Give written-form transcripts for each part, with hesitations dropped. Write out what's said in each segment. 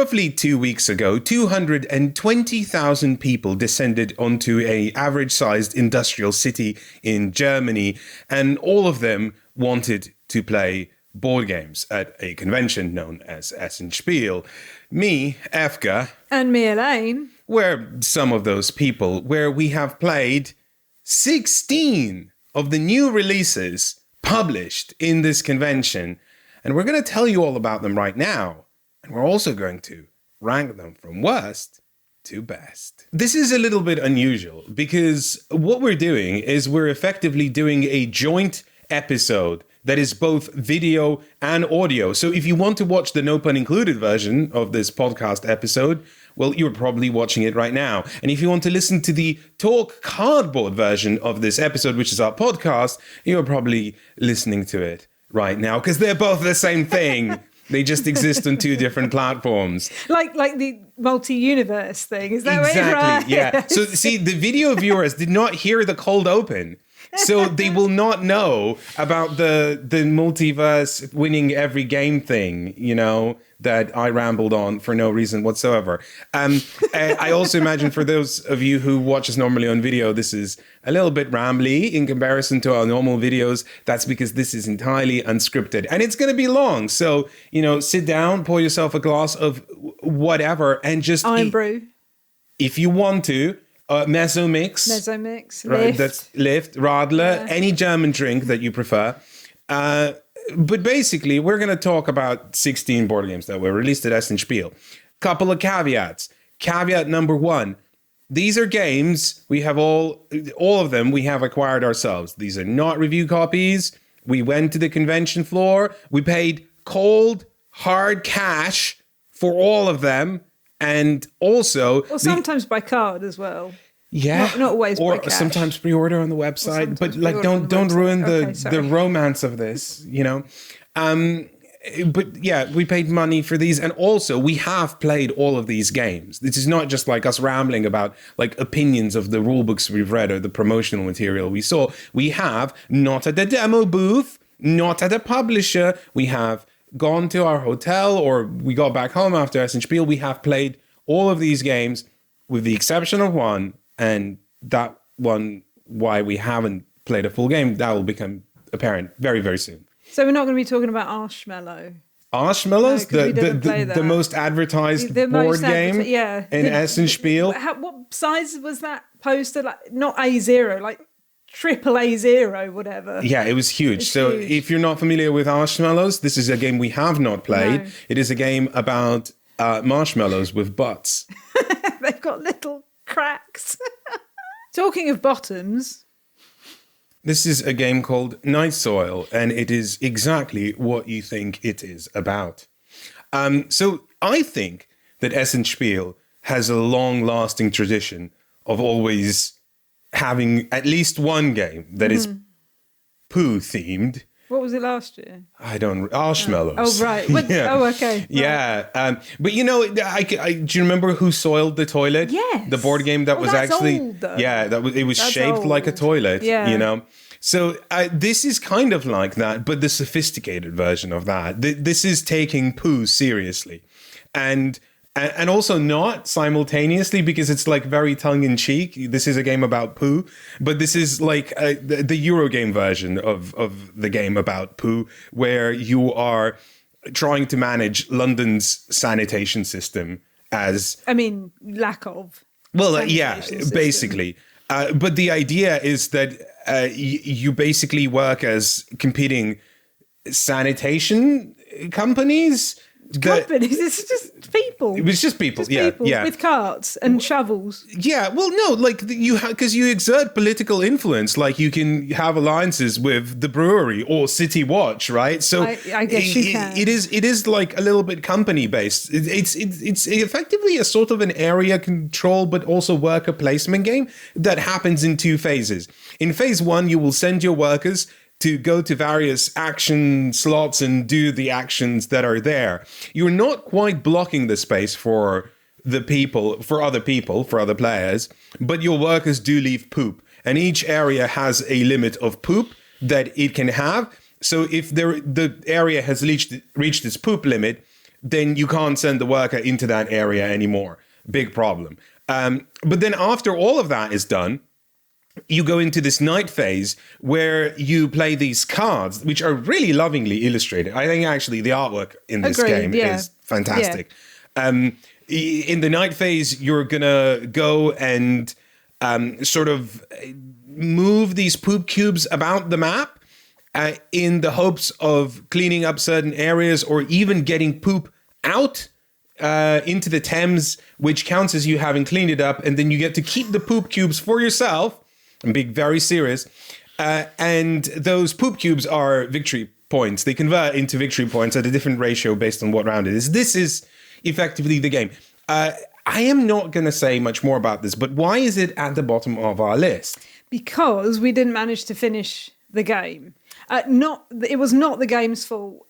roughly 2 weeks ago, 220,000 people descended onto a average-sized industrial city in Germany, and all of them wanted to play board games at a convention known as Essen Spiel. Me, Efka, and me, Elaine, we're some of those people, where we have played 16 of the new releases published in this convention, and we're going to tell you all about them right now. And we're also going to rank them from worst to best. This is a little bit unusual because what we're doing is we're effectively doing a joint episode that is both video and audio. So if you want to watch the no pun included version of this podcast episode, well, you're probably watching it right now. And if you want to listen to the talk cardboard version of this episode, which is our podcast, you're probably listening to it right now because they're both the same thing. They just exist on two different platforms. Like the multi-universe thing, is that exactly, right? Yeah. So see, the video viewers did not hear the cold open. So they will not know about the multiverse winning every game thing, you know, that I rambled on for no reason whatsoever. I also imagine for those of you who watch us normally on video, this is a little bit rambly in comparison to our normal videos. That's because this is entirely unscripted and it's going to be long. So, you know, sit down, pour yourself a glass of whatever and just Iron brew. If you want to. Mezzomix, right? Lift. That's Lift, Radler, any German drink that you prefer. But basically, we're going to talk about 16 board games that were released at Essen Spiel. Couple of caveats. Caveat number one: these are games we have all of them we have acquired ourselves. These are not review copies. We went to the convention floor. We paid cold, hard cash for all of them. And also... Or sometimes by card as well. Yeah. Not always or by cash. sometimes pre-order on the website. But like, don't ruin the romance of this, you know? But yeah, we paid money for these. And also, we have played all of these games. This is not just like us rambling about like opinions of the rule books we've read or the promotional material we saw. We have, not at the demo booth, not at a publisher. We have gone to our hotel or we got back home after Essen Spiel. We have played all of these games with the exception of one, and that one, why we haven't played a full game, that will become apparent very, very soon. So we're not going to be talking about Arshmallow. Arshmallows? No, the most advertised board game in Essen Spiel. What size was that poster? Like, not A0, like triple A0, whatever. Yeah, it was huge. So if you're not familiar with Arshmallows, this is a game we have not played. No. It is a game about marshmallows with butts. They've got little cracks. Talking of bottoms. This is a game called Night Soil, and it is exactly what you think it is about. So I think that Essen Spiel has a long-lasting tradition of always having at least one game that is poo-themed. What was it last year? Arshmallows. Oh, right. Yeah. Oh, okay. Right. Yeah. But, you know, do you remember Who Soiled the Toilet? Yes. The board game that was actually... Old, though. Yeah, it was shaped old. Like a toilet, you know? So this is kind of like that, but the sophisticated version of that. This is taking poo seriously. And also not simultaneously, because it's like very tongue-in-cheek. This is a game about poo, but this is like the Eurogame version of the game about poo, where you are trying to manage London's sanitation system as... I mean, lack of. Well, yeah, basically. But the idea is that you basically work as competing sanitation companies. It's just people. It was just people, yeah. With carts and shovels. Yeah, well, no, like because you exert political influence, like you can have alliances with the brewery or City Watch, right? So I guess you can. It is like a little bit company based. It's effectively a sort of an area control, but also worker placement game that happens in two phases. In phase one, you will send your workers to go to various action slots and do the actions that are there. You're not quite blocking the space for other players, but your workers do leave poop. And each area has a limit of poop that it can have. So if the area has reached its poop limit, then you can't send the worker into that area anymore. Big problem. But then after all of that is done, you go into this night phase where you play these cards, which are really lovingly illustrated. I think actually the artwork in this game is fantastic. In the night phase, you're going to go and sort of move these poop cubes about the map in the hopes of cleaning up certain areas or even getting poop out into the Thames, which counts as you having cleaned it up. And then you get to keep the poop cubes for yourself and be very serious. And those poop cubes are victory points. They convert into victory points at a different ratio based on what round it is. This is effectively the game. I am not going to say much more about this, but why is it at the bottom of our list? Because we didn't manage to finish the game. It was not the game's fault.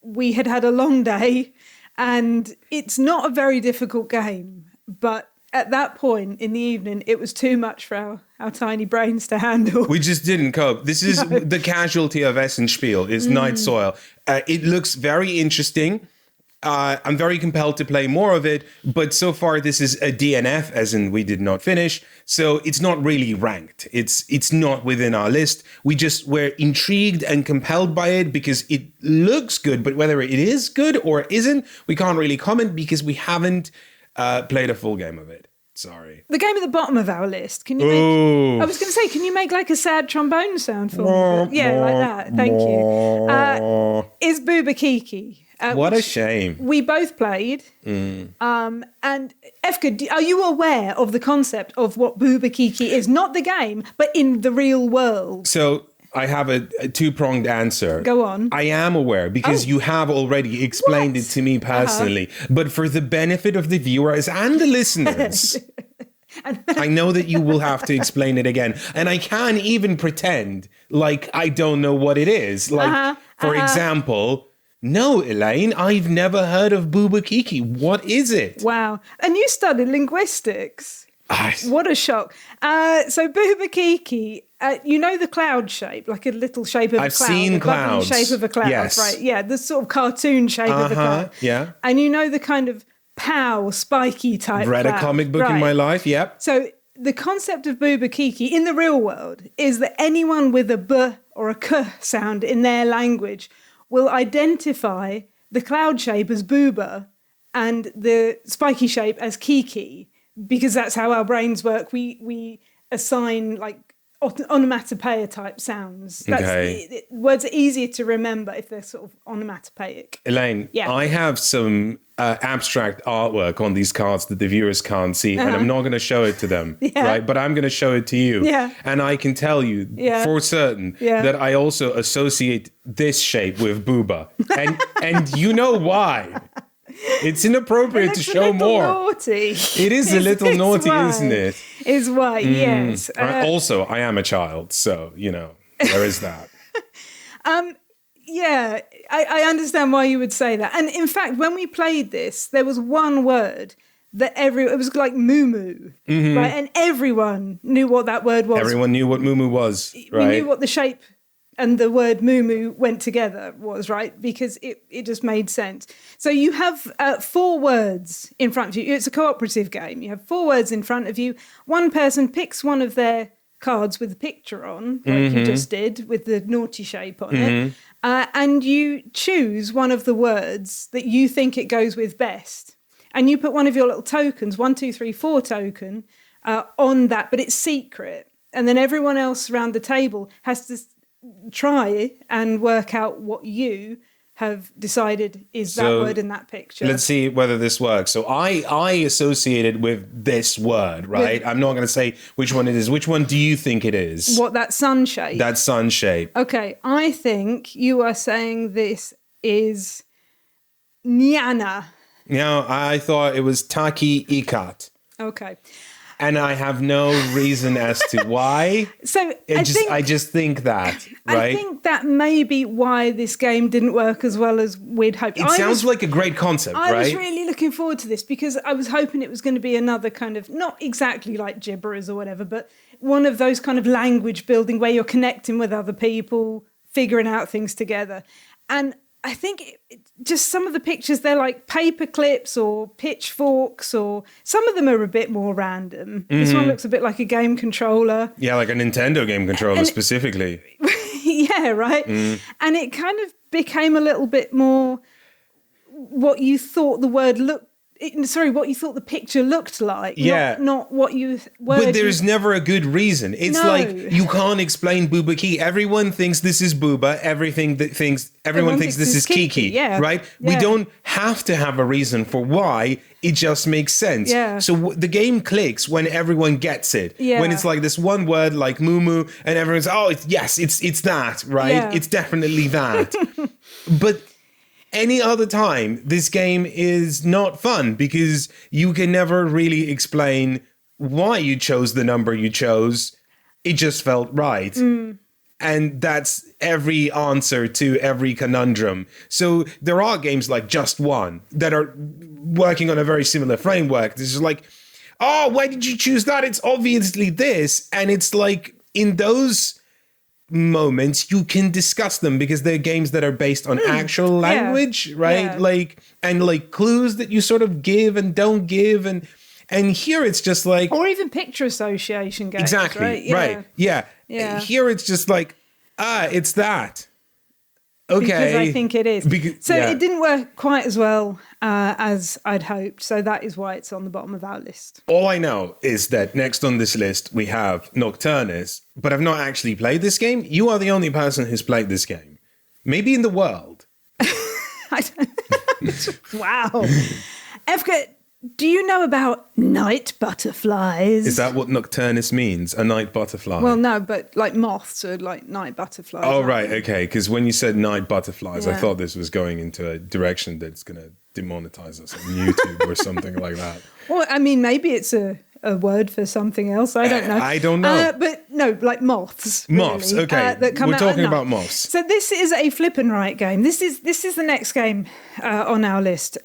We had a long day, and it's not a very difficult game, but at that point in the evening, it was too much for our tiny brains to handle. We just didn't cope. This is the casualty of Essen Spiel, is Night Soil. It looks very interesting. I'm very compelled to play more of it, but so far this is a DNF, as in we did not finish. So it's not really ranked. It's not within our list. We just were intrigued and compelled by it because it looks good, but whether it is good or isn't, we can't really comment because we haven't played a full game of it. Sorry. The game at the bottom of our list. Can you make? I was going to say, can you make like a sad trombone sound for me? Yeah, like that. Thank you. Is Booba Kiki? What a shame. We both played. And Efka, are you aware of the concept of what Booba Kiki is? Not the game, but in the real world. So I have a two-pronged answer. Go on. I am aware because you have already explained it to me personally. But for the benefit of the viewers and the listeners, I know that you will have to explain it again. And I can even pretend like I don't know what it is. Like, for example... No, Elaine, I've never heard of Booba Kiki. What is it? Wow. And you studied linguistics. What a shock. So Booba Kiki, you know the cloud shape, like a little shape of a cloud. I've seen clouds. The shape of a cloud, yes. Right? Yeah, the sort of cartoon shape of a cloud. Yeah. And you know the kind of pow, spiky type Read cloud, a comic book in my life, yep. So the concept of Booba Kiki in the real world is that anyone with a b or a k sound in their language will identify the cloud shape as Booba and the spiky shape as Kiki, because that's how our brains work. We assign like onomatopoeia type sounds. Words are easier to remember if they're sort of onomatopoeic. Elaine, I have some abstract artwork on these cards that the viewers can't see, and I'm not going to show it to them, right? But I'm going to show it to you. Yeah. And I can tell you for certain that I also associate this shape with Booba. And you know why. It's inappropriate to show more. Naughty. It is a little naughty, isn't it? Is why, yes. Also, I am a child, so, you know, there is that. Yeah, I understand why you would say that. And in fact, when we played this, there was one word that it was like moo-moo, right? And everyone knew what that word was. Everyone knew what moo-moo was, right? We knew what the shape and the word moo-moo went together was, right? Because it just made sense. So you have 4 words in front of you. It's a cooperative game. You have 4 words in front of you. One person picks one of their cards with a picture on, like you just did, with the naughty shape on it. And you choose one of the words that you think it goes with best. And you put one of your little tokens, 1, 2, 3, 4 token, on that, but it's secret. And then everyone else around the table has to try and work out what you have decided is that word in that picture. Let's see whether this works. So I associate it with this word, right? I'm not going to say which one it is. Which one do you think it is? What, that sun shape? That sun shape. Okay, I think you are saying this is Nyana. No, I thought it was Taki Ikat. Okay. And I have no reason as to why. So I just think that, right? I think that may be why this game didn't work as well as we'd hoped. It sounds like a great concept, right? I was really looking forward to this because I was hoping it was going to be another kind of, not exactly like Gibberers or whatever, but one of those kind of language building where you're connecting with other people, figuring out things together. And I think just some of the pictures, they're like paper clips or pitchforks, or some of them are a bit more random. This one looks a bit like a game controller. Yeah, like a Nintendo game controller specifically. Yeah, right. And it kind of became a little bit more what you thought the word looked. What you thought the picture looked like. Yeah. Not what you... But there's never a good reason. It's like, you can't explain Booba Key. Everyone thinks this is Booba. Everyone thinks this is Kiki. Yeah. Right? Yeah. We don't have to have a reason for why. It just makes sense. Yeah. So the game clicks when everyone gets it. Yeah. When it's like this one word like moo and everyone's, it's that, right? Yeah. It's definitely that. But any other time, this game is not fun because you can never really explain why you chose the number you chose. It just felt right. And that's every answer to every conundrum. So there are games like Just One that are working on a very similar framework. This is like, oh, why did you choose that? It's obviously this. And it's like, in those moments you can discuss them because they're games that are based on actual language, right? Yeah. Like clues that you sort of give and don't give, and here it's just like, or even picture association games. Exactly, right? Yeah. Here it's just like, it's that. Okay. Because I think it is. So yeah. it didn't work quite as well as I'd hoped. So that is why it's on the bottom of our list. All I know is that next on this list we have Nocturnus, but I've not actually played this game. You are the only person who's played this game. Maybe in the world. I don't... Wow. Evka, do you know about night butterflies? Is that what Nocturnus means? A night butterfly? Well, no, but like moths are like night butterflies. Oh, right. Okay. Because when you said night butterflies, I Yeah. thought this was going into a direction that's going to demonetize us on YouTube or something like that. Well, I mean, maybe it's a word for something else. I don't know. I don't know. But no, like moths. Moths, really, okay. that come We're out talking at night. about moths. So this is a flip and write game. This is the next game on our list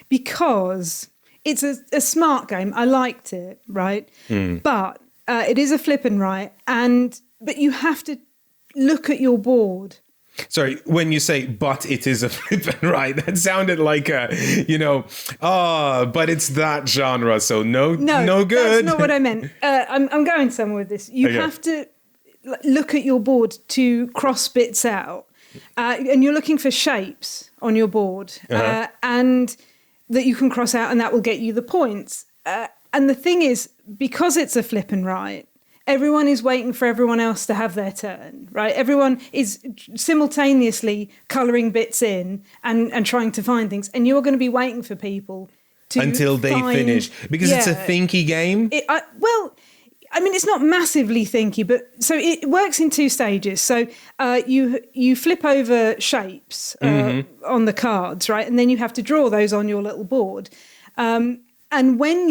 because it's a smart game. I liked it, right? But it is a flip and write, but you have to look at your board. Sorry, when you say, but it is a flip and right, that sounded like but it's that genre, so no good. That's not what I meant. I'm going somewhere with this. You have to look at your board to cross bits out. And you're looking for shapes on your board and that you can cross out, and that will get you the points. And the thing is, because it's a flip and write, everyone is waiting for everyone else to have their turn, right? Everyone is simultaneously colouring bits in and trying to find things. And you're going to be waiting for people to until they finish. Because it's a thinky game. It's not massively thinky, but so it works in two stages. So you flip over shapes on the cards, right? And then you have to draw those on your little board. And when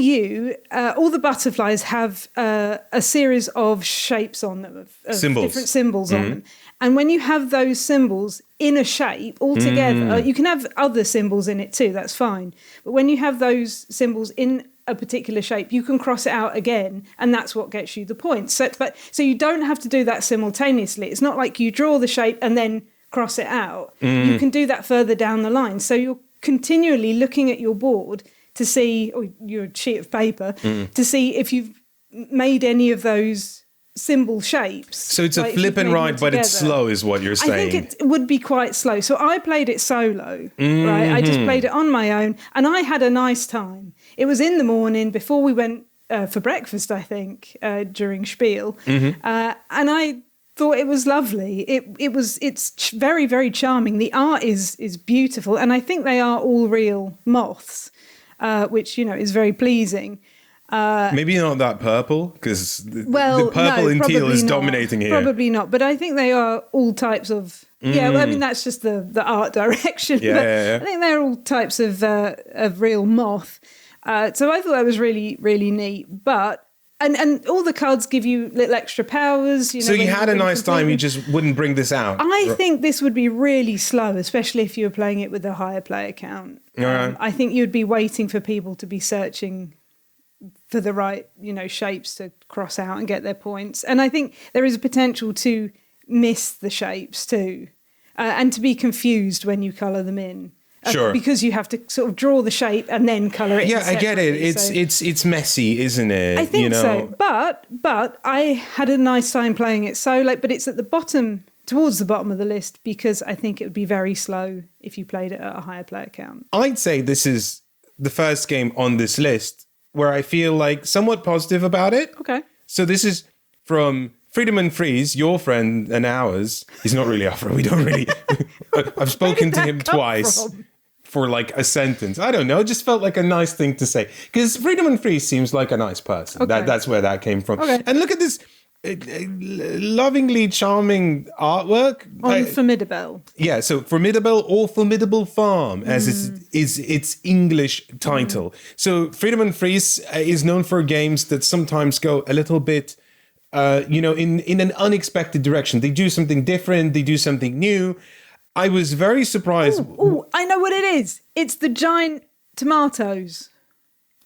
all the butterflies have a series of shapes on them, of symbols. Different symbols on them. And when you have those symbols in a shape all together, you can have other symbols in it too, that's fine. But when you have those symbols in a particular shape, you can cross it out again, and that's what gets you the points. So you don't have to do that simultaneously. It's not like you draw the shape and then cross it out. You can do that further down the line. So you're continually looking at your board to see, or your sheet of paper, to see if you've made any of those symbol shapes. So it's a flip and write, but it's slow is what you're saying. I think it would be quite slow. So I played it solo, right? I just played it on my own, and I had a nice time. It was in the morning before we went for breakfast, I think, during Spiel. And I thought it was lovely. It's very, very charming. The art is beautiful, and I think they are all real moths. Which, is very pleasing. Maybe not that purple, because the purple and teal is dominating here. Probably not, but I think they are all types of... that's just the art direction. Yeah. I think they're all types of real moth. So I thought that was really, really neat. But... And all the cards give you little extra powers. So you had a nice time, you just wouldn't bring this out? I think this would be really slow, especially if you were playing it with a higher player count. I think you'd be waiting for people to be searching for the right, shapes to cross out and get their points. And I think there is a potential to miss the shapes too. and to be confused when you colour them in. Sure. Because you have to sort of draw the shape and then colour it in Yeah, I get it. separately. It's messy, isn't it? I think so. But I had a nice time playing it solo, but it's at the bottom, towards the bottom of the list, because I think it would be very slow if you played it at a higher player count. I'd say this is the first game on this list where I feel like somewhat positive about it. Okay. So this is from Freedom and Freeze, your friend and ours. He's not really our friend. We don't really... I've spoken to him twice for like a sentence. I don't know. It just felt like a nice thing to say. Because Freedom and Freeze seems like a nice person. Okay. That's where that came from. Okay. And look at this lovingly charming artwork. On Formidable. Yeah, so Formidable or Formidable Farm, as is its English title. So Freedom and Freeze is known for games that sometimes go a little bit, in an unexpected direction. They do something different. They do something new. I was very surprised. Oh, I know what it is. It's the giant tomatoes.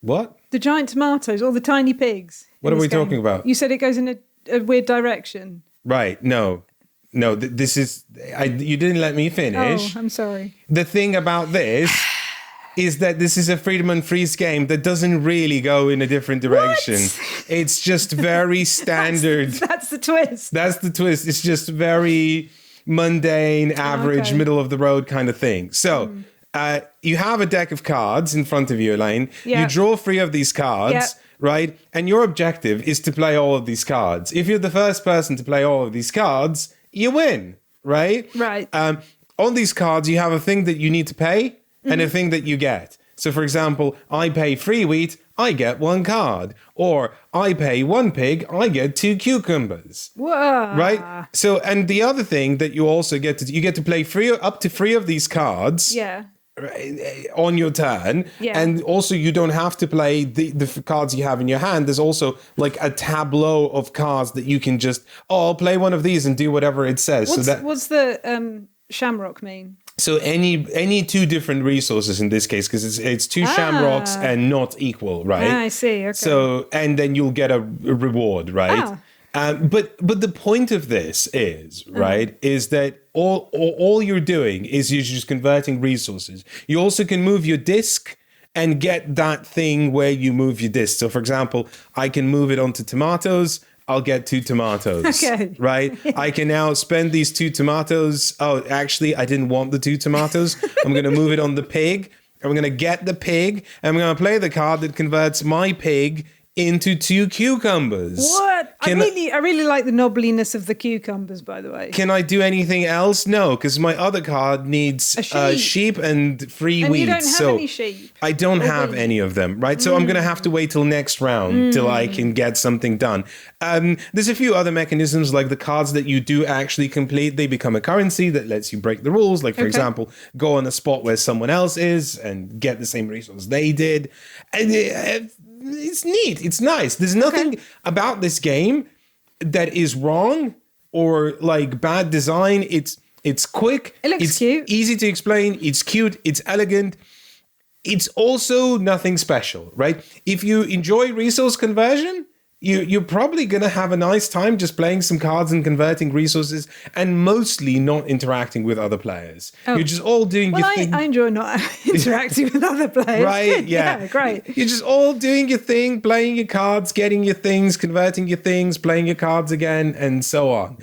What? The giant tomatoes, or the tiny pigs. What are we talking about? You said it goes in a weird direction. Right. No. This is... you didn't let me finish. Oh, I'm sorry. The thing about this is that this is a Freedom and Freeze game that doesn't really go in a different direction. What? It's just very standard. That's the twist. That's the twist. It's just very mundane, average, middle of the road kind of thing. So you have a deck of cards in front of you, Elaine. Yeah. You draw 3 of these cards, right? And your objective is to play all of these cards. If you're the first person to play all of these cards, you win, right? Right. On these cards, you have a thing that you need to pay and a thing that you get. So, for example, I pay 3 wheat, I get 1 card. Or I pay 1 pig, I get 2 cucumbers. Whoa. Right? So, and the other thing that you also get to play up to 3 of these cards. Yeah. On your turn. Yeah. And also you don't have to play the cards you have in your hand. There's also like a tableau of cards that you can just, I'll play one of these and do whatever it says. What's the shamrock mean? So any 2 different resources in this case, because it's 2 shamrocks and not equal, right? I see. Okay. So, and then you'll get a reward, right? But the point of this is, right, is that all you're doing is you're just converting resources. You also can move your disc and get that thing where you move your disc. So, for example, I can move it onto tomatoes. I'll get 2 tomatoes, okay. Right? I can now spend these 2 tomatoes. Oh, actually, I didn't want the 2 tomatoes. I'm going to move it on the pig. I'm going to get the pig. And I'm going to play the card that converts my pig into 2 cucumbers. What? I really like the knobbliness of the cucumbers, by the way. Can I do anything else? No, because my other card needs sheep and 3 wheat. And you don't have any sheep. I don't have any of them, right? So I'm going to have to wait till next round till I can get something done. There's a few other mechanisms, like the cards that you do actually complete, they become a currency that lets you break the rules. Like, for example, go on a spot where someone else is and get the same resource they did. And it's neat. It's nice. There's nothing about this game that is wrong or like bad design. It's quick. It looks cute. Easy to explain. It's cute. It's elegant. It's also nothing special, right? If you enjoy resource conversion, you're probably going to have a nice time just playing some cards and converting resources and mostly not interacting with other players. You're just all doing your thing. I enjoy not interacting with other players. Right, yeah. Great. You're just all doing your thing, playing your cards, getting your things, converting your things, playing your cards again, and so on.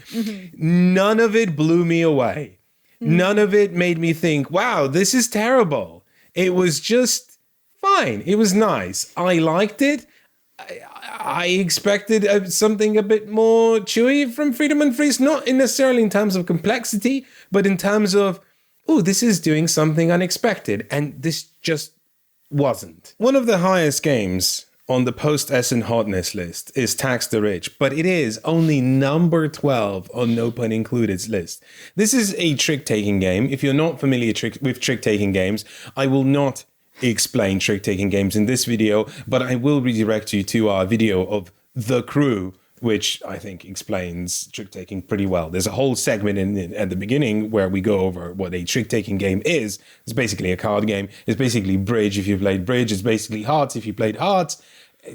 None of it blew me away. None of it made me think, wow, this is terrible. It was just fine. It was nice. I liked it. I expected something a bit more chewy from Freedom and Freeze, not necessarily in terms of complexity, but in terms of, this is doing something unexpected, and this just wasn't. One of the highest games on the post-Essen hotness list is Tax the Rich, but it is only number 12 on No Pun Included's list. This is a trick-taking game. If you're not familiar with trick-taking games, I will not explain trick-taking games in this video, but I will redirect you to our video of The Crew, which I think explains trick-taking pretty well. There's a whole segment at the beginning where we go over what a trick-taking game is. It's basically a card game. It's basically bridge if you played bridge. It's basically hearts if you played hearts.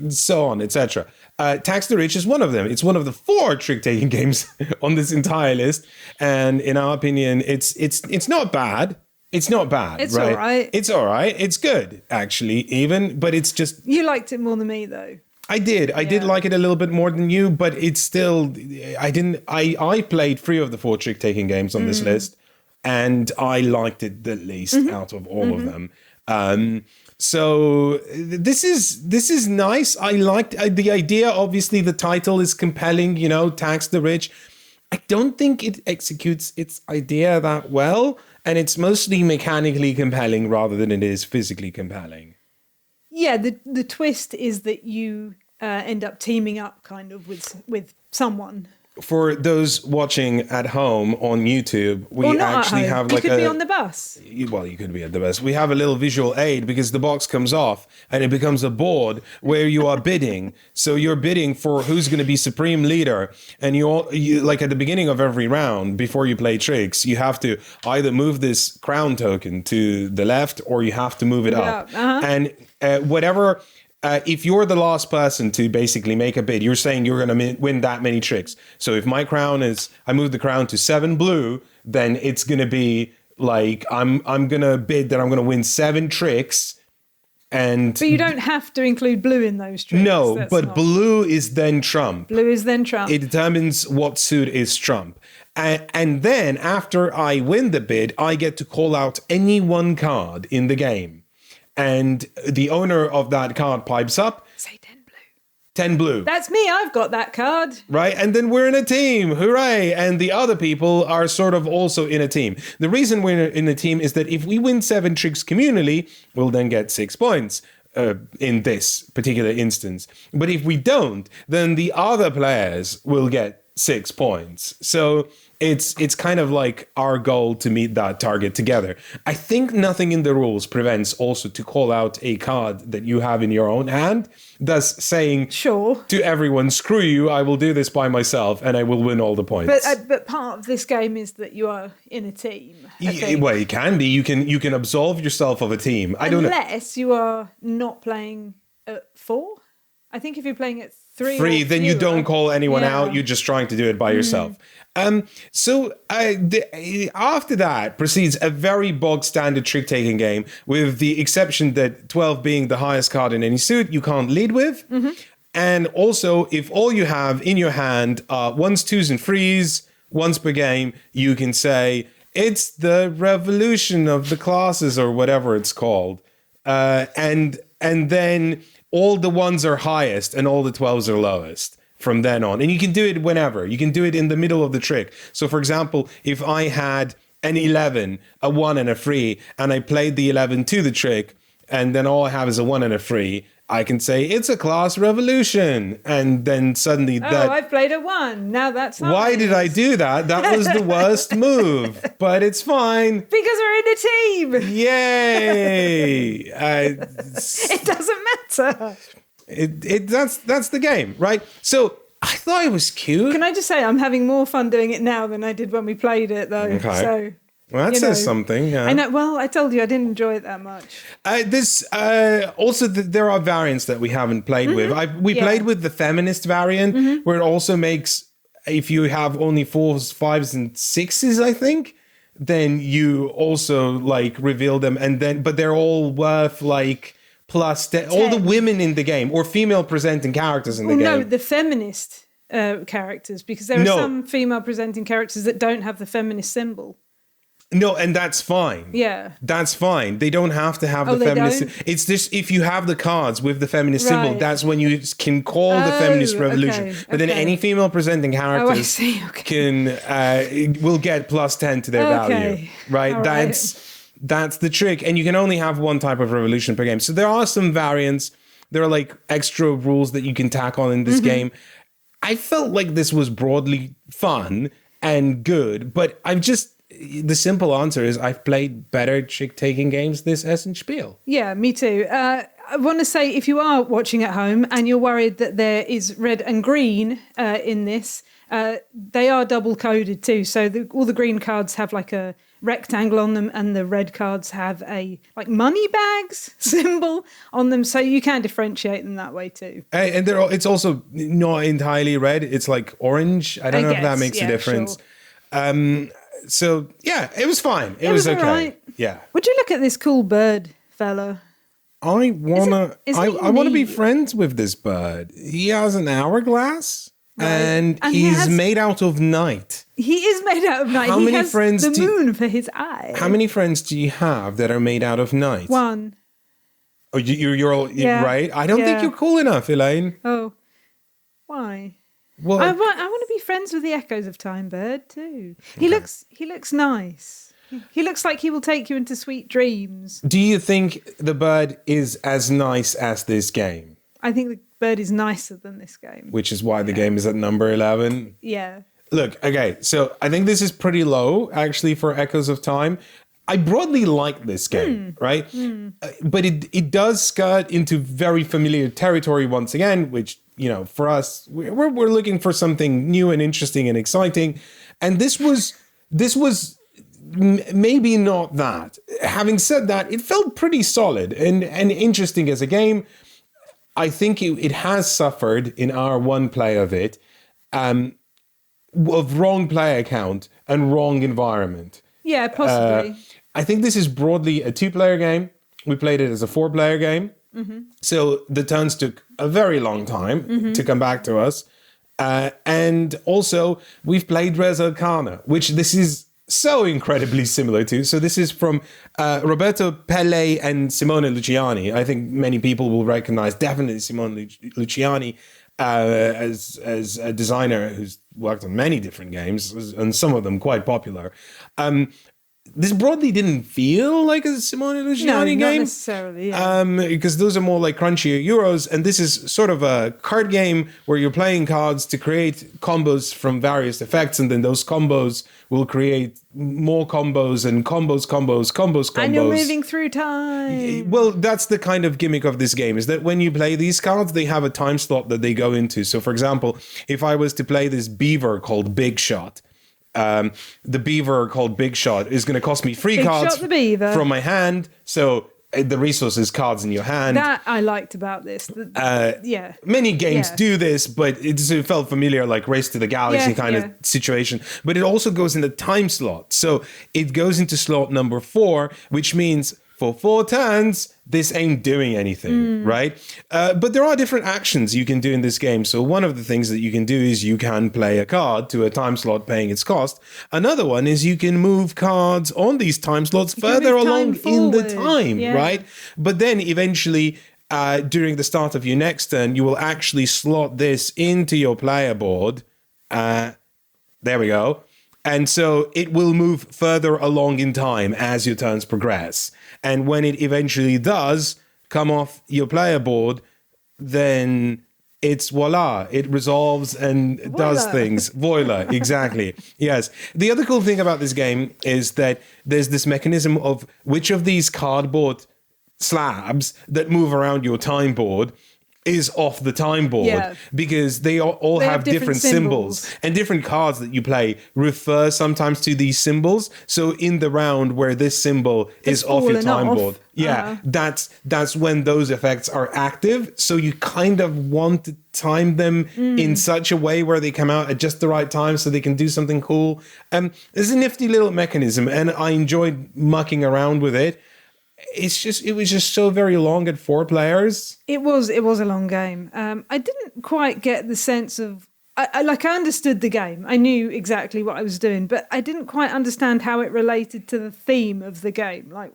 so on, etc. Tax the Rich is one of them. It's one of the 4 trick-taking games on this entire list, and in our opinion, it's not bad. It's not bad. It's right? all right. It's all right. It's good, actually, even, but it's just... You liked it more than me, though. I did like it a little bit more than you, but it's still, I played 3 of the 4 trick-taking games on this list, and I liked it the least out of all of them. So this is nice. I liked the idea. Obviously, the title is compelling, Tax the Rich. I don't think it executes its idea that well, and it's mostly mechanically compelling rather than it is physically compelling. Yeah, the twist is that you end up teaming up kind of with someone. For those watching at home on YouTube, we actually have like you could be on the bus. Well, you could be at the bus. We have a little visual aid because the box comes off and it becomes a board where you are bidding. So you're bidding for who's going to be supreme leader, and you like at the beginning of every round before you play tricks, you have to either move this crown token to the left or you have to move it up. And whatever. If you're the last person to basically make a bid, you're saying you're going to win that many tricks. So if my crown is, I move the crown to 7 blue, then it's going to be like, I'm going to bid that I'm going to win 7 tricks. But you don't have to include blue in those tricks. No, but blue is then trump. Blue is then trump. It determines what suit is trump. And then after I win the bid, I get to call out any one card in the game. And the owner of that card pipes up. Say 10 blue. 10 blue. That's me. I've got that card. Right. And then we're in a team. Hooray. And the other people are sort of also in a team. The reason we're in a team is that if we win 7 tricks communally, we'll then get 6 points in this particular instance. But if we don't, then the other players will get 6 points. So it's kind of like our goal to meet that target together. I think nothing in the rules prevents also to call out a card that you have in your own hand, thus saying to everyone, screw you, I will do this by myself and I will win all the points. But part of this game is that you are in a team. Well, it can be. You can absolve yourself of a team. I don't know. Unless you are not playing at 4. I think if you're playing at 3, then you don't call anyone out. You're just trying to do it by yourself. So after that proceeds a very bog standard trick taking game, with the exception that 12 being the highest card in any suit you can't lead with. And also, if all you have in your hand are 1s, 2s, and 3s once per game, you can say it's the revolution of the classes or whatever it's called. And then all the 1s are highest and all the 12s are lowest from then on. And you can do it whenever. You can do it in the middle of the trick. So, for example, if I had an 11, a 1, and a 3, and I played the 11 to the trick, and then all I have is a 1 and a 3, I can say it's a class revolution. And then suddenly I played a 1. Now that's nice. Why did I do that? That was the worst move. But it's fine. Because we're in a team. Yay. It doesn't matter. That's the game, right? So I thought it was cute. Can I just say I'm having more fun doing it now than I did when we played it, though. Okay. So, well, that says something. Yeah. I know. Well, I told you I didn't enjoy it that much. There are variants that we haven't played with. We played with the feminist variant, where it also makes, if you have only 4s, 5s, and 6s, I think, then you also like reveal them, but they're all worth like plus 10. All the women in the game or female presenting characters in the game. No, the feminist characters, because there are some female presenting characters that don't have the feminist symbol. No, and that's fine. Yeah. That's fine. They don't have to have the feminist. It's just if you have the cards with the feminist symbol, that's when you can call the feminist revolution. But then any female presenting characters will get plus 10 to their value. Right? That's the trick. And you can only have one type of revolution per game. So there are some variants. There are like extra rules that you can tack on in this game. I felt like this was broadly fun and good, but the simple answer is I've played better trick-taking games this Essen Spiel. Yeah, me too. I want to say, if you are watching at home and you're worried that there is red and green in this, they are double-coded too. So all the green cards have like a rectangle on them, and the red cards have a like money bags symbol on them, so you can differentiate them that way too. And it's also not entirely red. It's like orange. I don't know if that makes a difference. Sure. So yeah, it was fine. It was okay. Right. Yeah. Would you look at this cool bird fella? I wanna be friends with this bird. He has an hourglass, right. and he's made out of night. He is made out of night. He has the moon for his eye. How many friends do you have that are made out of night? One. Oh, you're right. I don't think you're cool enough, Elaine. Oh, why? Well, I want to be friends with the Echoes of Time bird too. He looks nice. He looks like he will take you into sweet dreams. Do you think the bird is as nice as this game? I think the bird is nicer than this game. Which is why the game is at number 11. Yeah. Look, okay, so I think this is pretty low, actually, for Echoes of Time. I broadly like this game, right? But it does skirt into very familiar territory once again, which, you know, for us, we're looking for something new and interesting and exciting. And this was maybe not that. Having said that, it felt pretty solid and interesting as a game. I think it has suffered in our one play of it of wrong player count and wrong environment. Yeah, possibly. I think this is broadly a 2-player game. We played it as a 4-player game. Mm-hmm. So the turns took a very long time to come back to us. And also, we've played Res Arcana, which this is so incredibly similar to. So this is from Roberto Pelle and Simone Luciani. I think many people will recognize definitely Simone Luciani as a designer who's worked on many different games, and some of them quite popular. This broadly didn't feel like a Simone Luciani game. Not necessarily, yeah. Because those are more like crunchier Euros, and this is sort of a card game where you're playing cards to create combos from various effects, and then those combos will create more combos and combos. And you're moving through time. Well, that's the kind of gimmick of this game, is that when you play these cards, they have a time slot that they go into. So, for example, if I was to play this beaver called Big Shot, the beaver called Big Shot is going to cost me 3 cards from my hand. So the resource is cards in your hand. That I liked about this. Yeah. Many games do this, but it felt familiar, like Race to the Galaxy kind of situation. But it also goes in the time slot. So it goes into slot number 4, which means for 4 turns, this ain't doing anything, right? But there are different actions you can do in this game. So one of the things that you can do is you can play a card to a time slot paying its cost. Another one is you can move cards on these time slots further along in the time, right? But then eventually, during the start of your next turn, you will actually slot this into your player board. There we go. And so it will move further along in time as your turns progress. And when it eventually does come off your player board, then it's voila. It resolves and does things. Voila, exactly. Yes. The other cool thing about this game is that there's this mechanism of which of these cardboard slabs that move around your time board is off the time board, because they all have different symbols, and different cards that you play refer sometimes to these symbols. So in the round where this symbol is off your time board, that's when those effects are active. So you kind of want to time them in such a way where they come out at just the right time so they can do something cool. It's a nifty little mechanism, and I enjoyed mucking around with it. It was just so very long at 4 players. It was a long game. I didn't quite get the sense of, I understood the game. I knew exactly what I was doing, but I didn't quite understand how it related to the theme of the game. Like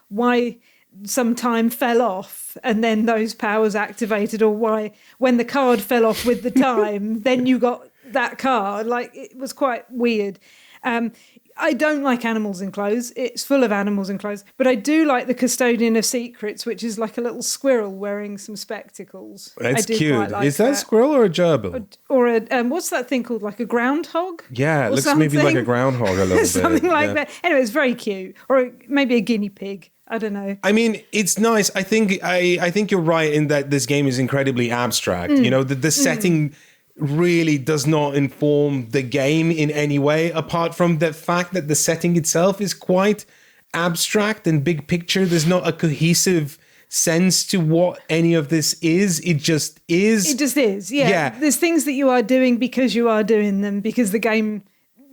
why some time fell off and then those powers activated, or why when the card fell off with the time, then you got that card. Like, it was quite weird. I don't like animals in clothes. It's full of animals in clothes. But I do like the Custodian of Secrets, which is like a little squirrel wearing some spectacles. That's cute. Is that a squirrel or a gerbil? Or a, what's that thing called? Like a groundhog? Yeah, it looks maybe like a groundhog a little bit. Something like that. Anyway, it's very cute. Or maybe a guinea pig. I don't know. I mean, it's nice. I think you're right in that this game is incredibly abstract. You know, the setting really does not inform the game in any way, apart from the fact that the setting itself is quite abstract and big picture. There's not a cohesive sense to what any of this is. It just is. It just is, yeah. There's things that you are doing because you are doing them, because the game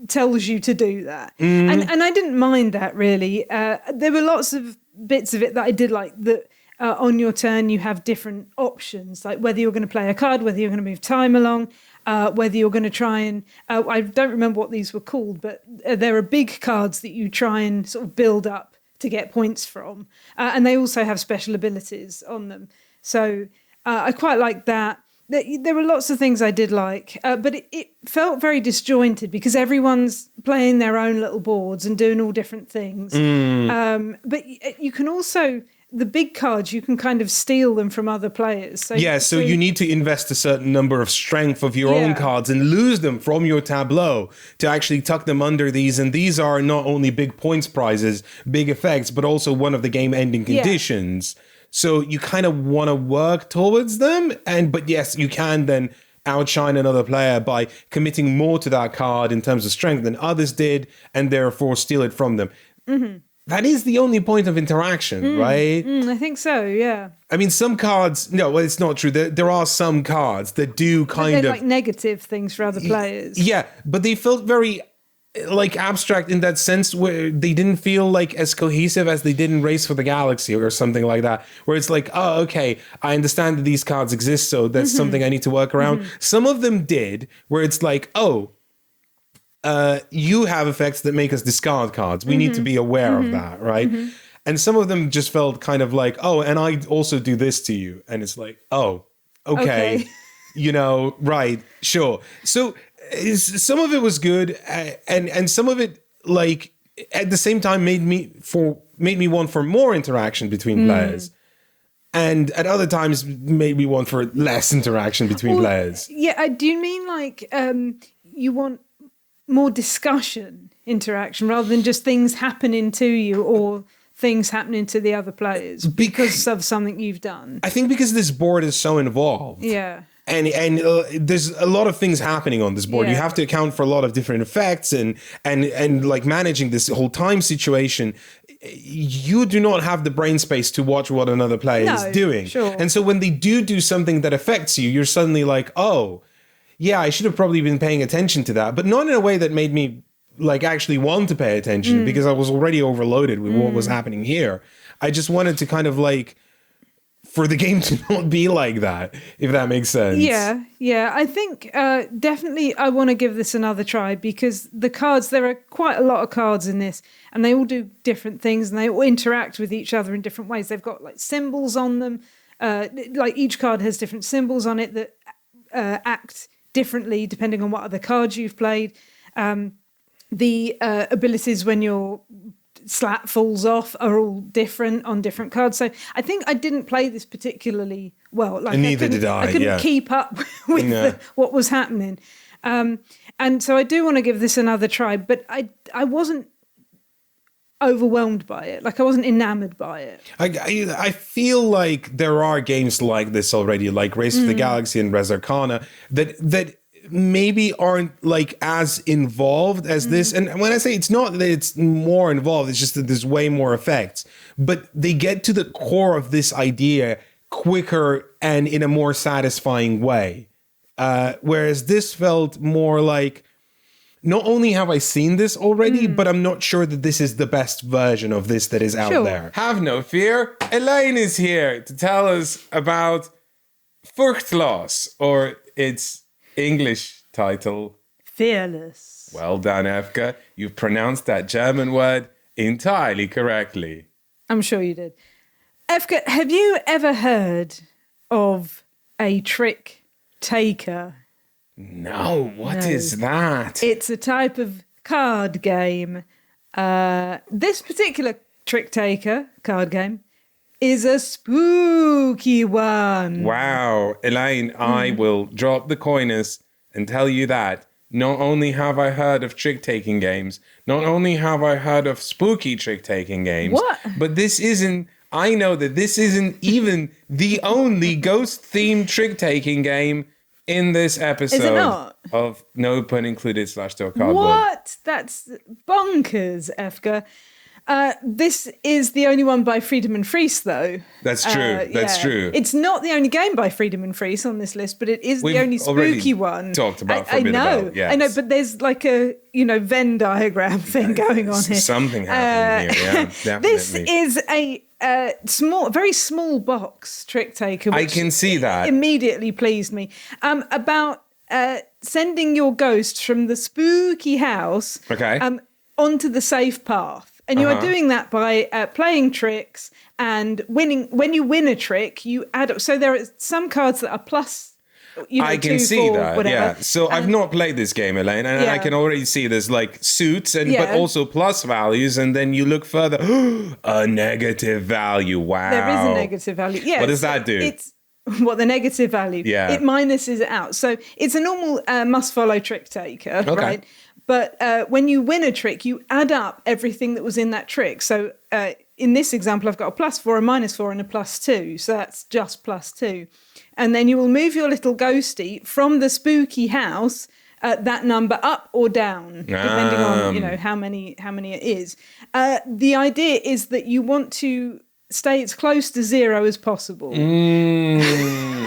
tells you to do that. And I didn't mind that, really. There were lots of bits of it that I did like, that on your turn you have different options, like whether you're going to play a card, whether you're going to move time along, whether you're going to try and... I don't remember what these were called, but there are big cards that you try and sort of build up to get points from. And they also have special abilities on them. So I quite like that. There were lots of things I did like, but it felt very disjointed because everyone's playing their own little boards and doing all different things. But you can also... The big cards, you can kind of steal them from other players. So you need to invest a certain number of strength of your own cards and lose them from your tableau to actually tuck them under these. And these are not only big points prizes, big effects, but also one of the game-ending conditions. So you kind of want to work towards them. But yes, you can then outshine another player by committing more to that card in terms of strength than others did, and therefore steal it from them. That is the only point of interaction, right? I think so, yeah. I mean, some cards... No, well, it's not true. There are some cards that do kind of... like negative things for other players. Yeah, but they felt very abstract in that sense, where they didn't feel like as cohesive as they did in Race for the Galaxy or something like that, where it's like, oh, okay, I understand that these cards exist, so that's something I need to work around. Some of them did, where it's like, oh... you have effects that make us discard cards. We need to be aware of that, right? And some of them just felt kind of like, oh, and I also do this to you. And it's like, oh, okay. Right, sure. So some of it was good, and some of it, like, at the same time made me want for more interaction between players. And at other times made me want for less interaction between players. Yeah, do you mean like you want more discussion interaction rather than just things happening to you or things happening to the other players because of something you've done? I think because this board is so involved. Yeah. And there's a lot of things happening on this board. Yeah. You have to account for a lot of different effects and like managing this whole time situation. You do not have the brain space to watch what another player is doing. Sure. And so when they do something that affects you, you're suddenly like, oh, yeah, I should have probably been paying attention to that, but not in a way that made me like actually want to pay attention because I was already overloaded with what was happening here. I just wanted to kind of like, for the game to not be like that, if that makes sense. Yeah. I think definitely I want to give this another try because the cards, there are quite a lot of cards in this and they all do different things and they all interact with each other in different ways. They've got like symbols on them. Like each card has different symbols on it that act differently depending on what other cards you've played. The abilities when your slat falls off are all different on different cards. So I think I didn't play this particularly well. Like, and neither did I. I couldn't keep up with what was happening. And so I do want to give this another try, but I wasn't overwhelmed by it. Like I wasn't enamored by it. I feel like there are games like this already, like Race for the Galaxy and Res Arcana, that maybe aren't like as involved as this. And when I say it's not that it's more involved, it's just that there's way more effects. But they get to the core of this idea quicker and in a more satisfying way. Whereas this felt more like, not only have I seen this already, but I'm not sure that this is the best version of this that is out there. Have no fear. Elaine is here to tell us about Furchtlos, or its English title, Fearless. Well done, Efka. You've pronounced that German word entirely correctly. I'm sure you did. Efka, have you ever heard of a trick taker? No, what is that? It's a type of card game. This particular trick taker card game is a spooky one. Wow, Elaine, I will drop the coiners and tell you that not only have I heard of trick-taking games, not only have I heard of spooky trick-taking games, but I know that this isn't even the only ghost-themed trick-taking game in this episode not? of No Pun Included / Still Cardboard. What? That's bonkers, Efka. This is the only one by Freedom and Freeze, though. That's true. That's true. It's not the only game by Freedom and Freeze on this list, but it is the only spooky one. Talked about for I a bit know, about, yes. I know, but there's like a Venn diagram thing going on here. Something happening here. Yeah, definitely. This is a very small box trick taker. I Which can see that. Immediately pleased me. About sending your ghost from the spooky house. Okay. Onto the safe path. And you are doing that by playing tricks and winning. When you win a trick, you add up. So there are some cards that are plus. I can 2, see 4, that. whatever. Yeah. So I've not played this game, Elaine, and I can already see there's like suits but also plus values, and then you look further. A negative value. Wow. There is a negative value. Yeah. What does that do? It's the negative value. Yeah. It minuses it out. So it's a normal must follow trick taker, right? But when you win a trick, you add up everything that was in that trick. So in this example, I've got a +4, a -4, and a +2. So that's just +2. And then you will move your little ghosty from the spooky house, that number up or down, depending on how many it is. The idea is that you want to stay as close to 0 as possible.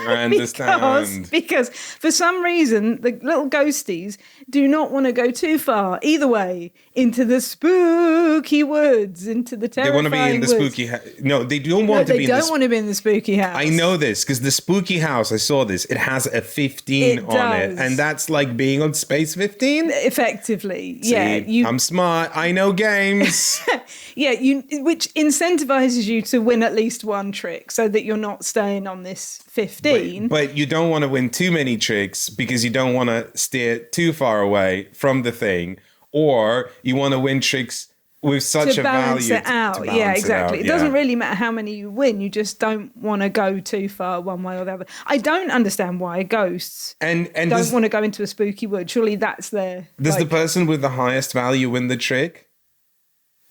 I understand. Because for some reason, the little ghosties do not want to go too far, either way, into the spooky woods, into the terrifying They want to be in the woods. spooky No, they don't want to be in the... They don't want to be in the spooky house. I know this, because the spooky house, I saw this, it has a 15 on it. And that's like being on space 15? Effectively, See, yeah. I'm smart. I know games. Yeah, which incentivizes you to win at least one trick so that you're not staying on this 15. But you don't want to win too many tricks because you don't want to steer too far away from the thing, or you want to win tricks with such a balance value it out. to balance Yeah, exactly. It, it doesn't really matter how many you win. You just don't want to go too far one way or the other. I don't understand why ghosts and don't want to go into a spooky wood. Surely that's their... Does the person with the highest value win the trick?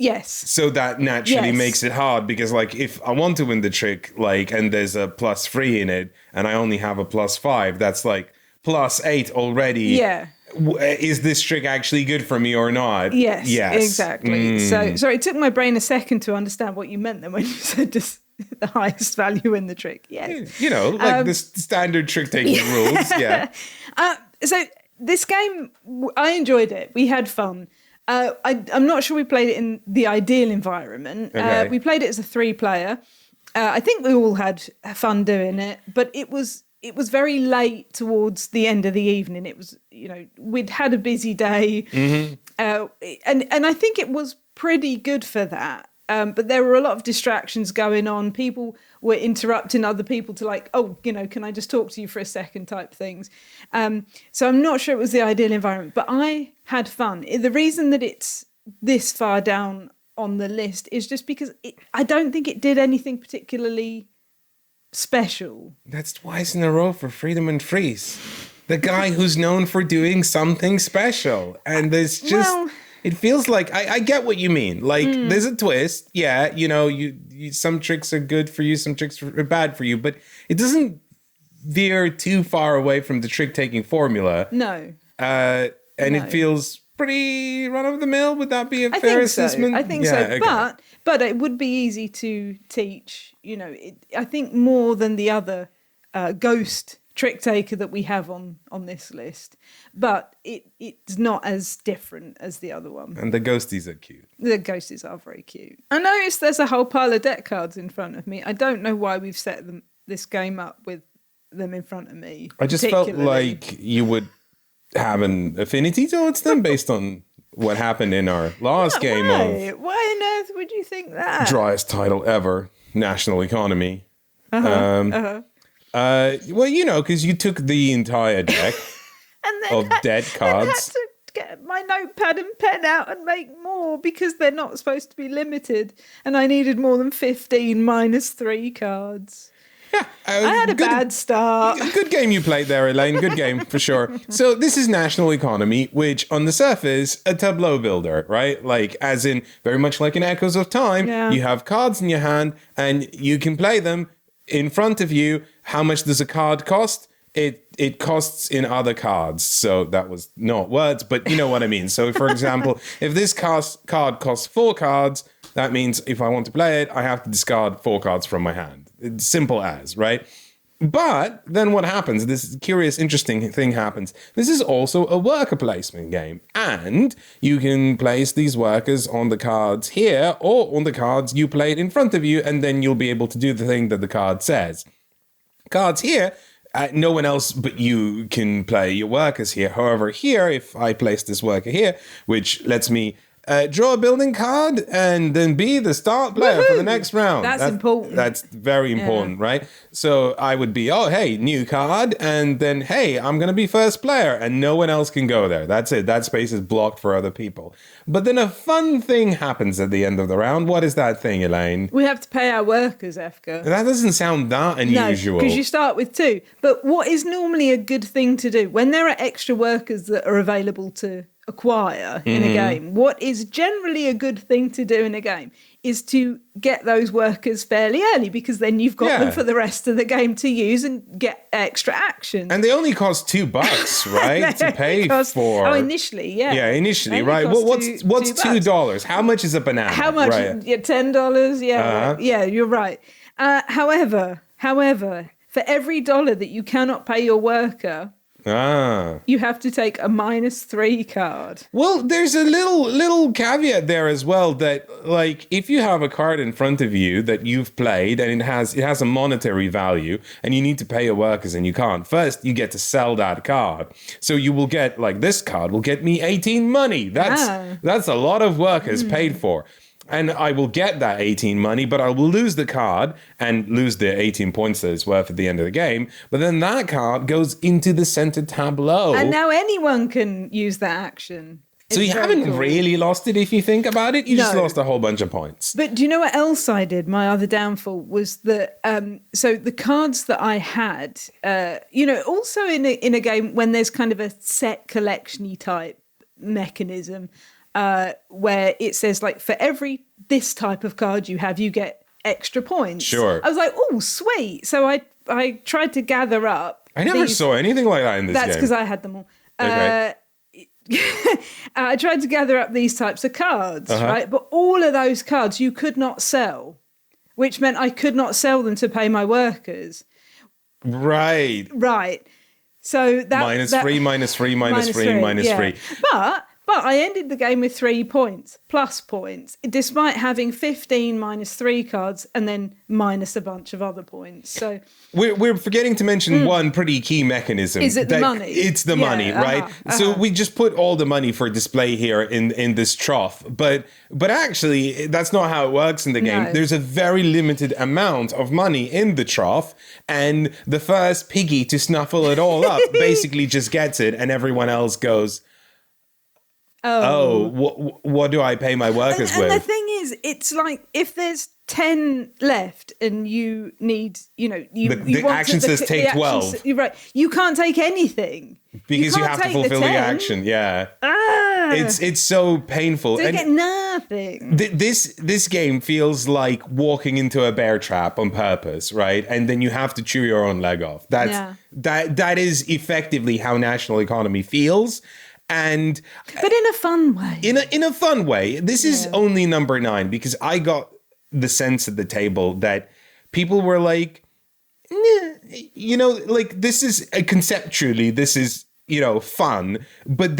Yes. So that naturally makes it hard, because like if I want to win the trick, like, and there's a +3 in it and I only have a +5, that's like +8 already. Yeah. Is this trick actually good for me or not? Yes. Exactly. So sorry, it took my brain a second to understand what you meant then when you said just the highest value in the trick. Yes. Like the standard trick taking rules. Yeah. So this game, I enjoyed it. We had fun. I'm not sure we played it in the ideal environment. Okay. We played it as a 3-player. I think we all had fun doing it, but it was very late towards the end of the evening. It was, we'd had a busy day, and I think it was pretty good for that. But there were a lot of distractions going on. People were interrupting other people to like, can I just talk to you for a second type things. So I'm not sure it was the ideal environment, but I had fun. The reason that it's this far down on the list is just because I don't think it did anything particularly special. That's twice in a row for Freedom and Freeze. The guy who's known for doing something special. And there's just... it feels like I get what you mean. Like there's a twist. Yeah, you some tricks are good for you, some tricks are bad for you, but it doesn't veer too far away from the trick-taking formula. No. It feels pretty run-of-the-mill. Would that be a fair assessment? I think so. Okay. But it would be easy to teach. I think more than the other ghost trick taker that we have on this list, but it's not as different as the other one. And the ghosties are cute. The ghosties are very cute. I noticed there's a whole pile of deck cards in front of me. I don't know why we've set this game up with them in front of me. I just felt like you would have an affinity towards them based on what happened in our last game of... Why on earth would you think that? Driest title ever, National Economy. Because you took the entire deck of dead cards. I had to get my notepad and pen out and make more because they're not supposed to be limited. And I needed more than 15 -3 cards. Yeah, I had a bad start. Good game you played there, Elaine. Good game, for sure. So this is National Economy, which on the surface, a tableau builder, right? Like, as in, very much like in Echoes of Time, you have cards in your hand and you can play them in front of you. How much does a card cost? it costs in other cards. So that was not words, but you know what I mean. So for example, if this card costs 4 cards, that means if I want to play it, I have to discard 4 cards from my hand. It's simple as, right? But then what happens? This curious, interesting thing happens. This is also a worker placement game. And you can place these workers on the cards here or on the cards you played in front of you, and then you'll be able to do the thing that the card says. Cards here, no one else but you can play your workers here. However, here, if I place this worker here, which lets me draw a building card and then be the start player for the next round. That's important. That's very important, right? So I would be, oh, hey, new card. And then, hey, I'm going to be first player. And no one else can go there. That's it. That space is blocked for other people. But then a fun thing happens at the end of the round. What is that thing, Elaine? We have to pay our workers, Efka. That doesn't sound that unusual. No, because you start with 2. But what is normally a good thing to do when there are extra workers that are available to acquire in a game, what is generally a good thing to do in a game is to get those workers fairly early, because then you've got them for the rest of the game to use and get extra action. And they only cost $2, right? to pay for. Oh, initially, yeah. Yeah, initially, right? What's $2? How much is a banana? How much? Right. Yeah, $10. Yeah, yeah, you're right. However, for every $1 that you cannot pay your worker, you have to take a -3 card. Well, there's a little caveat there as well, that like if you have a card in front of you that you've played and it has a monetary value and you need to pay your workers and you can't, first you get to sell that card. So you will get, like, this card will get me 18 money. That's a lot of workers paid for. And I will get that 18 money, but I will lose the card and lose the 18 points that it's worth at the end of the game. But then that card goes into the center tableau. And now anyone can use that action. So you haven't really lost it if you think about it. You just lost a whole bunch of points. But do you know what else I did? My other downfall was that, so the cards that I had, also in a game when there's kind of a set collection-y type mechanism, where it says, like, for every this type of card you have, you get extra points. Sure. I was like, oh, sweet. So I tried to gather up. I never saw anything like that in this game. That's because I had them all. Okay. I tried to gather up these types of cards, right? But all of those cards you could not sell, which meant I could not sell them to pay my workers. Right. So that -3, -3. But I ended the game with 3 points, plus points, despite having 15 -3 cards and then minus a bunch of other points. So we're forgetting to mention one pretty key mechanism. Is it the money? It's the money, right? So we just put all the money for display here in this trough. But actually, that's not how it works in the game. No. There's a very limited amount of money in the trough, and the first piggy to snuffle it all up basically just gets it, and everyone else goes, what do I pay my workers with? And the thing is, it's like if there's 10 left and you need, the action says take 12. You're right. You can't take anything. Because you have to fulfill the action. Yeah. It's so painful. So you get nothing. This game feels like walking into a bear trap on purpose, right? And then you have to chew your own leg off. That is effectively how national economy feels. But in a fun way. In a fun way. This is only number 9, because I got the sense at the table that people were like, like, this is conceptually, this is, fun, but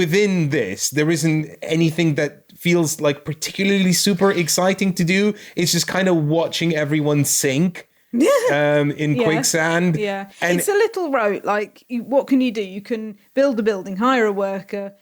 within this, there isn't anything that feels like particularly super exciting to do. It's just kind of watching everyone sink. In quicksand. Yeah. And it's a little rote. Like, what can you do? You can build a building, hire a worker,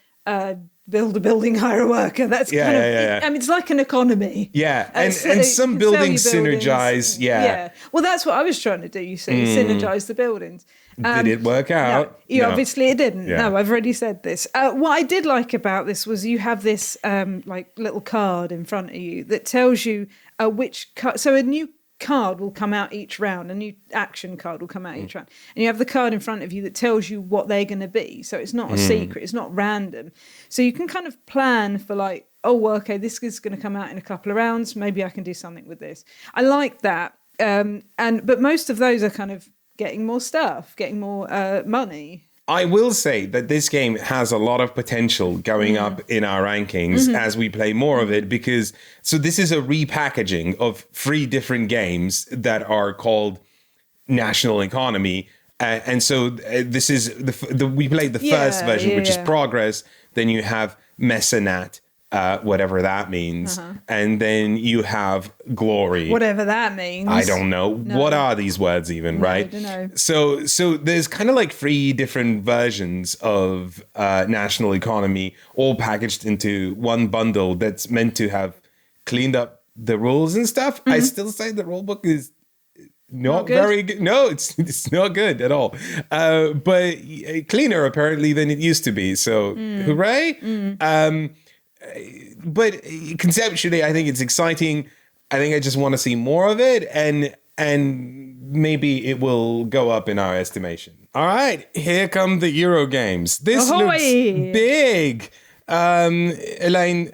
build a building, hire a worker. That's kind of, I mean, it's like an economy. Yeah. And some buildings synergize. Yeah. Well, that's what I was trying to do, you see, synergize the buildings. Did it work out? No, obviously it didn't. Yeah. No, I've already said this. What I did like about this was you have this like little card in front of you that tells you which card. So a new card will come out each round, a new action card will come out each round, and you have the card in front of you that tells you what they're going to be, so it's not a secret, it's not random, so you can kind of plan for, like, oh, well, okay, this is going to come out in a couple of rounds, maybe I can do something with this. I like that. But most of those are kind of getting more stuff, getting more money. I will say that this game has a lot of potential going up in our rankings as we play more of it, because this is a repackaging of 3 different games that are called National Economy. And so this is we played the first version, which is Progress. Then you have Mecenat, whatever that means. And then you have Glory. Whatever that means. I don't know. No. What are these words even, right? I don't know. So there's kind of like 3 different versions of National Economy, all packaged into one bundle that's meant to have cleaned up the rules and stuff. I still say the rule book is not very good. No, it's not good at all. But cleaner apparently than it used to be. So hooray. But conceptually, I think it's exciting. I think I just want to see more of it, and maybe it will go up in our estimation. All right, here come the Euro games. This looks big. Elaine,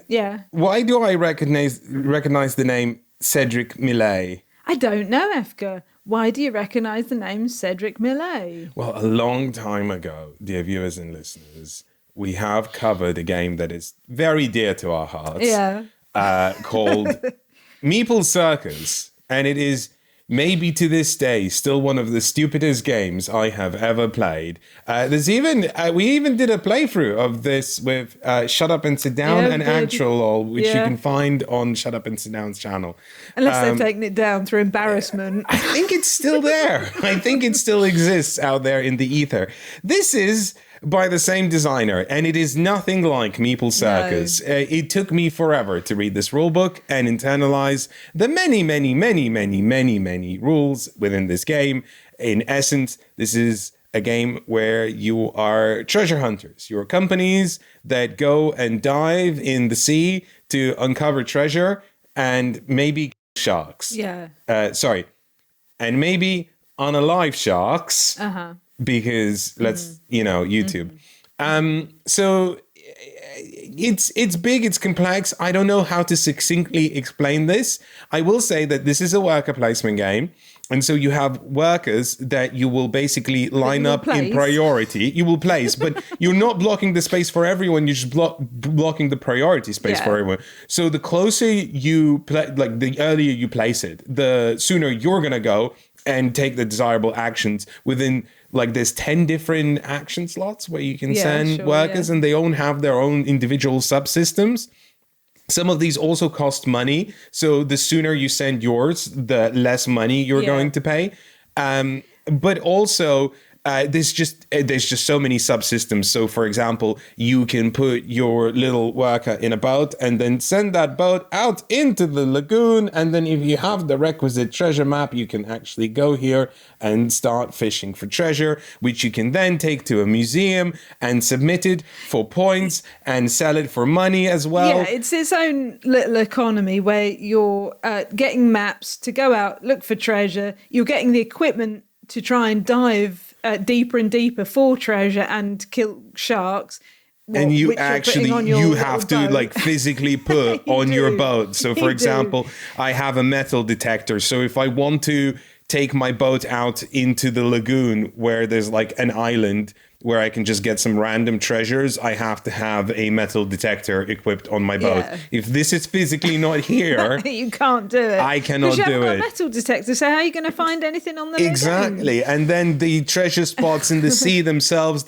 why do I recognize the name Cedric Millet? I don't know, Efka. Why do you recognize the name Cedric Millet? Well, a long time ago, dear viewers and listeners, we have covered a game that is very dear to our hearts. Called Meeple Circus. And it is maybe to this day still one of the stupidest games I have ever played. There's even we even did a playthrough of this with Shut Up and Sit Down and Actual, which you can find on Shut Up and Sit Down's channel. Unless they've taken it down through embarrassment. I think it's still there. I think it still exists out there in the ether. This is by the same designer, and it is nothing like Meeple Circus. No. It took me forever to read this rulebook and internalize the many rules within this game. In essence, this is a game where you are treasure hunters. You're companies that go and dive in the sea to uncover treasure and maybe sharks. And maybe unalive sharks. Because YouTube. So it's big, it's complex. I don't know how to succinctly explain this. I will say that this is a worker placement game. And so you have workers that you will basically line up in priority. You will place, but you're not blocking the space for everyone. You're just blocking the priority space for everyone. So the closer you play, like the earlier you place it, the sooner you're going to go and take the desirable actions within, like, there's 10 different action slots where you can send workers, and they all have their own individual subsystems. Some of these also cost money. So the sooner you send yours, the less money you're going to pay. But also, there's just so many subsystems. So, for example, you can put your little worker in a boat and then send that boat out into the lagoon. And then if you have the requisite treasure map, you can actually go here and start fishing for treasure, which you can then take to a museum and submit it for points and sell it for money as well. Yeah, it's its own little economy where you're getting maps to go out, look for treasure. You're getting the equipment to try and dive deeper and deeper for treasure and kill sharks. And you actually, you have to like physically put on your boat. So for example, I have a metal detector. So if I want to take my boat out into the lagoon where there's like an island where I can just get some random treasures, I have to have a metal detector equipped on my boat. If this is physically not here, you can't do it. I cannot do it. You haven't got a metal detector, so how are you going to find anything on the lagoon? Exactly. And then the treasure spots in the sea themselves,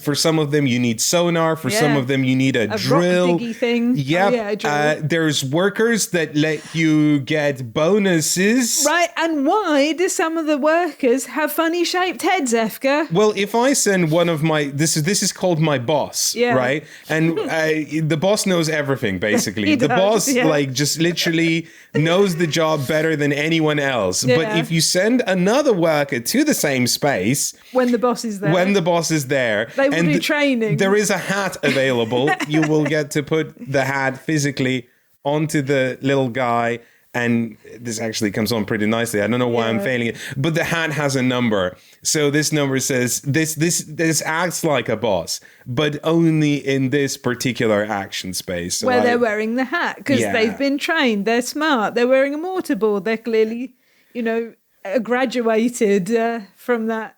for some of them you need sonar, for some of them you need a drill. Rock diggy thing. Yep. There's workers that let you get bonuses. Right, and why do some of the workers have funny shaped heads, Efka? Well, if I send one of my, this is called my boss, right? And the boss knows everything, basically. The boss like just literally knows the job better than anyone else. But if you send another worker to the same space, when the boss is there, they will do training. There is a hat available. You will get to put the hat physically onto the little guy. And this actually comes on pretty nicely. I don't know why I'm failing it, but the hat has a number. So this number says this acts like a boss, but only in this particular action space. So where they're wearing the hat because they've been trained. They're smart. They're wearing a mortarboard. They're clearly, graduated from that,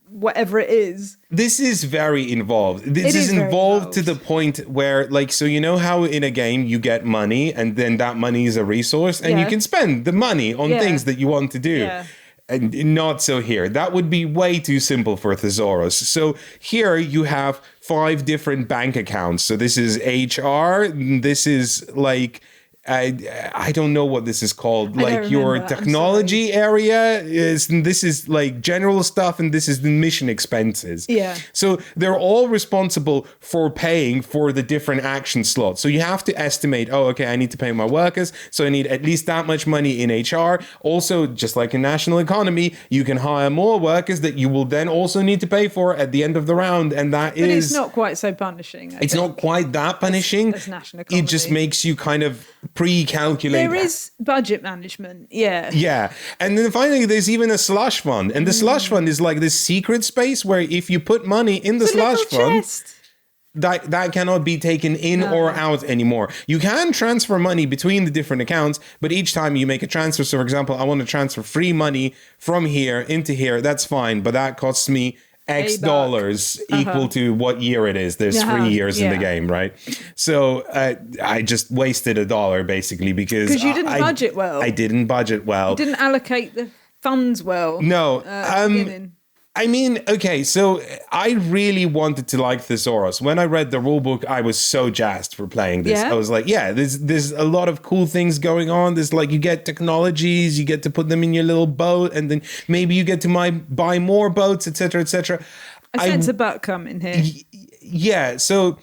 whatever it is. This is very involved. This is very involved to the point where, like, so you know how in a game you get money and then that money is a resource and you can spend the money on things that you want to do. Yeah. And not so here. That would be way too simple for Thesaurus. So here you have 5 different bank accounts. So this is HR. This is like... I don't know what this is called. Like your technology area this is like general stuff, and this is the mission expenses. Yeah. So they're all responsible for paying for the different action slots. So you have to estimate, I need to pay my workers, so I need at least that much money in HR. Also, just like in national economy, you can hire more workers that you will then also need to pay for at the end of the round, and but it's not quite so punishing. It's not quite that punishing. As national economy. It just makes you kind of pre-calculate. There is budget management, yeah. And then finally there's even a slush fund, and the slush fund is like this secret space where if you put money in the slush fund, that cannot be taken in or out anymore. You can transfer money between the different accounts, but each time you make a transfer, so for example, I want to transfer free money from here into here, that's fine, but that costs me X dollars equal to what year it is. There's 3 years in the game, right? So I just wasted $1 basically because you didn't budget well. I didn't budget well. You didn't allocate the funds well. No. I mean, okay, so I really wanted to like Thesaurus. When I read the rulebook, I was so jazzed for playing this. Yeah? I was like, there's a lot of cool things going on. There's like, you get technologies, you get to put them in your little boat, and then maybe you get to buy more boats, etc., etc. I sense a butt coming here. Yeah, so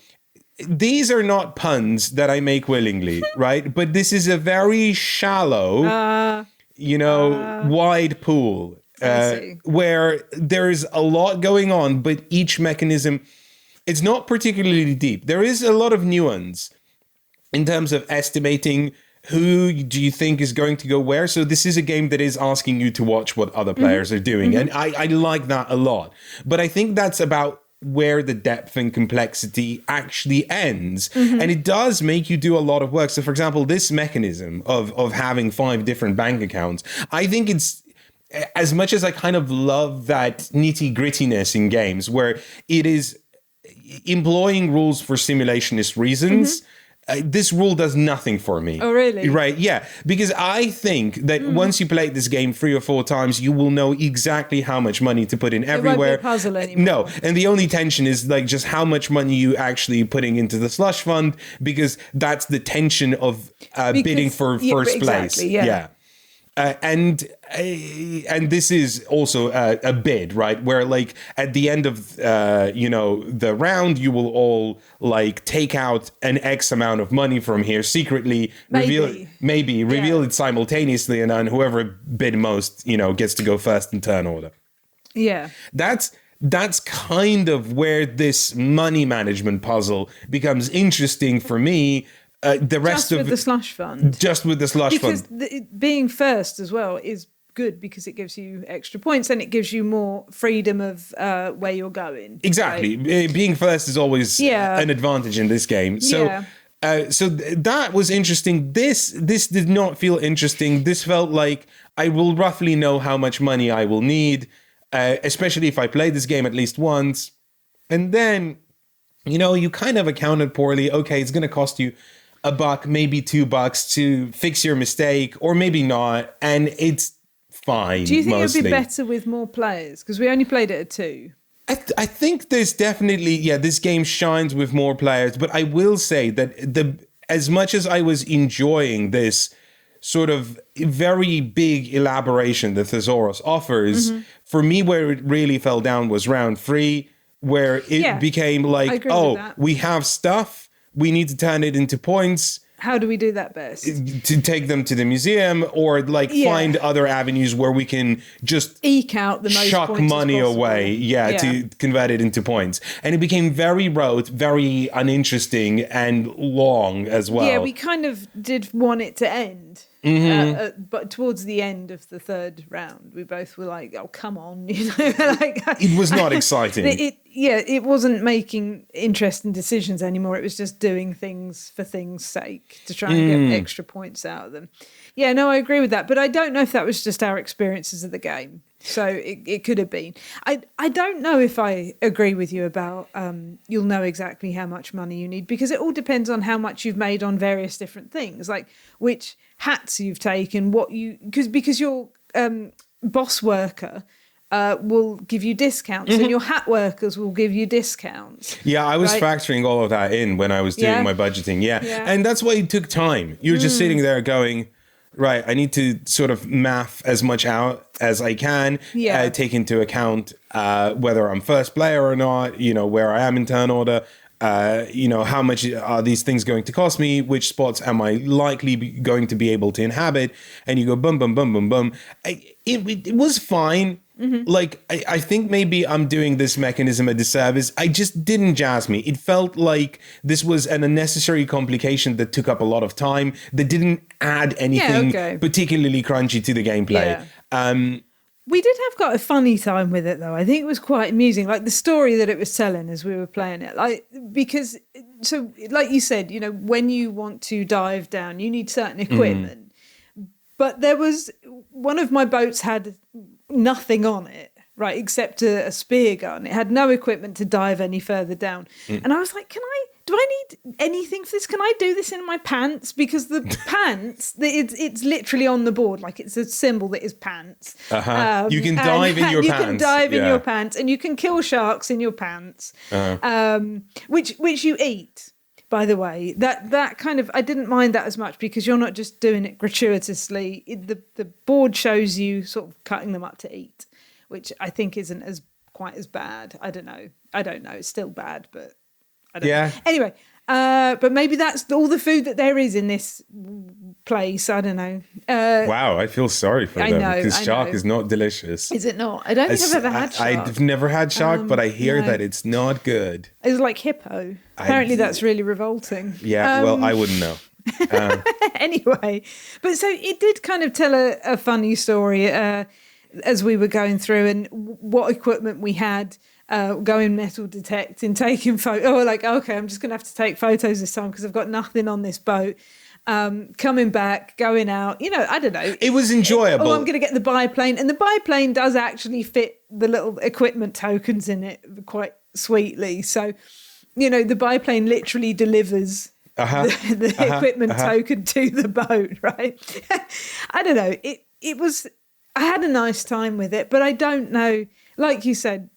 these are not puns that I make willingly, right? But this is a very shallow, wide pool. Where there's a lot going on, but each mechanism, it's not particularly deep. There is a lot of nuance in terms of estimating who do you think is going to go where. So this is a game that is asking you to watch what other players are doing. And I like that a lot. But I think that's about where the depth and complexity actually ends. And it does make you do a lot of work. So for example, this mechanism of having 5 different bank accounts, I think it's, as much as I kind of love that nitty grittiness in games where it is employing rules for simulationist reasons, this rule does nothing for me. Oh, really? Right, yeah. Because I think that once you play this game 3 or 4 times, you will know exactly how much money to put in everywhere. It won't be a puzzle anymore. No, and the only tension is like just how much money you actually putting into the slush fund, because that's the tension of bidding for first place. Yeah. And this is also a bid, right? Where like at the end of the round, you will all like take out an X amount of money from here secretly, reveal it simultaneously, and then whoever bid most, gets to go first in turn order. Yeah, that's kind of where this money management puzzle becomes interesting for me. The rest just with the slush fund. Just with the slush fund. Because being first as well is good because it gives you extra points and it gives you more freedom of where you're going. Exactly. Right? Being first is always an advantage in this game. So that was interesting. This did not feel interesting. This felt like I will roughly know how much money I will need, especially if I play this game at least once. And then, you kind of accounted poorly. Okay, it's going to cost you $1, maybe $2 to fix your mistake, or maybe not, and it's fine. Do you think mostly. It'd be better with more players? Because we only played it at 2. I think there's definitely, this game shines with more players, but I will say that as much as I was enjoying this sort of very big elaboration that Thesaurus offers, for me where it really fell down was round 3, where it became like, we have stuff, we need to turn it into points. How do we do that best? To take them to the museum or find other avenues where we can just eke out the most chuck points money as possible. away, to convert it into points. And it became very rote, very uninteresting and long as well. Yeah, we kind of did want it to end. But towards the end of the 3rd round, we both were like, "Oh, come on!" It was not exciting. It wasn't making interesting decisions anymore. It was just doing things for things' sake to try and get extra points out of them. Yeah, no, I agree with that. But I don't know if that was just our experiences of the game. So it could have been. I don't know if I agree with you about you'll know exactly how much money you need, because it all depends on how much you've made on various different things, like which hats you've taken, because your boss worker will give you discounts, and your hat workers will give you discounts. Yeah, I was factoring all of that in when I was doing my budgeting. Yeah. And that's why it took time. You're just sitting there going, right, I need to sort of math as much out as I can, take into account whether I'm first player or not, where I am in turn order, how much are these things going to cost me? Which spots am I likely going to be able to inhabit? And you go boom, boom, boom, boom, boom. It was fine. Mm-hmm. Like, I think maybe I'm doing this mechanism a disservice. I just didn't jazz me. It felt like this was an unnecessary complication that took up a lot of time, that didn't add anything particularly crunchy to the gameplay. Yeah. We did have quite a funny time with it, though. I think it was quite amusing, like the story that it was telling as we were playing it. Because like you said, when you want to dive down, you need certain equipment. But there was one of my boats had nothing on it, right, except a spear gun. It had no equipment to dive any further down. And I was like, do I need anything for this? Can I do this in my pants? Because the pants, it's literally on the board. Like, it's a symbol that is pants. You can dive in your pants. You can dive in your pants, and you can kill sharks in your pants, which you eat. By the way, that kind of, I didn't mind that as much, because you're not just doing it gratuitously. The board shows you sort of cutting them up to eat, which I think isn't quite as bad. I don't know. It's still bad, but I don't know. Anyway, but maybe that's all the food that there is in this place. I don't know. Wow, I feel sorry for them, because shark is not delicious. Is it not? I don't think I've ever had shark. I've never had shark, but I hear that it's not good. It's like hippo. Apparently that's really revolting. Yeah, well, I wouldn't know. Anyway, but so it did kind of tell a funny story as we were going through, and what equipment we had. Going metal detecting, taking photos. Oh, like, okay, I'm just going to have to take photos this time because I've got nothing on this boat. Coming back, going out, I don't know. It was enjoyable. I'm going to get the biplane. And the biplane does actually fit the little equipment tokens in it quite sweetly. So, the biplane literally delivers the equipment token to the boat, right? I don't know. It was, I had a nice time with it, but I don't know, like you said,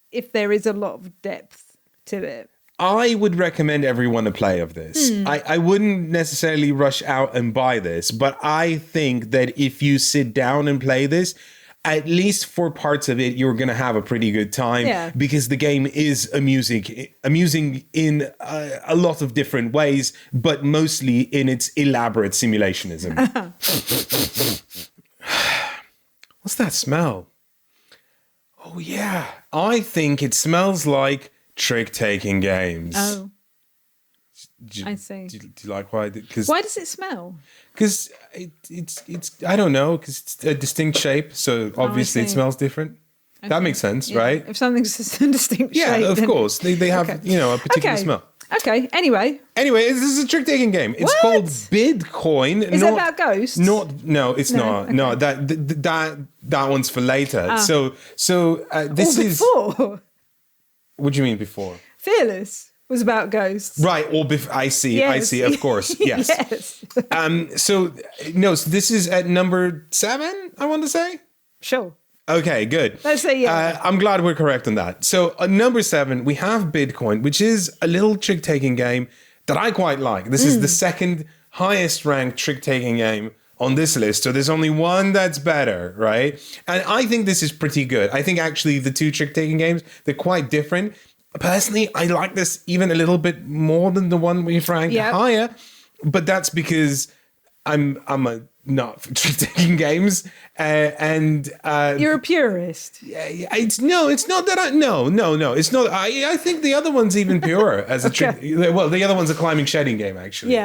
if there is a lot of depth to it. I would recommend everyone a play of this. I wouldn't necessarily rush out and buy this, but I think that if you sit down and play this, at least for parts of it, you're going to have a pretty good time, because the game is amusing in a lot of different ways, but mostly in its elaborate simulationism. What's that smell? Oh, yeah. I think it smells like trick-taking games. Oh, I see. Do you like why? Why does it smell? Because it's I don't know, because it's a distinct shape, so obviously it smells different. Okay. That makes sense, right? If something's a distinct shape. Yeah, of course. They have, a particular smell. Okay, anyway, this is a trick-taking game. It's called Bitcoin. Is it about ghosts? No, it's not. Okay. No, that one's for later. So this is... before. What do you mean before? Fearless was about ghosts. Right, or I see, of course, yes. Yes. So this is at number 7, I want to say? Sure. Okay, good. Let's say I'm glad we're correct on that. So number 7, we have Bitcoin, which is a little trick-taking game that I quite like. This is the second highest ranked trick-taking game on this list. So there's only one that's better, right? And I think this is pretty good. I think actually the two trick-taking games, they're quite different. Personally, I like this even a little bit more than the one we've ranked higher. But that's because I'm not for trick-taking games, and you're a purist. It's not that no, it's not. I think the other one's even purer as a trick. Well, the other one's a climbing shedding game, actually.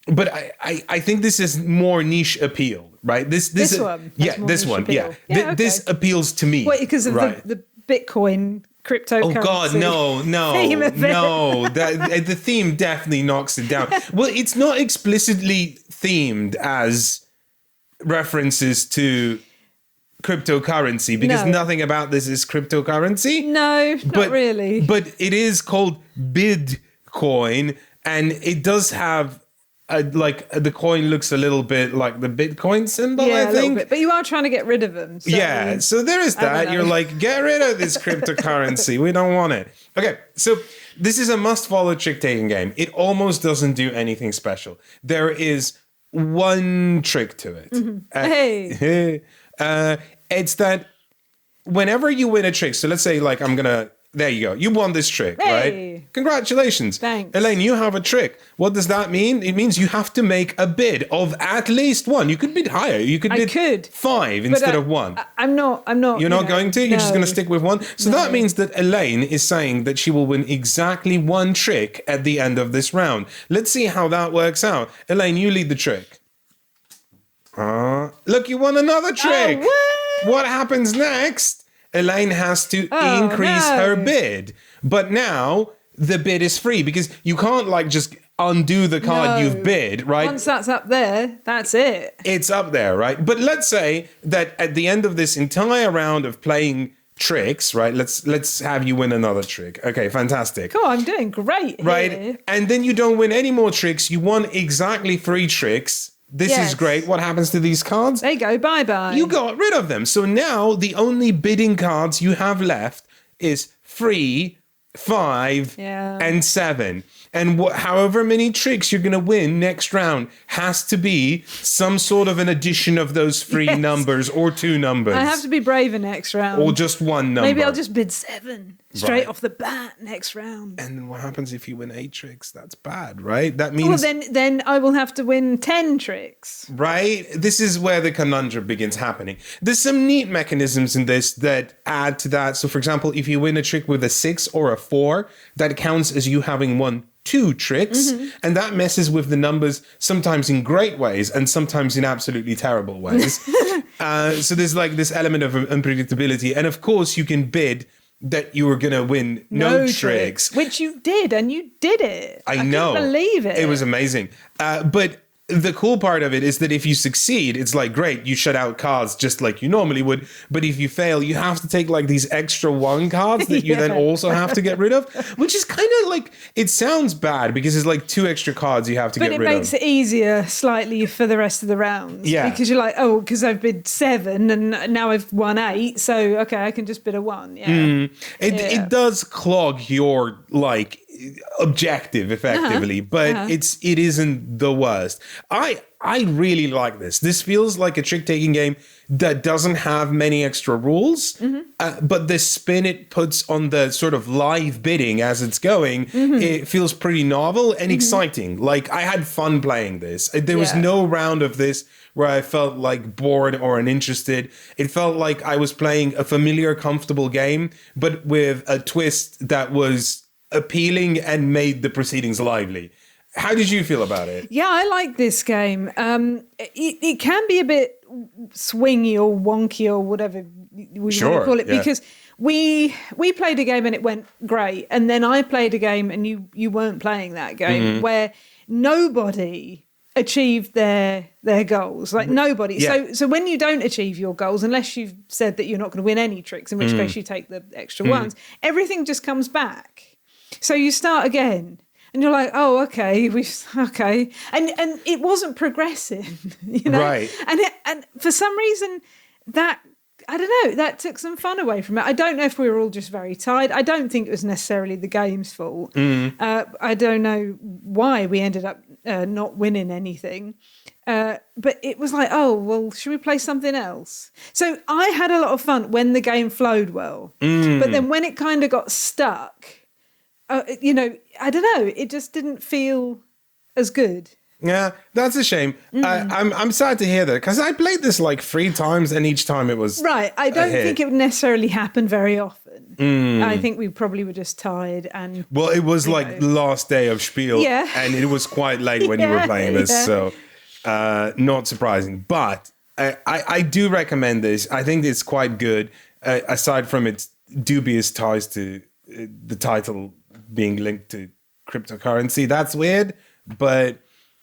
But I think this is more niche appeal, right? This one, this one. This appeals to me. Wait, because of the Bitcoin cryptocurrency. Oh God, theme of it. no! The theme definitely knocks it down. Well, it's not explicitly themed as references to cryptocurrency because nothing about this is cryptocurrency. No, not really. But it is called Bitcoin, and it does have the coin looks a little bit like the Bitcoin symbol, I think. A little bit. But you are trying to get rid of them. So yeah, so there is that. You're like, get rid of this cryptocurrency. We don't want it. Okay, so this is a must-follow trick-taking game. It almost doesn't do anything special. There is one trick to it. Hey. It's that whenever you win a trick, so let's say like there you go. You won this trick, right? Congratulations. Thanks. Elaine, you have a trick. What does that mean? It means you have to make a bid of at least one. You could bid higher. You could bid 5 instead of 1. I'm not. You're not going to? You're just going to stick with 1? So that means that Elaine is saying that she will win exactly 1 trick at the end of this round. Let's see how that works out. Elaine, you lead the trick. Look, you won another trick. What happens next? Elaine has to increase her bid. But now the bid is free because you can't like just undo the card you've bid, right? Once that's up there, that's it. It's up there, right? But let's say that at the end of this entire round of playing tricks, right? Let's have you win another trick. Okay, fantastic. Cool, I'm doing great right? Here. And then you don't win any more tricks. You won exactly 3 tricks. This is great. What happens to these cards? They go bye-bye. You got rid of them. So now the only bidding cards you have left is 3, 5, and 7. And however many tricks you're going to win next round has to be some sort of an addition of those 3 numbers or 2 numbers. I have to be braver next round. Or just 1 number. Maybe I'll just bid 7 straight off the bat next round. And then what happens if you win 8 tricks? That's bad, right? That means... Well, then I will have to win 10 tricks. Right? This is where the conundrum begins happening. There's some neat mechanisms in this that add to that. So, for example, if you win a trick with a 6 or a 4, that counts as you having won 2 tricks, and that messes with the numbers sometimes in great ways and sometimes in absolutely terrible ways. So there's like this element of unpredictability. And of course, you can bid that you were going to win no tricks. Which you did, and you did it. I know. Couldn't believe it. It was amazing. But the cool part of it is that if you succeed, it's like, great, you shut out cards just like you normally would. But if you fail, you have to take like these extra 1 cards that you then also have to get rid of, which is kind of like, it sounds bad because it's like 2 extra cards you have to get rid of. But it makes it easier slightly for the rest of the rounds. Yeah. Because you're like, because I've bid 7 and now I've won 8. So, okay, I can just bid a 1. Yeah. It does clog your like objective effectively, but it isn't the worst. I really like this. This feels like a trick-taking game that doesn't have many extra rules, but the spin it puts on the sort of live bidding as it's going, it feels pretty novel and exciting. Like, I had fun playing this. There was no round of this where I felt like bored or uninterested. It felt like I was playing a familiar, comfortable game, but with a twist that was appealing and made the proceedings lively. How did you feel about it? Yeah, I like this game. It can be a bit swingy or wonky or whatever we want to call it, because we played a game and it went great, and then I played a game and you weren't playing that game where nobody achieved their goals, like nobody. So when you don't achieve your goals, unless you've said that you're not going to win any tricks, in which case you take the extra ones, everything just comes back. So you start again. And you're like, oh, okay, and it wasn't progressive, you know. Right. And for some reason, that I don't know, that took some fun away from it. I don't know if we were all just very tired. I don't think it was necessarily the game's fault. I don't know why we ended up not winning anything. But it was like, oh, well, should we play something else? So I had a lot of fun when the game flowed well, but then when it kind of got stuck. You know, I don't know. It just didn't feel as good. Yeah, that's a shame. I'm sad to hear that because I played this like 3 times and each time it was right. I don't think it would necessarily happen very often. I think we probably were just tired and. Well, it was like the last day of Spiel, and it was quite late when you were playing this, so not surprising. But I do recommend this. I think it's quite good. Aside from its dubious ties to the title being linked to cryptocurrency. That's weird, but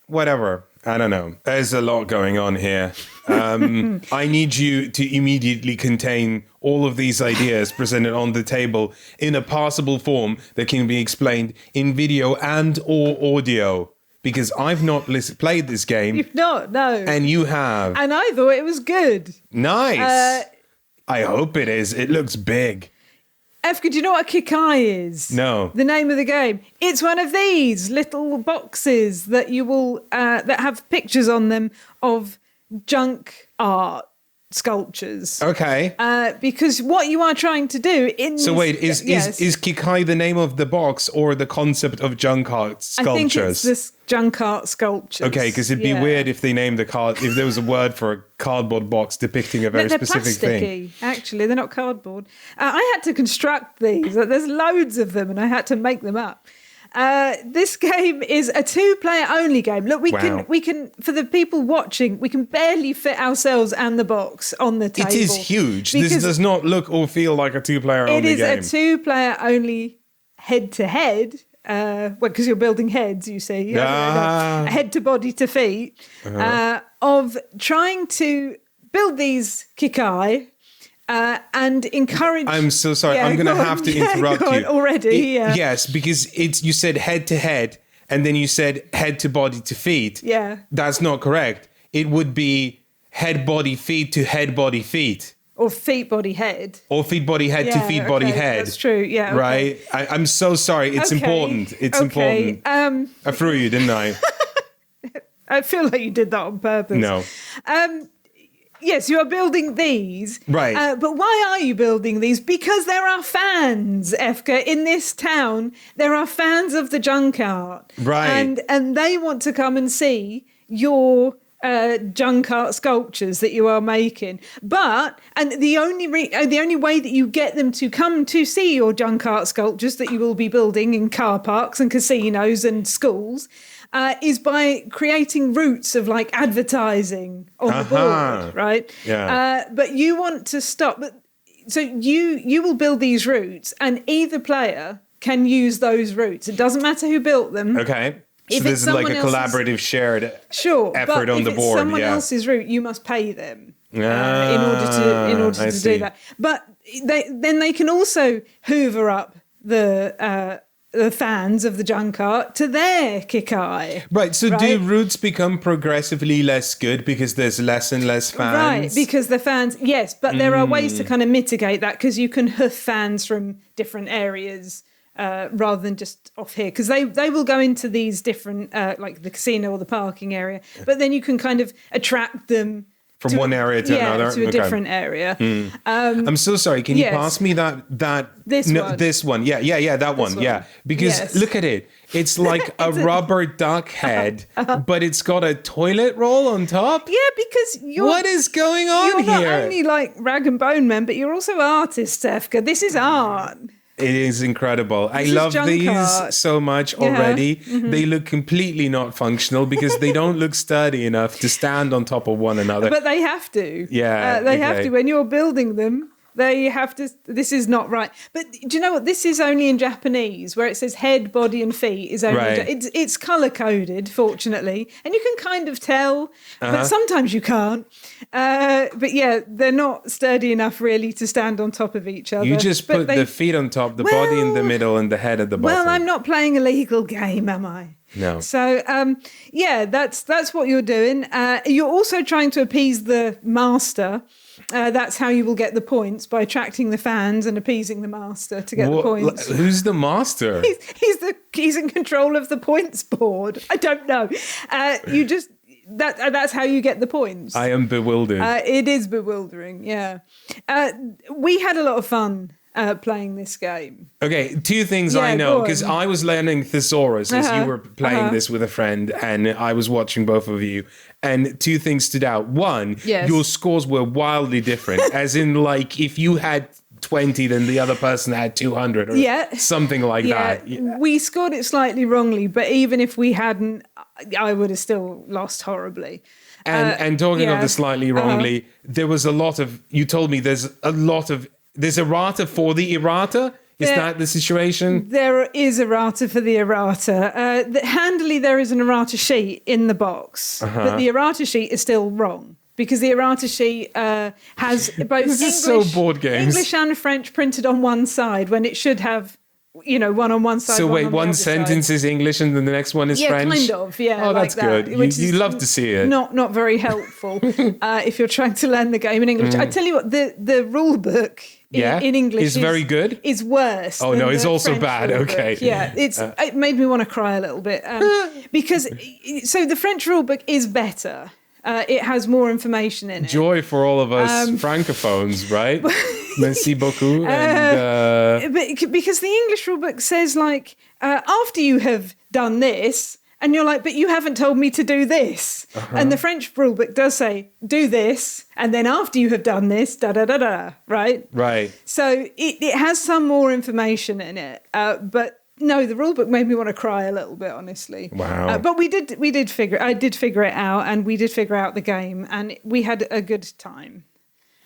whatever. I don't know. There's a lot going on here. I need you to immediately contain all of these ideas presented on the table in a passable form that can be explained in video and or audio. Because I've not played this game. You've not, no. And you have. And I thought it was good. Nice. I hope it is. It looks big. Efka, do you know what a Kikai is? No. The name of the game. It's one of these little boxes that you will that have pictures on them of junk art sculptures. Okay. Because what you are trying to do in So wait, is Kikai the name of the box or the concept of junk art sculptures? I think it's this junk art sculptures. Okay, because it'd be weird if they named if there was a word for a cardboard box depicting a very specific thing. Actually, they're not cardboard. I had to construct these. There's loads of them, and I had to make them up. This game is a 2-player only game. Look, we can for the people watching, we can barely fit ourselves and the box on the table. It is huge. This does not look or feel like a 2-player only game. It is a 2-player only head-to-head. Because you're building heads, you see. Head to body to feet. Of trying to build these Kikai. And encourage. I'm so sorry. I'm going to have to interrupt you already. Yes, because you said head to head, and then you said head to body to feet. Yeah, that's not correct. It would be head body feet to head body feet, or feet body head, or feet body head to feet body head. That's true. Yeah, okay. Right. I'm so sorry. It's important. It's important. I threw you, didn't I? I feel like you did that on purpose. No. Yes, you are building these. Right. But why are you building these? Because there are fans, Efka, in this town. There are fans of the junk art. Right. And they want to come and see your junk art sculptures that you are making. And the only way that you get them to come to see your junk art sculptures that you will be building in car parks and casinos and schools is by creating routes of like advertising on the board, right? Yeah. But you want to stop. So you will build these routes, and either player can use those routes. It doesn't matter who built them. Okay. So this is like a collaborative shared effort on the board. If it's someone else's route, you must pay them in order to do that. But then they can also hoover up the fans of the junk art to their Kikai. Right, so do routes become progressively less good because there's less and less fans? Right, because the fans, yes, but there are ways to kind of mitigate that, because you can hoof fans from different areas rather than just off here, because they will go into these different, like the casino or the parking area, but then you can kind of attract them from one area to another? To a different area. I'm so sorry. Can you pass me this one? Yeah, that one. Yeah. Because look at it. It's like a rubber duck head, but it's got a toilet roll on top. Yeah, because what is going on here? You're not only like rag and bone men, but you're also artists, Efka. This is art. It is incredible. I love these so much already. Mm-hmm. They look completely not functional because they don't look sturdy enough to stand on top of one another. But they have to. Yeah. They have to. When you're building them, they have to. This is not right. But do you know what? This is only in Japanese, where it says head, body, and feet is only. Right. It's color coded, fortunately, and you can kind of tell, but sometimes you can't. But yeah, they're not sturdy enough really to stand on top of each other. You just put the feet on top, the body in the middle, and the head at the bottom. Well, I'm not playing a legal game, am I? No. So, that's what you're doing. You're also trying to appease the master. That's how you will get the points, by attracting the fans and appeasing the master to get the points. Who's the master? He's in control of the points board. I don't know. That's how you get the points. I am bewildered. It is bewildering. Yeah. We had a lot of fun playing this game. Okay, two things I know, because I was learning Thesaurus as you were playing this with a friend, and I was watching both of you, and two things stood out. One, your scores were wildly different, as in, like, if you had 20, then the other person had 200 or something like that. Yeah. We scored it slightly wrongly, but even if we hadn't, I would have still lost horribly. And talking of the slightly wrongly, there was a lot of, you told me there's a lot of There's errata for the errata? Is that the situation? There is errata for the errata. Handily, there is an errata sheet in the box, but the errata sheet is still wrong. Because the errata sheet has both board games. English and French printed on one side when it should have, one on one side. So wait, on the one other sentence side. is English and then the next one is French? Yeah, kind of, yeah. Oh, that's like good. That, You love to see it. Not very helpful if you're trying to learn the game in English. I tell you what, the rule book in English is very good? Is worse. Oh, no, it's also French bad. rule book. Okay. Yeah, it made me want to cry a little bit. Because, so the French rule book is better. It has more information in it. Joy for all of us francophones, right? Merci beaucoup. Because the English rule book says, like, after you have done this, and you're like, but you haven't told me to do this. And the French rule book does say, do this, and then after you have done this, da-da-da-da, right? Right. So it has some more information in it, but... No, the rule book made me want to cry a little bit, honestly. Wow. But I did figure it out, and we did figure out the game, and we had a good time.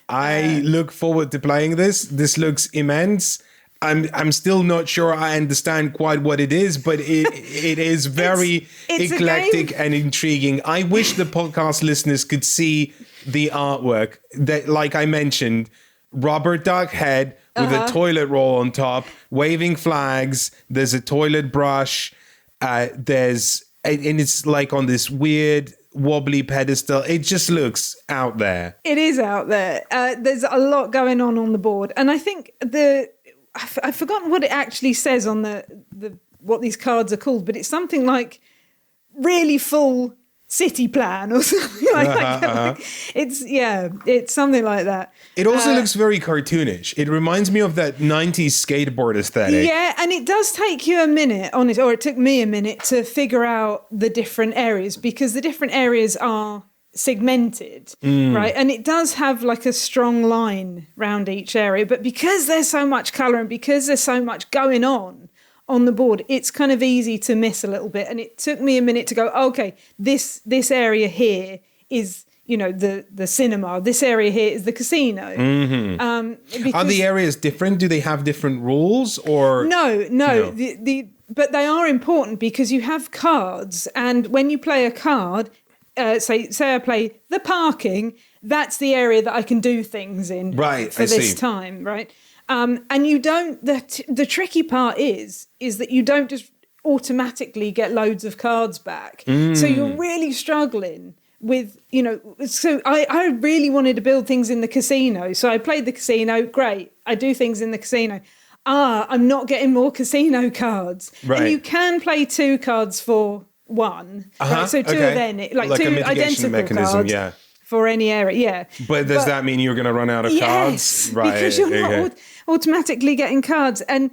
I look forward to playing this. This looks immense. I'm still not sure I understand quite what it is, but it is very it's eclectic and intriguing. I wish the podcast listeners could see the artwork that, like I mentioned, rubber duck head with a toilet roll on top, waving flags. There's a toilet brush. And it's like on this weird wobbly pedestal. It just looks out there. It is out there. There's a lot going on the board, and I think I've forgotten what it actually says on the what these cards are called, but it's something like really full city plan or something like that. It's something like that. It also looks very cartoonish. It reminds me of that 90s skateboard aesthetic. Yeah, and it does take you a minute, or it took me a minute to figure out the different areas, because the different areas are segmented, right? And it does have like a strong line round each area, but because there's so much colour and because there's so much going on the board, it's kind of easy to miss a little bit. And it took me a minute to go, okay, this area here is, the cinema. This area here is the casino. Are the areas different? Do they have different rules or? No. But they are important because you have cards, and when you play a card, say I play the parking, that's the area that I can do things in for this time, right? And you don't. The tricky part is that you don't just automatically get loads of cards back. So you're really struggling with, So I really wanted to build things in the casino. So I played the casino. Great, I do things in the casino. I'm not getting more casino cards. Right. And you can play 2 cards for 1. Right? So 2 of them, like 2 identical cards. Yeah. For any area, yeah. But does that mean you're going to run out of cards? Right. Because you're not automatically getting cards. And,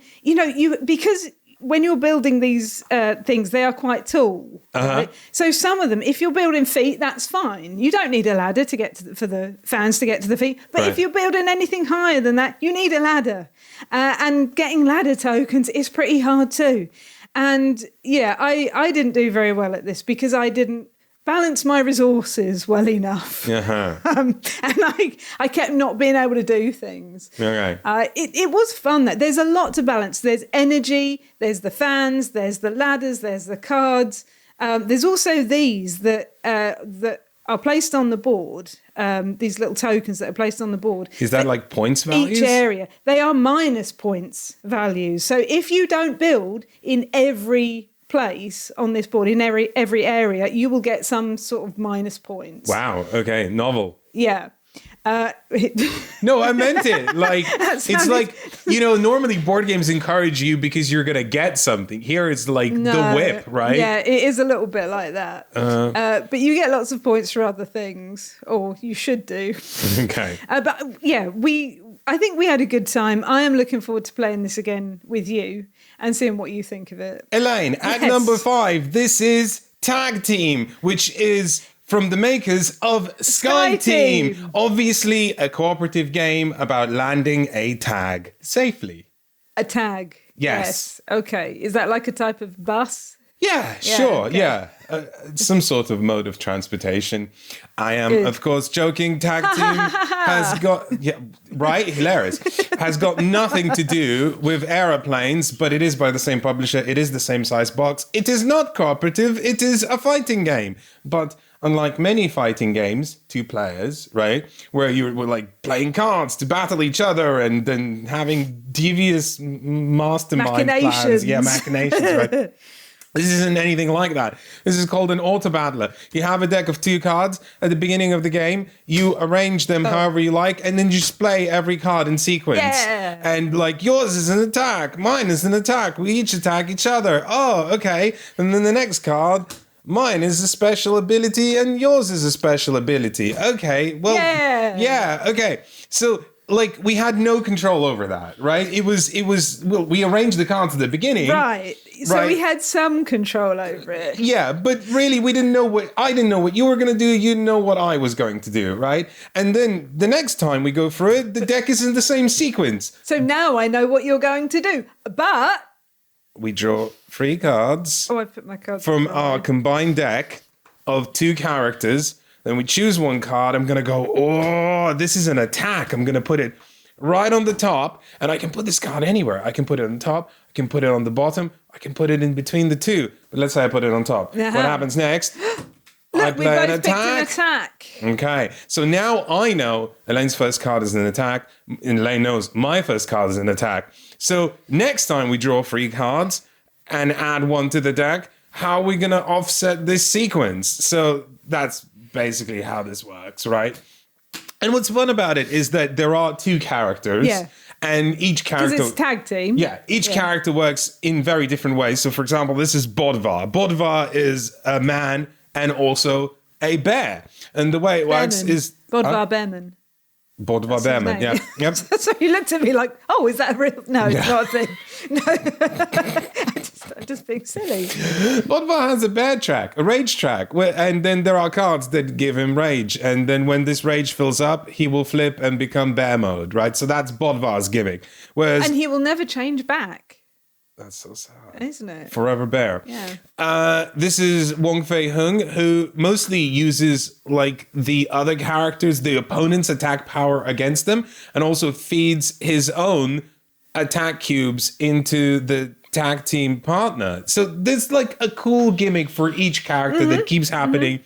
because when you're building these things, they are quite tall. Right? So some of them, if you're building feet, that's fine. You don't need a ladder to get for the fans to get to the feet. But if you're building anything higher than that, you need a ladder. And getting ladder tokens is pretty hard too. And I didn't do very well at this because I didn't balance my resources well enough. And I kept not being able to do things. Okay. It was fun. There's a lot to balance. There's energy, there's the fans, there's the ladders, there's the cards. There's also these that are placed on the board, these little tokens that are placed on the board. Is that like points values? Each area. They are minus points values. So if you don't build in every place on this board, in every area, you will get some sort of minus points. Wow. Okay. Novel. Yeah. No, I meant it. Like, it's like, normally board games encourage you because you're going to get something. Here it's like the whip, right? Yeah, it is a little bit like that. But you get lots of points for other things, or you should do. Okay. But yeah, I think we had a good time. I am looking forward to playing this again with you and seeing what you think of it. Elaine, act number 5. This is Tag Team, which is from the makers of Sky Team. Obviously, a cooperative game about landing a tag safely. A tag? Yes. Okay. Is that like a type of bus? Yeah, sure. okay. Yeah. Some sort of mode of transportation. I am, Good. of course, joking. Tag team has got, yeah, right? Hilarious. Has got nothing to do with aeroplanes, but it is by the same publisher. It is the same size box. It is not cooperative. It is a fighting game. But unlike many fighting games, 2 players, right? Where you were like playing cards to battle each other and then having devious mastermind plans. Yeah, machinations, right? This isn't anything like that. This is called an auto battler. You have a deck of 2 cards at the beginning of the game. You arrange them however you like, and then you just play every card in sequence. Yeah. And like yours is an attack, mine is an attack. We each attack each other. Oh, okay. And then the next card, mine is a special ability, and yours is a special ability. Okay. Well. Yeah. Okay. So, like, we had no control over that, right? It was, well, we arranged the cards at the beginning. Right. So we had some control over it. Yeah, but really I didn't know what you were going to do. You didn't know what I was going to do, right? And then the next time we go through it, the deck is in the same sequence. So now I know what you're going to do. But We draw 3 cards I put my cards from aside. our combined deck of 2 characters. Then we choose one card. I'm going to go, oh, this is an attack. I'm going to put it right on the top. And I can put this card anywhere. I can put it on the top. I can put it on the bottom. I can put it in between the 2. But let's say I put it on top. Uh-huh. What happens next? I Look, we play both an picked an attack. Okay, so now I know Elaine's first card is an attack, and Elaine knows my first card is an attack. So next time we draw 3 cards and add 1 to the deck, how are we going to offset this sequence? So that's basically how this works, right? And what's fun about it is that there are 2 characters, Yeah. and each Because character... it's tag team. Yeah, each character works in very different ways. So, for example, this is Bodvar. Bodvar is a man and also a bear. And the way it works Bearman. is... Bodvar Bearman. Bodvar Bearman, yeah. name. Yep. So you looked at me like, oh, is that real? No, it's not a thing. No. I'm just being silly. Bodvar has a bear track, a rage track, and then there are cards that give him rage. And then when this rage fills up, he will flip and become bear mode, right? So that's Bodvar's gimmick. Whereas... And he will never change back, That's so sad. isn't it? Forever Bear. Yeah. This is Wong Fei Hung, who mostly uses like the other characters, the opponent's attack power against them, and also feeds his own attack cubes into the tag team partner. So there's like a cool gimmick for each character that keeps happening.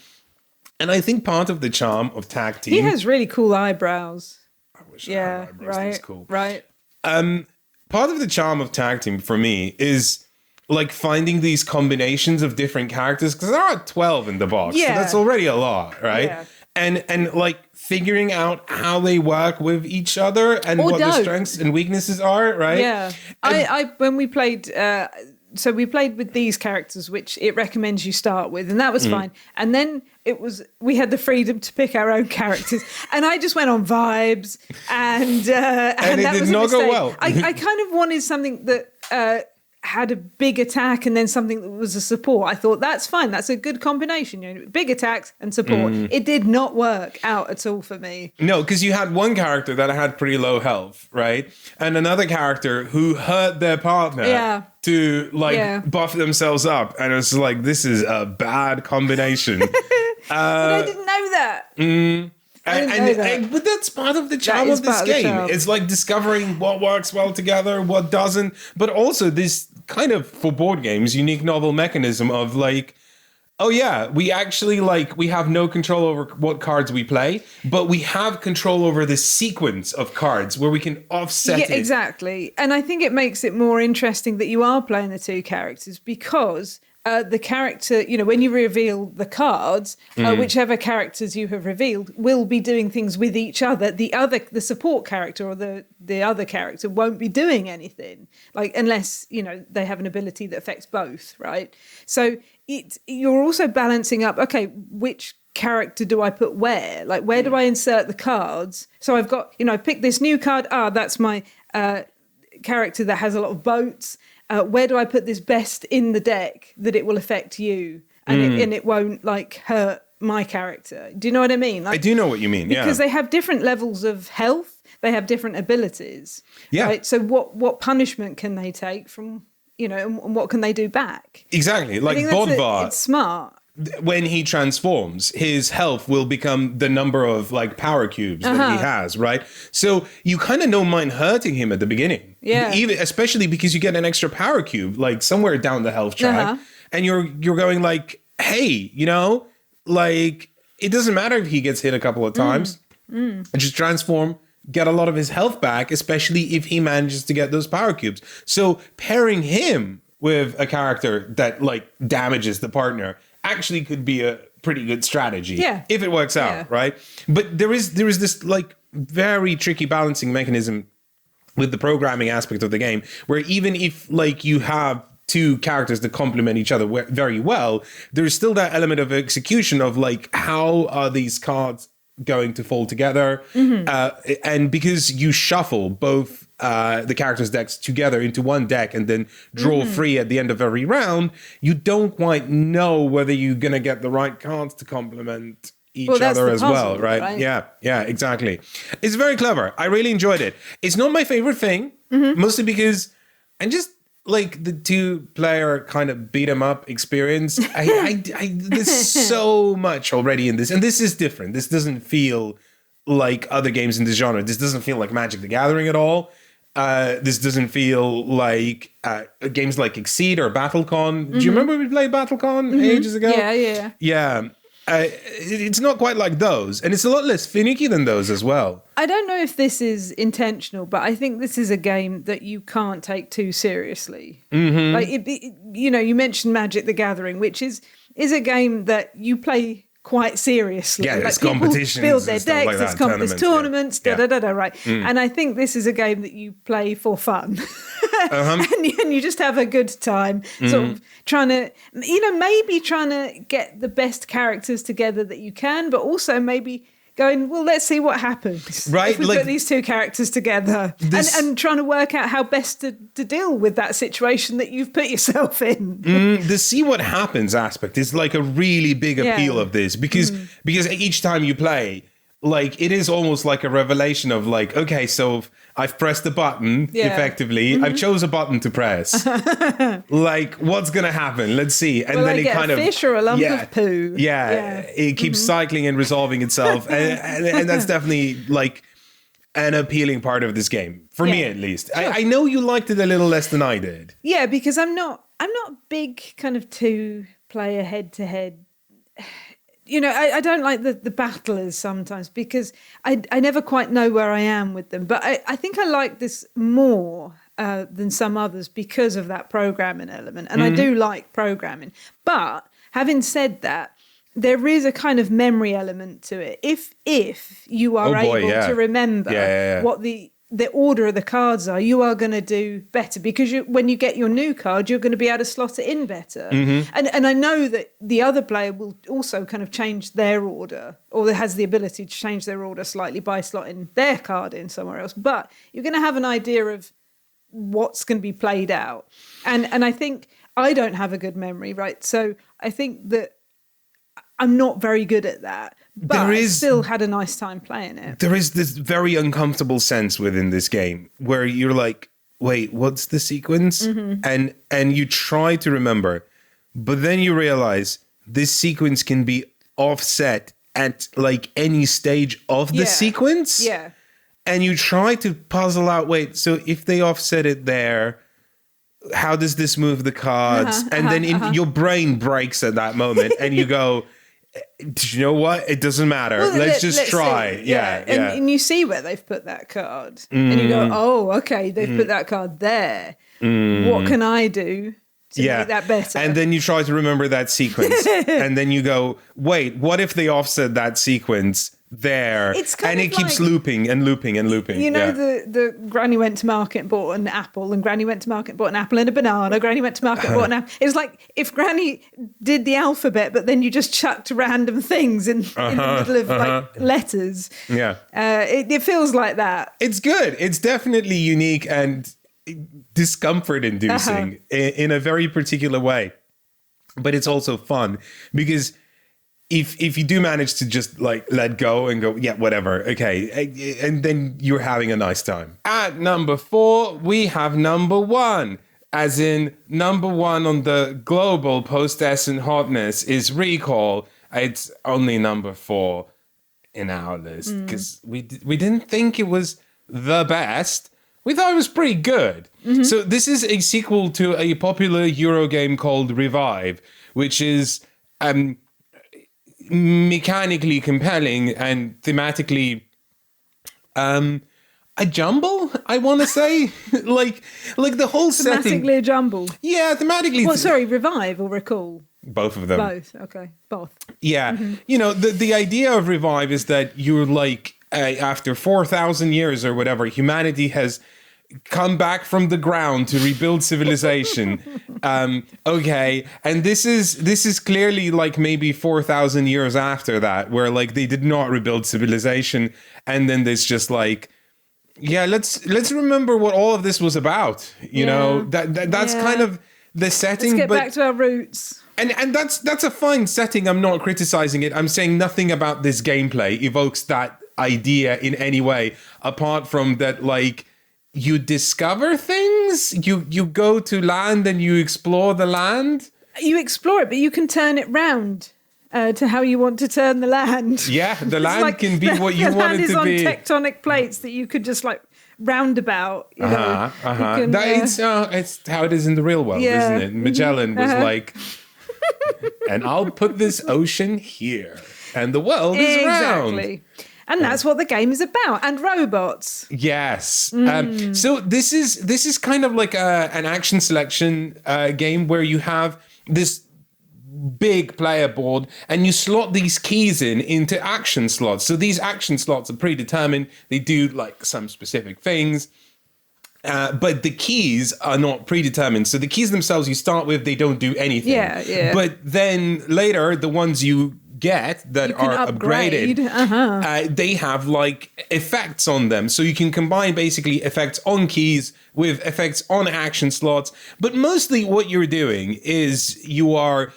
And I think part of the charm of tag team... He has really cool eyebrows. I wish I Yeah, had eyebrows. right. That's cool. Right. Part of the charm of tag team for me is like finding these combinations of different characters, because there are 12 in the box. So Yeah. that's already a lot, right? Yeah. And like figuring out how they work with each other and Or what the don't. strengths and weaknesses are, right? Yeah. I when we played so we played with these characters, which it recommends you start with, and that was fine. And then we had the freedom to pick our own characters, and I just went on vibes, and it that did was a not go mistake. well. I kind of wanted something that had a big attack and then something that was a support. I thought that's fine. That's a good combination. You know, big attacks and support. It did not work out at all for me. No, because you had one character that had pretty low health, right? And another character who hurt their partner Yeah. to like Yeah. buff themselves up. And it's like, this is a bad combination. But I didn't know that. I didn't know that. But that's part of the charm is of this part of the game. charm. It's like discovering what works well together, what doesn't. But also this kind of, for board games, unique novel mechanism of like, oh yeah, we actually like, we have no control over what cards we play, but we have control over the sequence of cards where we can offset it. Yeah, exactly. And I think it makes it more interesting that you are playing the 2 characters, because the character, you know, when you reveal the cards, whichever characters you have revealed will be doing things with each other. The support character or the other character won't be doing anything, like, unless, you know, they have an ability that affects both, right? So you're also balancing up, okay, which character do I put where? Like, where do I insert the cards? So I've got, you know, I picked this new card. That's my character that has a lot of boats. Where do I put this best in the deck that it will affect you and it won't like hurt my character? Do you know what I mean? Like, I do know what you mean, yeah. Because they have different levels of health. They have different abilities. Yeah. Right? So what punishment can they take from and what can they do back? Exactly. Like It's Bodvar, smart. when he transforms, his health will become the number of like power cubes that he has, right? So you kind of don't mind hurting him at the beginning. Yeah. Especially because you get an extra power cube, like somewhere down the health track. And you're going like, hey, like it doesn't matter if he gets hit a couple of times. Just transform, get a lot of his health back, especially if he manages to get those power cubes. So pairing him with a character that like damages the partner actually could be a pretty good strategy if it works out, right? But there is this like very tricky balancing mechanism with the programming aspect of the game, where even if like you have two characters that complement each other very well, there's still that element of execution of like, how are these cards going to fall together? And because you shuffle both the characters' decks together into one deck and then draw free at the end of every round, you don't quite know whether you're going to get the right cards to complement each other as well, right? Yeah, exactly. It's very clever. I really enjoyed it. It's not my favorite thing, mostly because I just like the 2-player kind of beat 'em up experience. There's so much already in this, and this is different. This doesn't feel like other games in this genre. This doesn't feel like Magic the Gathering at all. This doesn't feel like games like Exceed or BattleCon. Do you remember we played BattleCon ages ago? Yeah. It's not quite like those, and it's a lot less finicky than those as well. I don't know if this is intentional, but I think this is a game that you can't take too seriously. Like you mentioned Magic the Gathering, which is a game that you play quite seriously. Yeah, there's like competitions, build their decks, like there's tournaments, right? And I think this is a game that you play for fun. and you just have a good time, sort of trying to, maybe trying to get the best characters together that you can, but also maybe going, well, let's see what happens. Right. If we put these two characters together and trying to work out how best to deal with that situation that you've put yourself in. The see what happens aspect is like a really big appeal of this because each time you play, like it is almost like a revelation of like, okay, so I've pressed the button effectively. I've chose a button to press. Like, what's gonna happen? Let's see. And then it kind of a fish or a lump of poo. It keeps cycling and resolving itself, and that's definitely like an appealing part of this game for me, at least. Sure. I know you liked it a little less than I did. Yeah, because I'm not big kind of 2-player head-to-head. I don't like the battlers sometimes because I never quite know where I am with them. But I think I like this more than some others because of that programming element. And I do like programming. But having said that, there is a kind of memory element to it. If you are able to remember what the order of the cards are, you are going to do better because when you get your new card, you're going to be able to slot it in better. And I know that the other player will also kind of change their order, or has the ability to change their order slightly by slotting their card in somewhere else. But you're going to have an idea of what's going to be played out. And I think I don't have a good memory, right? So I think that I'm not very good at that. But I still had a nice time playing it. There is this very uncomfortable sense within this game where you're like, wait, what's the sequence? And you try to remember, but then you realize this sequence can be offset at like any stage of the sequence. Yeah. And you try to puzzle out, wait, so if they offset it there, how does this move the cards? And then your brain breaks at that moment and you go, you know what? It doesn't matter. Well, let's try. See. And you see where they've put that card. And you go, oh, okay, they've put that card there. What can I do to make that better? And then you try to remember that sequence. And then you go, wait, what if they offset that sequence there? And it keeps looping and looping and looping. The Granny went to market and bought an apple, and Granny went to market and bought an apple and a banana. Granny went to market and bought an apple. It was like if Granny did the alphabet, but then you just chucked random things in the middle of like letters. Yeah. It feels like that. It's good. It's definitely unique and discomfort-inducing in a very particular way. But it's also fun because if you do manage to just like let go and go, yeah, whatever, okay, and then you're having a nice time. At number 4, we have number 1. as in number one on the global post-Essen hotness is Recall. It's only number 4 in our list because we didn't think it was the best. We thought it was pretty good. So this is a sequel to a popular Euro game called Revive, which is mechanically compelling and thematically a jumble, I want to say. like the whole setting. Thematically a jumble. Yeah, thematically. Well, sorry, Revive or Recall? Both of them. Both, okay. Both. Yeah. You know, the idea of Revive is that you're like, after 4,000 years or whatever, humanity has come back from the ground to rebuild civilization. Okay. And this is clearly like maybe 4,000 years after that, where like they did not rebuild civilization. And then there's just like, yeah, let's remember what all of this was about. You know, that's kind of the setting. Let's get back to our roots. And that's a fine setting. I'm not criticizing it. I'm saying nothing about this gameplay evokes that idea in any way, apart from that, like, you discover things. You go to land and you explore the land. You explore it, but you can turn it round to how you want to turn the land. Yeah, the land can be what you want it to be. The land is on tectonic plates that you could just like roundabout. You know, can, it's how it is in the real world, isn't it? Magellan was like, and I'll put this ocean here, and the world is round. And that's what the game is about. And robots. Yes. So this is kind of like an action selection game where you have this big player board and you slot these keys into action slots. So these action slots are predetermined. They do like some specific things. But the keys are not predetermined. So the keys themselves you start with, they don't do anything. Yeah. But then later, the ones you get that are upgraded, they have like effects on them. So you can combine basically effects on keys with effects on action slots. But mostly what you're doing is you are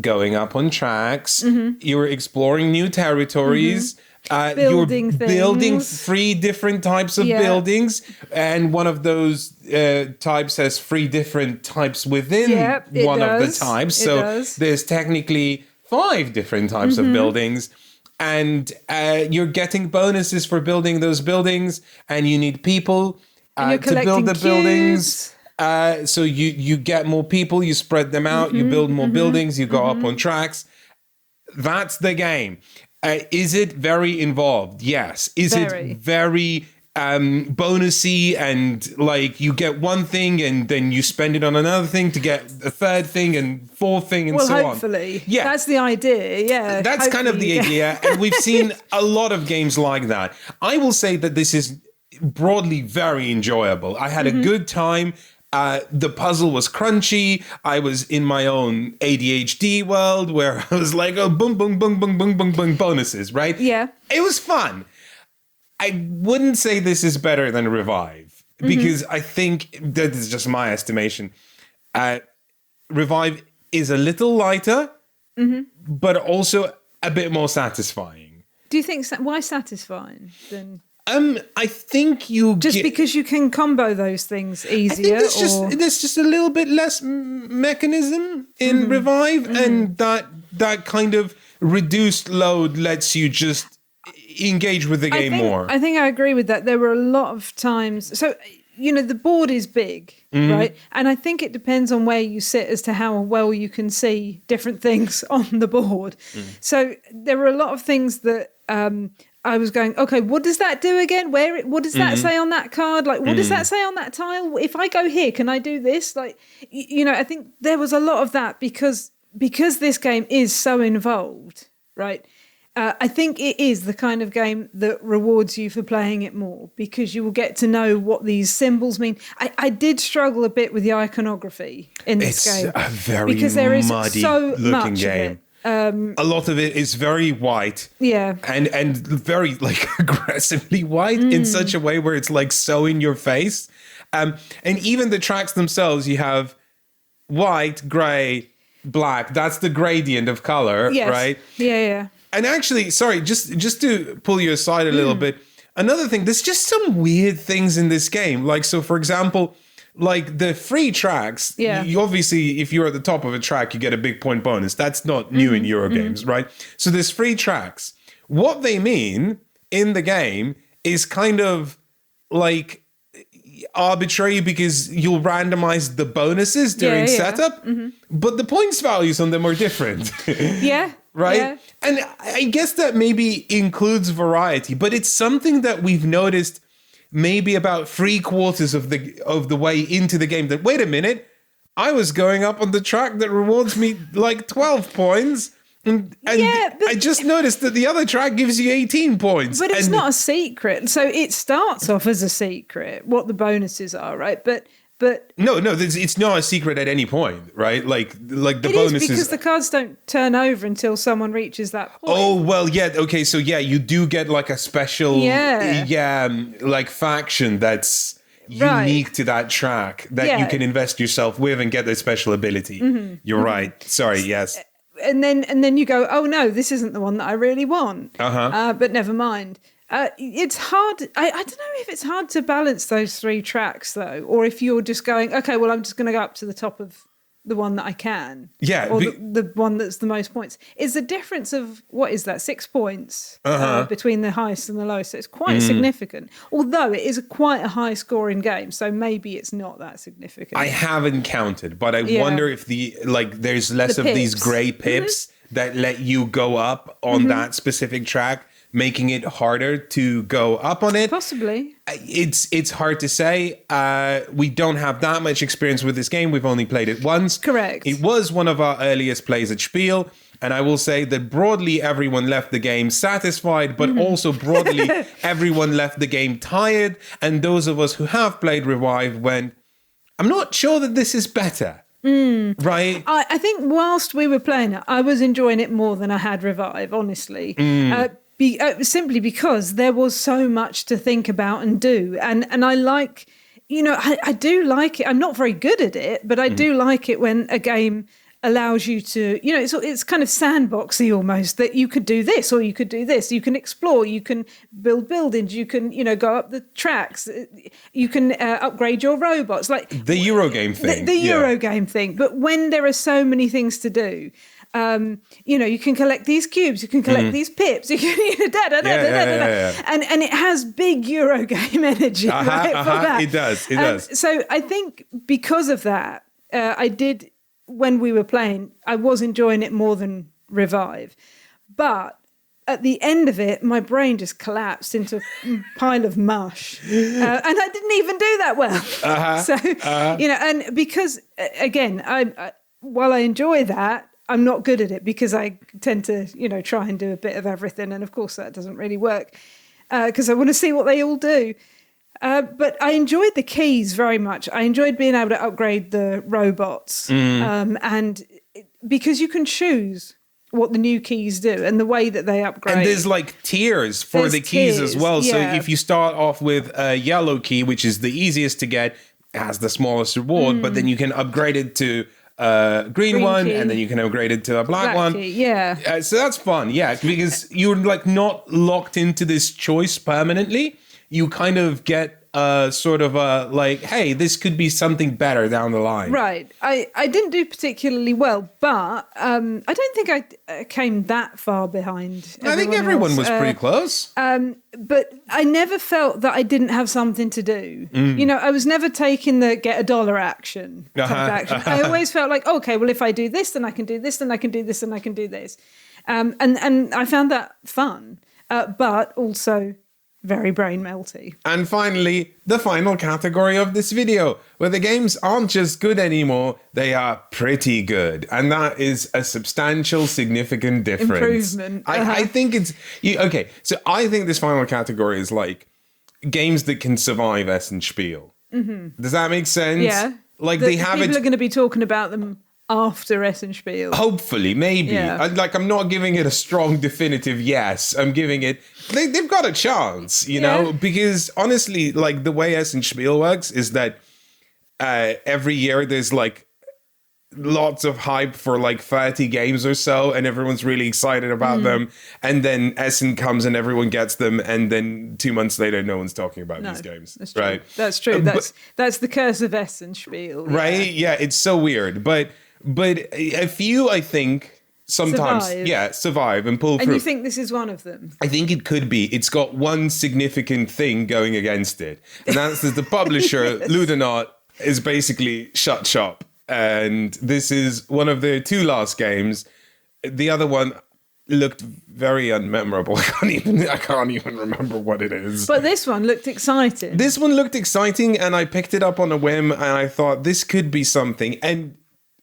going up on tracks. You're exploring new territories. You're building 3 different types of buildings, and one of those types has 3 different types within one of the types. So there's technically 5 different types of buildings, and you're getting bonuses for building those buildings, and you need people to build the buildings. So you get more people, you spread them out, you build more buildings, you go up on tracks. That's the game. Is it very involved? Yes. Is it very bonusy, and like you get one thing and then you spend it on another thing to get a third thing and fourth thing and so on? Well, hopefully. Yeah. That's the idea. Yeah. That's kind of the idea. And we've seen a lot of games like that. I will say that this is broadly very enjoyable. I had a good time. The puzzle was crunchy. I was in my own ADHD world where I was like, oh, boom, boom, boom, boom, boom, boom, boom, bonuses, right? Yeah. It was fun. I wouldn't say this is better than Revive because I think that is just my estimation. Revive is a little lighter, but also a bit more satisfying. Do you think, why satisfying then? I think because you can combo those things easier. I think there's just a little bit less mechanism in Revive, and that kind of reduced load lets you just engage with the game more. I think I agree with that. There were a lot of times. So, you know, the board is big, right? And I think it depends on where you sit as to how well you can see different things on the board. So there were a lot of things that I was going, okay, what does that do again? What does that say on that card? Like, what does that say on that tile? If I go here, can I do this? Like, you know, I think there was a lot of that because this game is so involved, right? I think it is the kind of game that rewards you for playing it more because you will get to know what these symbols mean. I did struggle a bit with the iconography in this game. It's a very because there is muddy so looking much game. A lot of it is very white, and very like aggressively white in such a way where it's like so in your face. And even the tracks themselves, you have white, gray, black. That's the gradient of color, right? Yeah. And actually, sorry, just to pull you aside a little bit. Another thing, there's just some weird things in this game. Like, so for example, like the free tracks, you obviously, if you're at the top of a track, you get a big point bonus. That's not new in Eurogames, right? So there's free tracks. What they mean in the game is kind of like arbitrary because you'll randomize the bonuses during setup, but the points values on them are different. Right? Yeah. And I guess that maybe includes variety, but it's something that we've noticed maybe about 3/4 of the way into the game that, wait a minute, I was going up on the track that rewards me like 12 points. And I just noticed that the other track gives you 18 points. But it's not a secret. So it starts off as a secret, what the bonuses are, right? But no, it's not a secret at any point, right? Like the it bonuses. Is because the cards don't turn over until someone reaches that point. Oh, well, yeah. Okay, so yeah, you do get like a special, like faction that's unique to that track that you can invest yourself with and get a special ability. You're right. Sorry, yes. And then you go, oh no, this isn't the one that I really want. But never mind. It's hard. I don't know if it's hard to balance those 3 tracks though, or if you're just going, okay, well, I'm just going to go up to the top of the one that I can. Yeah. Or the one that's the most points. Is the difference of, what is that, 6 points between the highest and the lowest. So it's quite significant. Although it is quite a high scoring game, so maybe it's not that significant. I haven't counted, but I wonder if there's less of these grey pips that let you go up on that specific track, making it harder to go up on it. Possibly. It's hard to say. We don't have that much experience with this game. We've only played it once. Correct. It was one of our earliest plays at Spiel. And I will say that broadly everyone left the game satisfied, but also broadly everyone left the game tired. And those of us who have played Revive went, I'm not sure that this is better. Right? I think whilst we were playing it, I was enjoying it more than I had Revive, honestly. Simply because there was so much to think about and do. And I like, I do like it. I'm not very good at it, but I do like it when a game allows you to, it's kind of sandboxy almost, that you could do this or you could do this. You can explore, you can build buildings, you can, go up the tracks, you can upgrade your robots. Like the Eurogame thing. The Eurogame thing. But when there are so many things to do, you can collect these cubes, you can collect these pips, you can, and it has big Eurogame energy, right? For that. It does. So I think because of that, when we were playing, I was enjoying it more than Revive. But at the end of it, my brain just collapsed into a pile of mush. And I didn't even do that well. And because, again, while I enjoy that, I'm not good at it because I tend to, try and do a bit of everything. And of course, that doesn't really work because I want to see what they all do. But I enjoyed the keys very much. I enjoyed being able to upgrade the robots. And because you can choose what the new keys do and the way that they upgrade. And there's like tiers for the keys as well. So if you start off with a yellow key, which is the easiest to get, has the smallest reward, but then you can upgrade it to green one key. And then you can upgrade it to a black one. Key, so that's fun, because you're like not locked into this choice permanently. You kind of get sort of hey, this could be something better down the line. Right. I didn't do particularly well, but I don't think I came that far behind. I think everyone was pretty close. But I never felt that I didn't have something to do. I was never taking the get $1 action type action. I always felt like, okay, well, if I do this, then I can do this, then I can do this, and I can do this. And I found that fun, but also very brain melty. And finally, the final category of this video, where the games aren't just good anymore, they are pretty good. And that is a substantial, significant difference. Improvement. I think it's... okay, so I think this final category is like games that can survive Essen Spiel. Does that make sense? Yeah. Like they have people are going to be talking about them after Essen Spiel. Hopefully, maybe. Yeah. I'm not giving it a strong, definitive yes. I'm giving it... They've got a chance, know? Because honestly, like the way Essen Spiel works is that every year there's like lots of hype for like 30 games or so, and everyone's really excited about them. And then Essen comes and everyone gets them, and then 2 months later, no one's talking about these games. That's true. Right? That's true. That's the curse of Essen Spiel. Yeah. Right? Yeah, it's so weird. But a few, I think, sometimes survive and pull through. And you think this is one of them? I think it could be. It's got one significant thing going against it, and that's that the publisher Ludonaut is basically shut shop, and this is one of their 2 last games. The other one looked very unmemorable. I can't even remember what it is. But this one looked exciting. This one looked exciting, and I picked it up on a whim, and I thought this could be something. And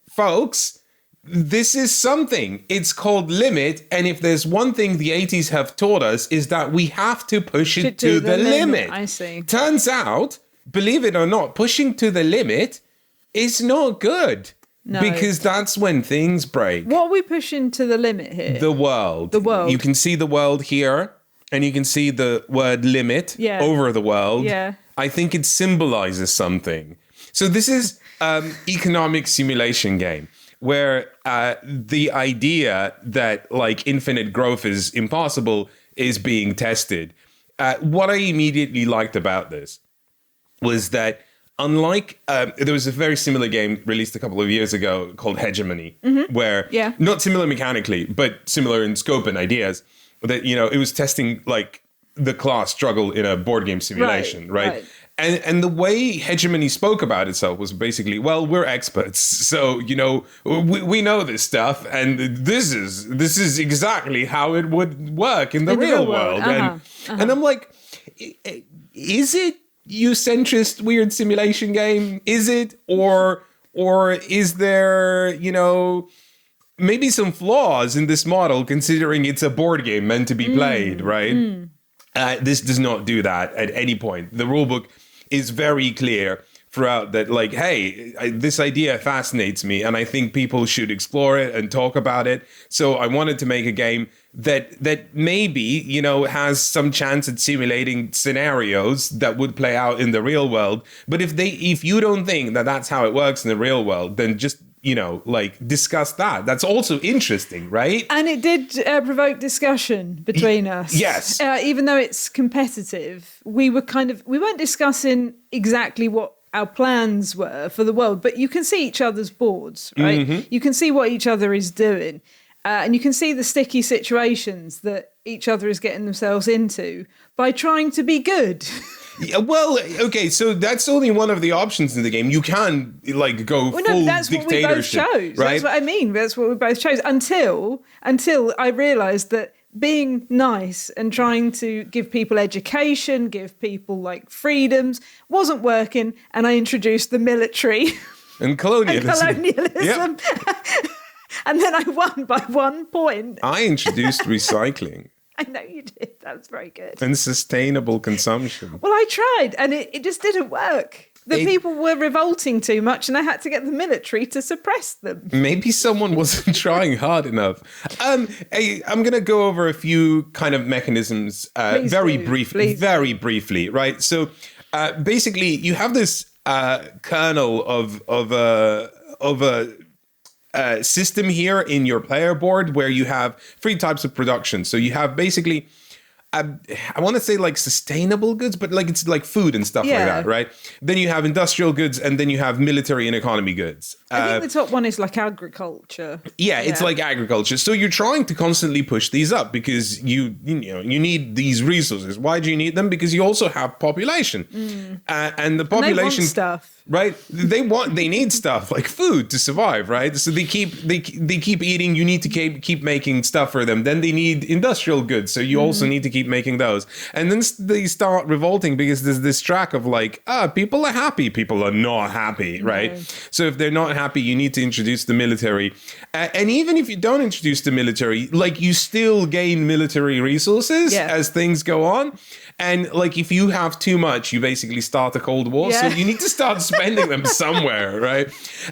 folks, this is something. It's called Limit, and if there's one thing the 80s have taught us is that we have to push it to the limit. I see. Turns out, believe it or not, pushing to the limit is not good. No. Because that's when things break. What are we pushing to the limit here? The world. The world. You can see the world here, and you can see the word limit over the world. Yeah. I think it symbolizes something. So this is economic simulation game, where the idea that like infinite growth is impossible is being tested. What I immediately liked about this was that unlike, there was a very similar game released a couple of years ago called Hegemony, where not similar mechanically, but similar in scope and ideas, that, you know, it was testing like the class struggle in a board game simulation, right? And the way Hegemony spoke about itself was basically, well, we're experts, so, you know, we know this stuff, and this is exactly how it would work in the real world. And I'm like, is it you centrist weird simulation game? Is it, or is there, you know, maybe some flaws in this model, considering it's a board game meant to be played, right? This does not do that at any point. The rulebook is very clear throughout that, like, hey, this idea fascinates me, and I think people should explore it and talk about it. So I wanted to make a game that maybe, you know, has some chance at simulating scenarios that would play out in the real world. But if you don't think that that's how it works in the real world, then just, you know, like, discuss that. That's also interesting, right? And it did provoke discussion between us. Yes. Even though it's competitive, we weren't discussing exactly what our plans were for the world, but you can see each other's boards, right? You can see what each other is doing. And you can see the sticky situations that each other is getting themselves into by trying to be good. Yeah, well, okay, so that's only one of the options in the game. You can, like, go full dictatorship. That's what we both chose. Right? That's what I mean. That's what we both chose. Until I realised that being nice and trying to give people education, give people, like, freedoms, wasn't working, and I introduced the military. And colonialism. Yep. And then I won by 1 point. I introduced recycling. I know you did. That was very good. And sustainable consumption. Well, I tried, and it just didn't work. The people were revolting too much, and I had to get the military to suppress them. Maybe someone wasn't trying hard enough. I'm going to go over a few kind of mechanisms very briefly, right? So basically, you have this kernel of a system here in your player board where you have 3 types of production. So you have basically, I want to say like sustainable goods, but like it's like food and stuff like that, right? Then you have industrial goods, and then you have military and economy goods. I think the top one is like agriculture. Yeah, it's like agriculture. So you're trying to constantly push these up because you need these resources. Why do you need them? Because you also have population, and the population and they want stuff. Right, they need stuff like food to survive, right? So they keep eating. You need to keep making stuff for them. Then they need industrial goods, so you also need to keep making those. And then they start revolting because there's this track of like, people are happy, people are not happy, right? So if they're not happy, you need to introduce the military. And even if you don't introduce the military, like, you still gain military resources as things go on. And like, if you have too much, you basically start a Cold War. So you need to start spending them somewhere, right?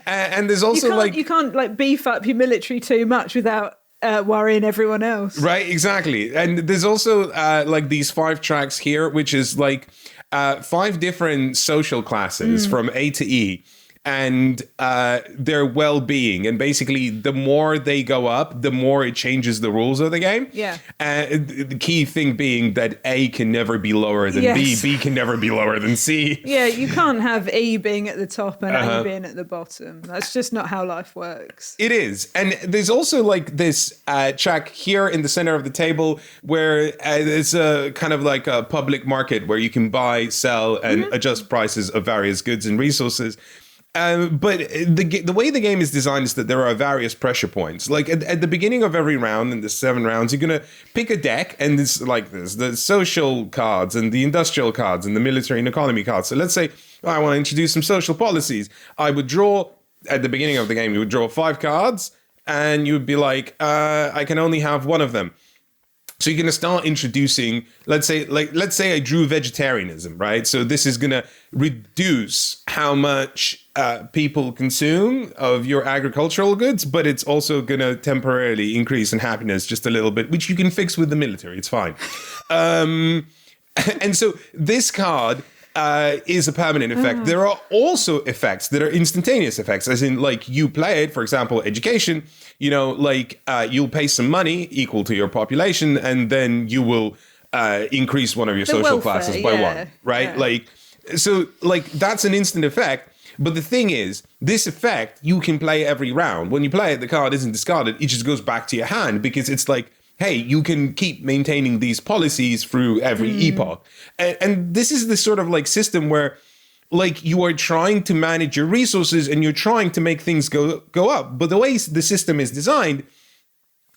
And there's also you can't beef up your military too much without worrying everyone else. Right, exactly. And there's also like these 5 tracks here, which is like 5 different social classes from A to E. and their well-being. And basically, the more they go up, the more it changes the rules of the game. Yeah. The key thing being that A can never be lower than Yes. B can never be lower than C. Yeah, you can't have E being at the top and A being at the bottom. That's just not how life works. It is. And there's also like this track here in the center of the table where it's a kind of like a public market where you can buy, sell, and adjust prices of various goods and resources. But the way the game is designed is that there are various pressure points. Like at the beginning of every round, in the 7 rounds, you're going to pick a deck, and it's like this, the social cards and the industrial cards and the military and economy cards. So let's say I want to introduce some social policies. I would draw, at the beginning of the game, you would draw 5 cards, and you would be like, I can only have one of them. So you're going to start introducing, let's say I drew vegetarianism, right? So this is going to reduce how much people consume of your agricultural goods, but it's also going to temporarily increase in happiness just a little bit, which you can fix with the military. It's fine. And so this card is a permanent effect. There are also effects that are instantaneous effects, as in like you play it, for example, education, you know, like you'll pay some money equal to your population, and then you will increase one of your social welfare, classes by one, right? Yeah. Like, so like that's an instant effect. But the thing is, this effect you can play every round. When you play it, the card isn't discarded. It just goes back to your hand because it's like, hey, you can keep maintaining these policies through every epoch. And this is the sort of like system where like you are trying to manage your resources and you're trying to make things go up. But the way the system is designed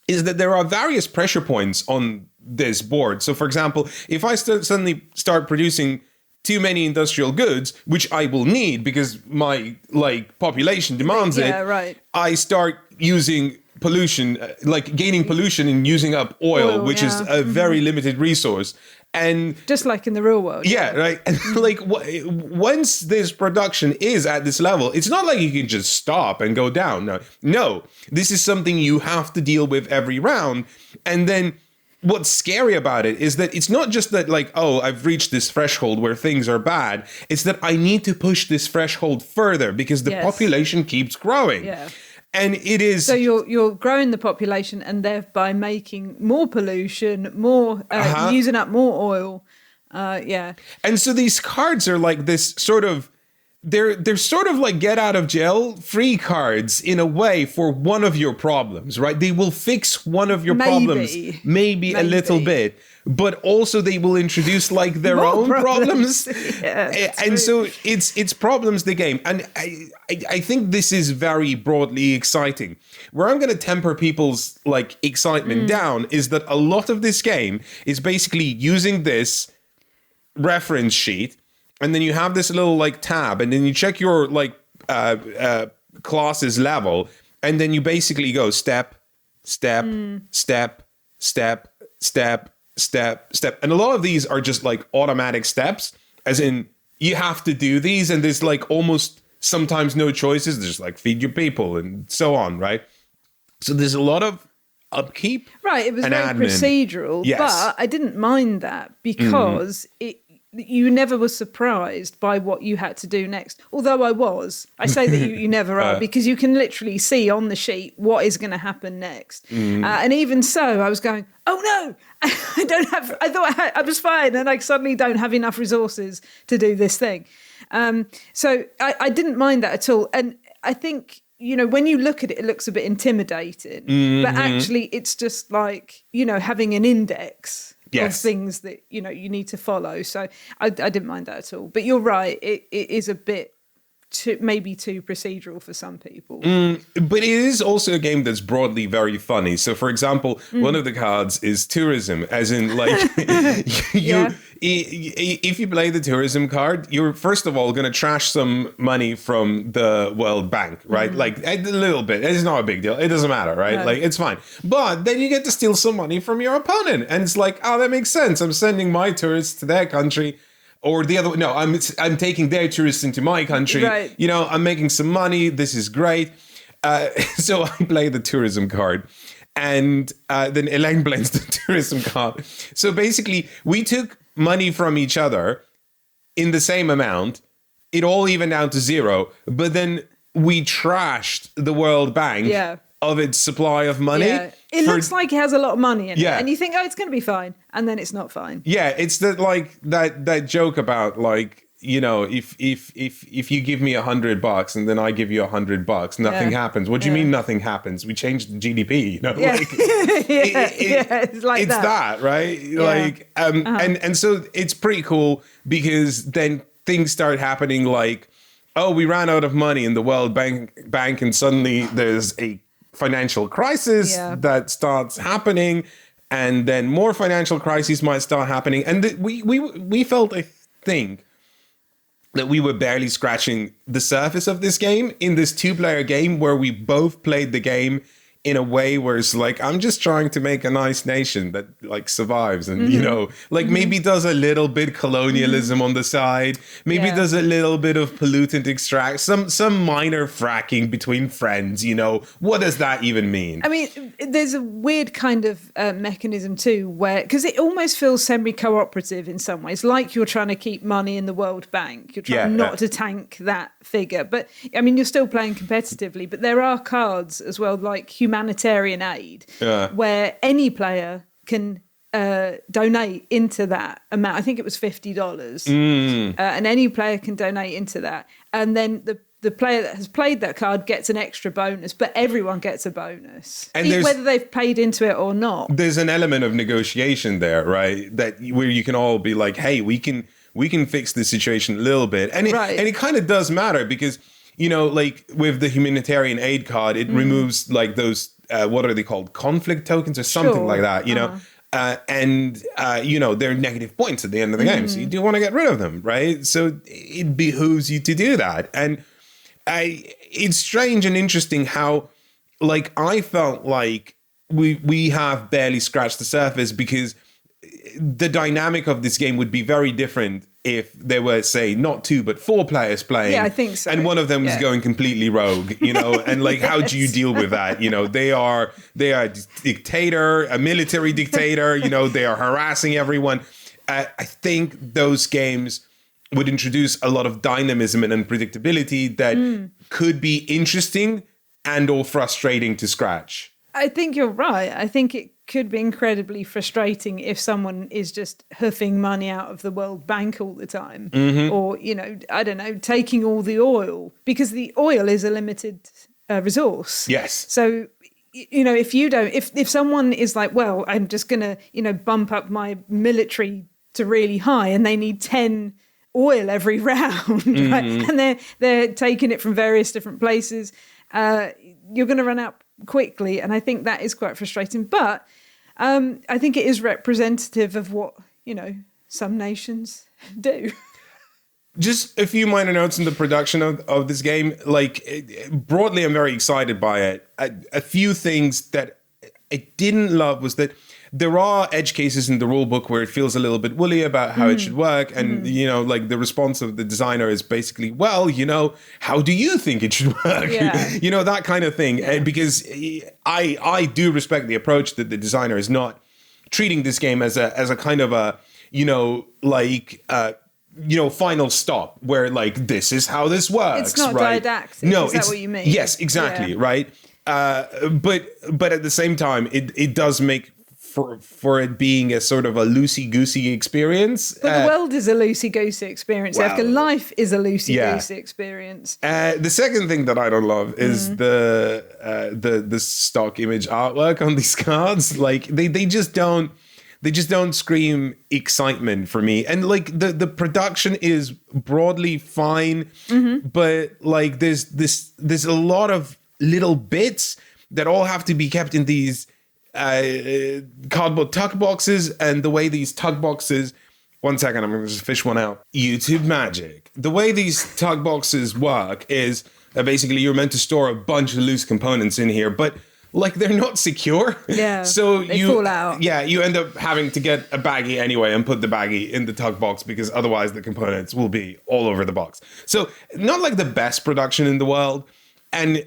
is that there are various pressure points on this board. So for example, if I suddenly start producing too many industrial goods, which I will need because my like population demands it, right. I start using pollution, like gaining pollution and using up oil, which is a very limited resource. And just like in the real world. Yeah, right. And like once this production is at this level, it's not like you can just stop and go down. No, this is something you have to deal with every round. And then what's scary about it is that it's not just that like, oh, I've reached this threshold where things are bad. It's that I need to push this threshold further because the population keeps growing. Yeah. And it is... So you're growing the population and thereby making more pollution, more using up more oil. And so these cards are like this sort of... They're sort of like get out of jail free cards in a way for one of your problems, right? They will fix one of your problems, maybe a little bit, but also they will introduce like their own problems. And so it's problems the game. And I think this is very broadly exciting. Where I'm going to temper people's like excitement down is that a lot of this game is basically using this reference sheet. And then you have this little like tab, and then you check your like class's level, and then you basically go step, step, step, step, step, step, step. And a lot of these are just like automatic steps, as in you have to do these, and there's like almost sometimes no choices. There's like feed your people and so on, right? So there's a lot of upkeep. Right, it was very admin. Procedural, but I didn't mind that because you never were surprised by what you had to do next. Although I was. I say that you never are because you can literally see on the sheet what is going to happen next. And even so, I was going, oh no, I thought I was fine. And I suddenly don't have enough resources to do this thing. So I didn't mind that at all. And I think, you know, when you look at it, it looks a bit intimidating. But actually, it's just like, you know, having an index of things that, you know, you need to follow. So I didn't mind that at all. But you're right, it is a bit maybe too procedural for some people. But it is also a game that's broadly very funny. So, for example, one of the cards is tourism, as in like if you play the tourism card, you're first of all going to trash some money from the World Bank, right? Like a little bit. It's not a big deal. It doesn't matter, right? Like it's fine. But then you get to steal some money from your opponent. And it's like, oh, that makes sense. I'm sending my tourists to their country. Or the other way, no, I'm taking their tourists into my country. Right. You know, I'm making some money. This is great. So I play the tourism card. And then Elaine plays the tourism card. So basically, we took money from each other in the same amount. it all evened out to zero. But then we trashed the World Bank of its supply of money. Yeah. It looks like it has a lot of money in it. Yeah. And you think, oh, it's going to be fine. And then it's not fine. Yeah, it's that joke about like, you know, if you give me $100 and then I give you $100, nothing happens. What do you mean nothing happens? We changed the GDP, you know? Yeah. Like, it's like it's that, right? Yeah. Like, and so it's pretty cool because then things start happening like, oh, we ran out of money in the World Bank and suddenly there's a financial crisis that starts happening, and then more financial crises might start happening. And we felt, I think, that we were barely scratching the surface of this game in this 2-player game where we both played the game in a way where it's like, I'm just trying to make a nice nation that like survives and, you know, like maybe does a little bit colonialism on the side, maybe does a little bit of pollutant extract, some minor fracking between friends, you know, what does that even mean? I mean, there's a weird kind of mechanism too where, because it almost feels semi-cooperative in some ways, like you're trying to keep money in the World Bank. You're trying not to tank that figure. But I mean, you're still playing competitively, but there are cards as well, like humanitarian aid, where any player can donate into that amount. I think it was $50, and any player can donate into that. And then the player that has played that card gets an extra bonus, but everyone gets a bonus, and whether they've paid into it or not. There's an element of negotiation there, right? That where you can all be like, hey, we can fix this situation a little bit, and it kind of does matter because, you know, like with the humanitarian aid card, it removes like those, what are they called? Conflict tokens or something like that, you know? And you know, they're negative points at the end of the game. So you do want to get rid of them, right? So it behooves you to do that. And it's strange and interesting how, like, I felt like we have barely scratched the surface because the dynamic of this game would be very different if there were, say, not 2 but 4 players playing. Yeah, I think so. And one of them was going completely rogue, you know, and like, how do you deal with that? You know, they are a dictator, a military dictator, you know, they are harassing everyone. I think those games would introduce a lot of dynamism and unpredictability that could be interesting and or frustrating to scratch. I think you're right. I think it could be incredibly frustrating if someone is just hoofing money out of the World Bank all the time, or, you know, I don't know, taking all the oil, because the oil is a limited resource. Yes. So, you know, if someone is like, well, I'm just going to, you know, bump up my military to really high and they need 10 oil every round, right? And they're taking it from various different places, you're going to run out quickly. And I think that is quite frustrating. But I think it is representative of what, you know, some nations do. Just a few minor notes in the production of this game. Like, broadly, I'm very excited by it. A few things that I didn't love was that there are edge cases in the rule book where it feels a little bit woolly about how it should work. And, you know, like the response of the designer is basically, well, you know, how do you think it should work? Yeah. You know, that kind of thing. Yeah. Because I do respect the approach that the designer is not treating this game as a kind of a, you know, like, you know, final stop where like, this is how this works. It's not right? didactic. No, is that what you mean? Yes, exactly. Yeah. Right. But at the same time, it does make for it being a sort of a loosey-goosey experience. But the world is a loosey-goosey experience. Well, life is a loosey-goosey experience. The second thing that I don't love is the stock image artwork on these cards. Like they just don't scream excitement for me. And like the production is broadly fine, but like there's a lot of little bits that all have to be kept in these cardboard tuck boxes, and the way these tuck boxes, one second, I'm going to just fish one out. YouTube magic. The way these tuck boxes work is basically you're meant to store a bunch of loose components in here, but like they're not secure. Yeah. So they fall out. Yeah, you end up having to get a baggie anyway and put the baggie in the tuck box because otherwise the components will be all over the box. So not like the best production in the world, and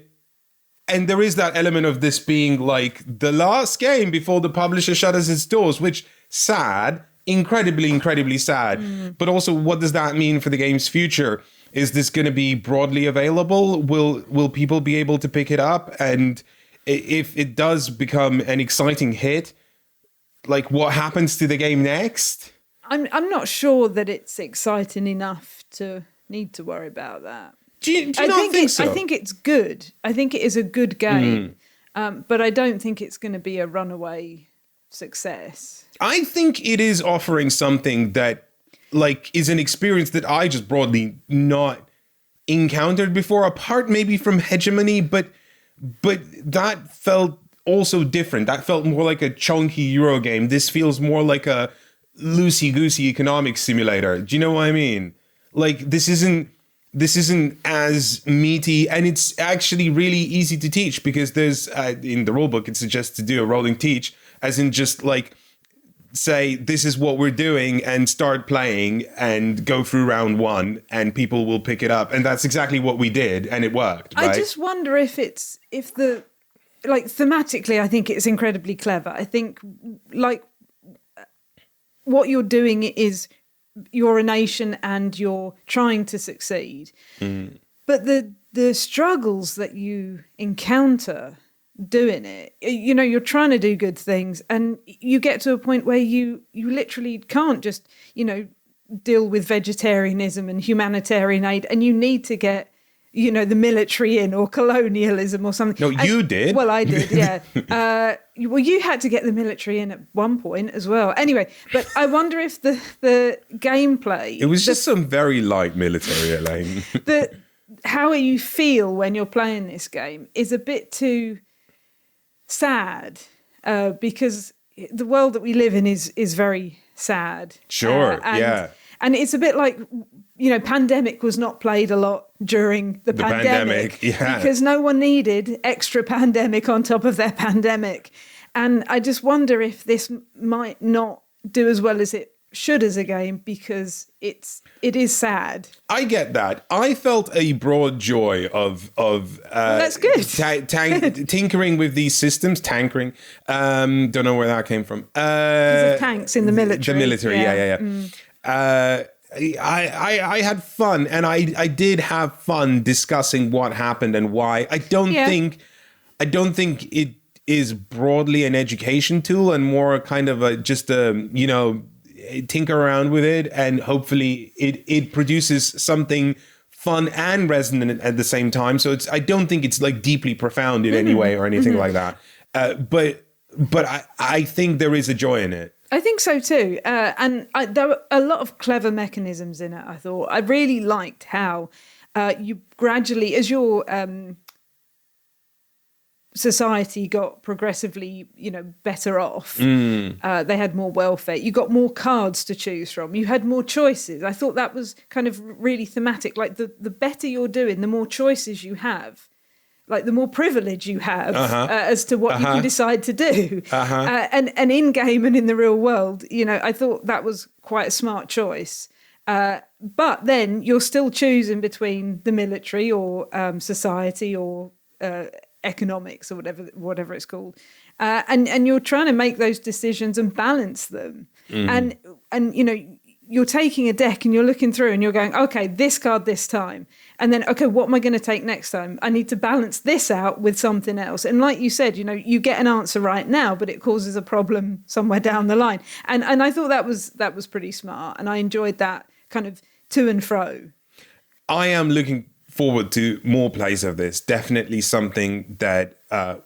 there is that element of this being like the last game before the publisher shutters its doors, which sad, incredibly, incredibly sad. But also, what does that mean for the game's future? Is this going to be broadly available? Will people be able to pick it up? And if it does become an exciting hit, like what happens to the game next? I'm not sure that it's exciting enough to need to worry about that. Do you not think so? I think it's good. I think it is a good game, but I don't think it's going to be a runaway success. I think it is offering something that, like, is an experience that I just broadly not encountered before, apart maybe from Hegemony, but that felt also different. That felt more like a chunky Euro game. This feels more like a loosey-goosey economic simulator. Do you know what I mean? Like, this isn't as meaty, and it's actually really easy to teach because there's in the rulebook it suggests to do a rolling teach, as in just like say this is what we're doing and start playing and go through round one and people will pick it up, and that's exactly what we did and it worked. Right? I just wonder if thematically I think it's incredibly clever. I think like what you're doing is you're a nation and you're trying to succeed. But the struggles that you encounter doing it, you know, you're trying to do good things and you get to a point where you literally can't just, you know, deal with vegetarianism and humanitarian aid, and you need to get, you know, the military in, or colonialism or something. No, you did. Well, I did, yeah. Well, you had to get the military in at one point as well. Anyway, but I wonder if the gameplay... It was just some very light military, Elaine. How you feel when you're playing this game is a bit too sad, because the world that we live in is very sad. Sure, yeah. And it's a bit like, you know, Pandemic was not played a lot during the pandemic, yeah. because no one needed extra Pandemic on top of their pandemic. And I just wonder if this might not do as well as it should as a game, because it is sad. I get that. I felt a broad joy of that's good. Tinkering with these systems. Tankering. Don't know where that came from. Because of tanks in the military. The military, yeah. I had fun, and I did have fun discussing what happened and why. I don't think it is broadly an education tool, and more kind of just a, you know, tinker around with it, and hopefully it produces something fun and resonant at the same time. So I don't think it's like deeply profound in any way or anything like that. But I think there is a joy in it. I think so too. And there were a lot of clever mechanisms in it, I thought. I really liked how you gradually, as your society got progressively, you know, better off, they had more welfare. You got more cards to choose from. You had more choices. I thought that was kind of really thematic. Like the better you're doing, the more choices you have. Like the more privilege you have as to what you can decide to do. And in game and in the real world, you know, I thought that was quite a smart choice. But then you're still choosing between the military or society or economics or whatever it's called. And you're trying to make those decisions and balance them. And you know, you're taking a deck and you're looking through and you're going, okay, this card this time. And then, okay, what am I going to take next time? I need to balance this out with something else. And like you said, you know, you get an answer right now, but it causes a problem somewhere down the line. And I thought that was pretty smart. And I enjoyed that kind of to and fro. I am looking forward to more plays of this. Definitely something that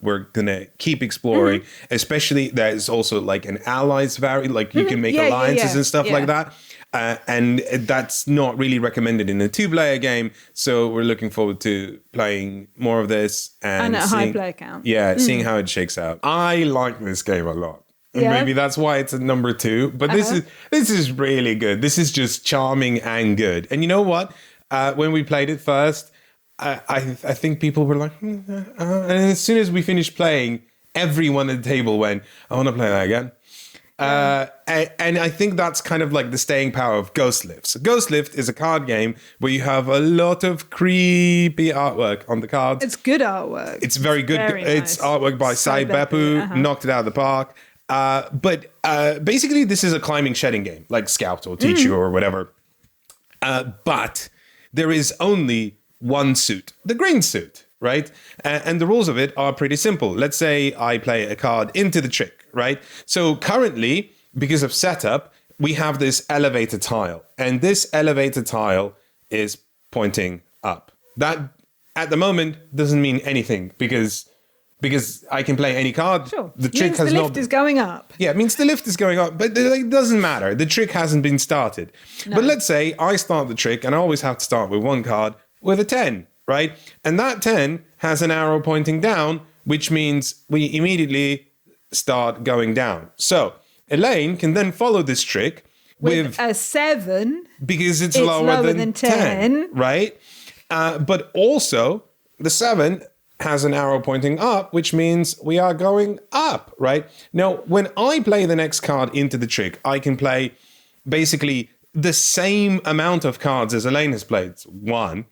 we're gonna keep exploring. Especially there's also like an allies like you can make alliances and stuff like that. And that's not really recommended in a 2-player game. So we're looking forward to playing more of this and at a high player count. Yeah, seeing how it shakes out. I like this game a lot. And maybe that's why it's at number 2. But this is really good. This is just charming and good. And you know what? When we played it first, I think people were like, and as soon as we finished playing, everyone at the table went, I want to play that again. And I think that's kind of like the staying power of Ghost Lift. So Ghost Lift is a card game where you have a lot of creepy artwork on the cards. It's good artwork. It's very good. It's artwork by Sai Beppu, knocked it out of the park. But basically, this is a climbing shedding game, like Scout or Teach You or whatever. But there is only one suit, the green suit, right? And the rules of it are pretty simple. Let's say I play a card into the trick, right? So currently, because of setup, we have this elevator tile, and this elevator tile is pointing up. That, at the moment, doesn't mean anything because I can play any card. Sure. The trick means has the not. lift is going up. Yeah, it means the lift is going up, but it doesn't matter. The trick hasn't been started. No. But let's say I start the trick, and I always have to start with one card with a 10, right? And that 10 has an arrow pointing down, which means we immediately start going down. So Elaine can then follow this trick with a 7. because it's lower than 10, right? But also the 7 has an arrow pointing up, which means we are going up, right? Now, when I play the next card into the trick, I can play basically the same amount of cards as Elaine has played, 1,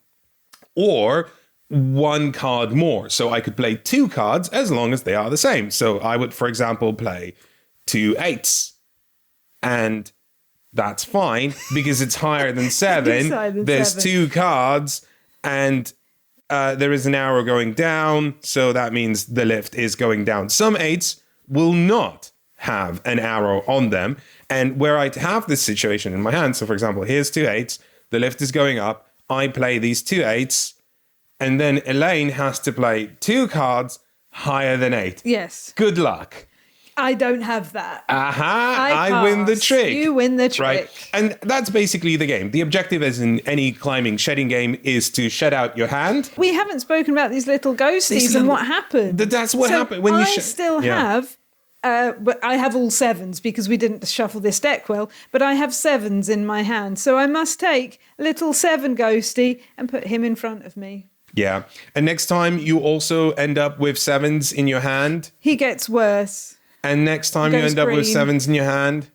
or 1 card more. So I could play 2 cards as long as they are the same. So I would, for example, play 2 8s. And that's fine because it's higher than 7. There's 2 cards and there is an arrow going down. So that means the lift is going down. Some 8s will not have an arrow on them. And where I have this situation in my hand, so for example, here's 2 8s, the lift is going up. I play these 2 8s, and then Elaine has to play 2 cards higher than 8. Yes. Good luck. I don't have that. I win the trick. You win the trick. Right. And that's basically the game. The objective, as in any climbing shedding game, is to shed out your hand. We haven't spoken about these little ghosties and what happened. That's what happened when you still have. But I have all 7s because we didn't shuffle this deck well. But I have 7s in my hand, so I must take a little 7 ghosty and put him in front of me. Yeah, and next time you also end up with 7s in your hand. He gets worse. And next time you end up with 7s in your hand.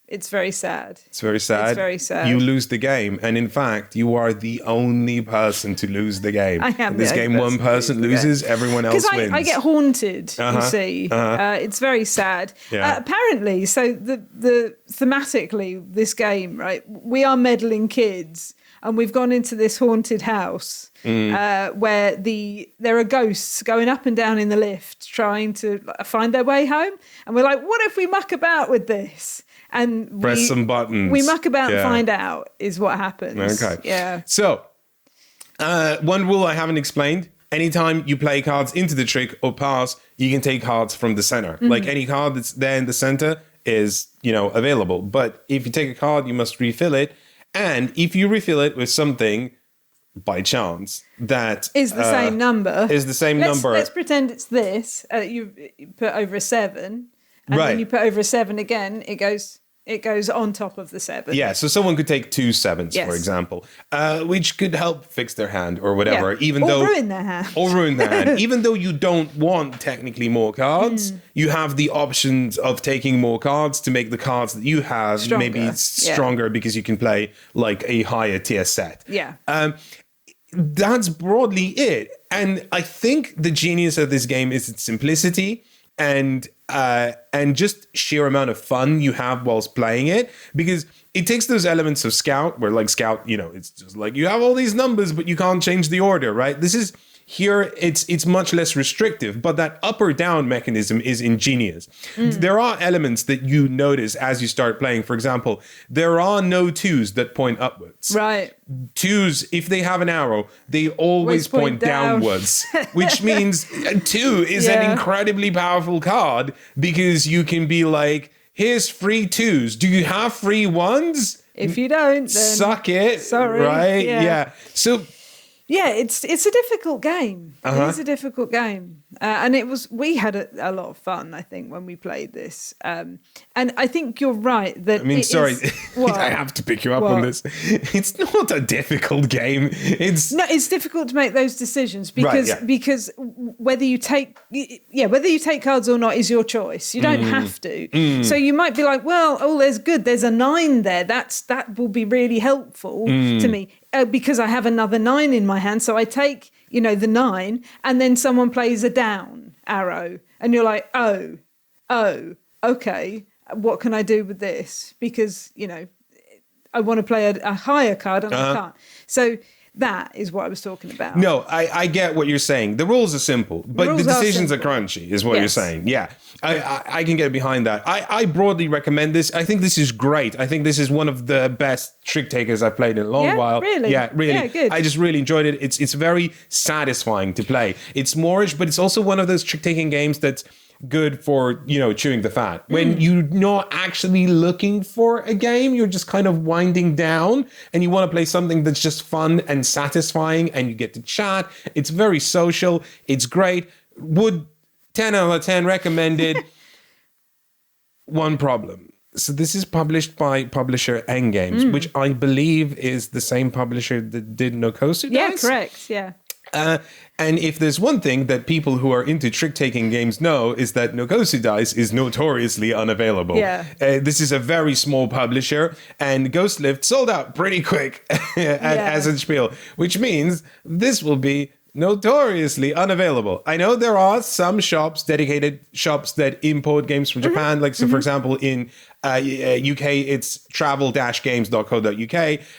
It's very sad. It's very sad. It's very sad. You lose the game. And in fact, you are the only person to lose the game. I am. In this game, one person loses, everyone else wins. Because I get haunted, you see. It's very sad. Yeah. Apparently, so the thematically, this game, right, we are meddling kids. And we've gone into this haunted house where there are ghosts going up and down in the lift trying to find their way home. And we're like, what if we muck about with this? And press some buttons. We muck about and find out is what happens. Okay. Yeah. So, one rule I haven't explained. Anytime you play cards into the trick or pass, you can take cards from the center. Mm-hmm. Like any card that's there in the center is, available. But if you take a card, you must refill it. And if you refill it with something by chance that is the same number, let's pretend it's this. You put over a 7, and right. then you put over a 7 again. It goes on top of the 7. Yeah, so someone could take 2 7s, yes. for example, which could help fix their hand or whatever, ruin their hand. Or ruin their hand. Even though you don't want technically more cards, you have the options of taking more cards to make the cards that you have maybe stronger because you can play like a higher tier set. Yeah. That's broadly it. And I think the genius of this game is its simplicity and just sheer amount of fun you have whilst playing it, because it takes those elements of Scout where like Scout, it's just like you have all these numbers, but you can't change the order, right? This is here. It's much less restrictive, but that up or down mechanism is ingenious. There are elements that you notice as you start playing. For example, there are no 2s that point upwards. Right. 2s, if they have an arrow, they always point downwards, which means 2 is an incredibly powerful card because you can be like, here's free 2s. Do you have free 1s? If you don't, then suck it. Sorry. Right? Yeah. So yeah, it's a difficult game. It is a difficult game. And we had a lot of fun, I think, when we played this. And I think you're right that I have to pick you up on this. It's not a difficult game. It's difficult to make those decisions because whether you take cards or not is your choice. You don't have to. So you might be like, well, there's a 9 there. That will be really helpful to me. Because I have another 9 in my hand. So I take, the 9 and then someone plays a down arrow and you're like, oh, okay. What can I do with this? Because, I want to play a higher card and I can't. So That is what I was talking about. No, I get what you're saying. The rules are simple, but the decisions are crunchy, is what you're saying. Yeah, I can get behind that. I broadly recommend this. I think this is great. I think this is one of the best trick takers I've played in a long while. Really? Yeah, really. Yeah, good. I just really enjoyed it. It's very satisfying to play. It's moreish, but it's also one of those trick taking games that's good for, chewing the fat. When you're not actually looking for a game, you're just kind of winding down and you want to play something that's just fun and satisfying and you get to chat. It's very social. It's great. Would 10 out of 10 recommended. One problem. So this is published by publisher Endgames, which I believe is the same publisher that did Nokosu Dice. Yeah, correct. Yeah. And if there's one thing that people who are into trick-taking games know is that Nokosu Dice is notoriously unavailable. Yeah. This is a very small publisher, and Ghost Lift sold out pretty quick as a Spiel, which means this will be notoriously unavailable. I know there are some dedicated shops that import games from Japan. Like, so for example, in UK, it's travel-games.co.uk.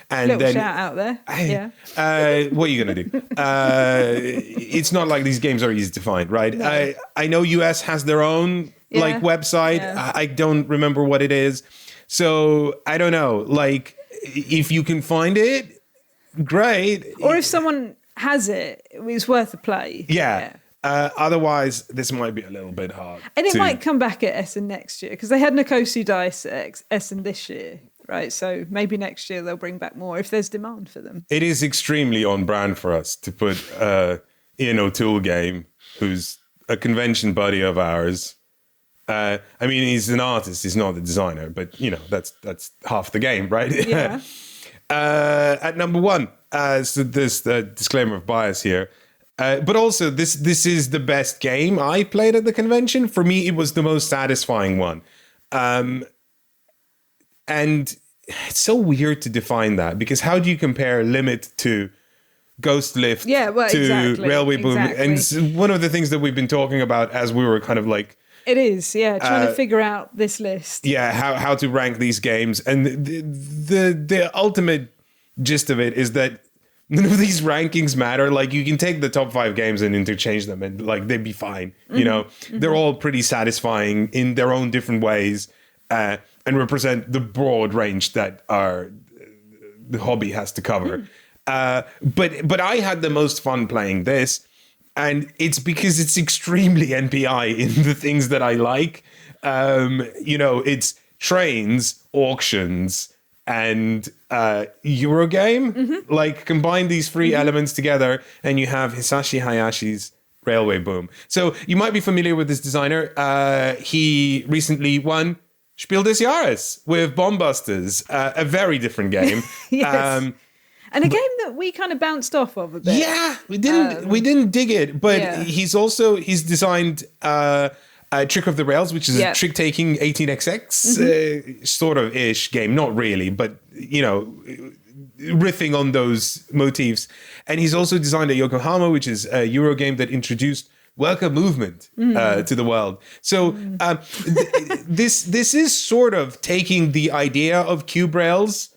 And Little then, shout out there. Yeah. what are you going to do? It's not like these games are easy to find, right? No. I know US has their own website. Yeah. I don't remember what it is. So I don't know. Like, if you can find it, great. Or if someone has it, it's worth a play. Yeah. Otherwise, this might be a little bit hard. And it might come back at Essen next year, because they had Nokosu Dice at Essen this year, right? So maybe next year they'll bring back more if there's demand for them. It is extremely on brand for us to put Ian O'Toole game, who's a convention buddy of ours. I mean, he's an artist, he's not a designer, but that's half the game, right? Yeah. At number one, so this disclaimer of bias here. But also, this is the best game I played at the convention. For me, it was the most satisfying one. And it's so weird to define that, because how do you compare Limit to Ghost Lift to Railway Boom? Exactly. And it's one of the things that we've been talking about as we were kind of like... It is, trying to figure out this list. Yeah, how to rank these games. And the ultimate gist of it is that none of these rankings matter. Like, you can take the top 5 games and interchange them and like they'd be fine. They're all pretty satisfying in their own different ways and represent the broad range that the hobby has to cover. But I had the most fun playing this, and it's because it's extremely NPI in the things that I like. It's trains, auctions, and Eurogame. Like, combine these 3 elements together and you have Hisashi Hayashi's Railway Boom. So you might be familiar with this designer. He recently won Spiel des Jahres with Bombbusters, a very different game. Yes. And a game that we kind of bounced off of a bit. Yeah, we didn't dig it, but he's designed Trick of the Rails, which is a trick-taking 18xx sort of ish game. Not really, but riffing on those motifs. And he's also designed a Yokohama, which is a Euro game that introduced welcome movement to the world. So this is sort of taking the idea of cube rails.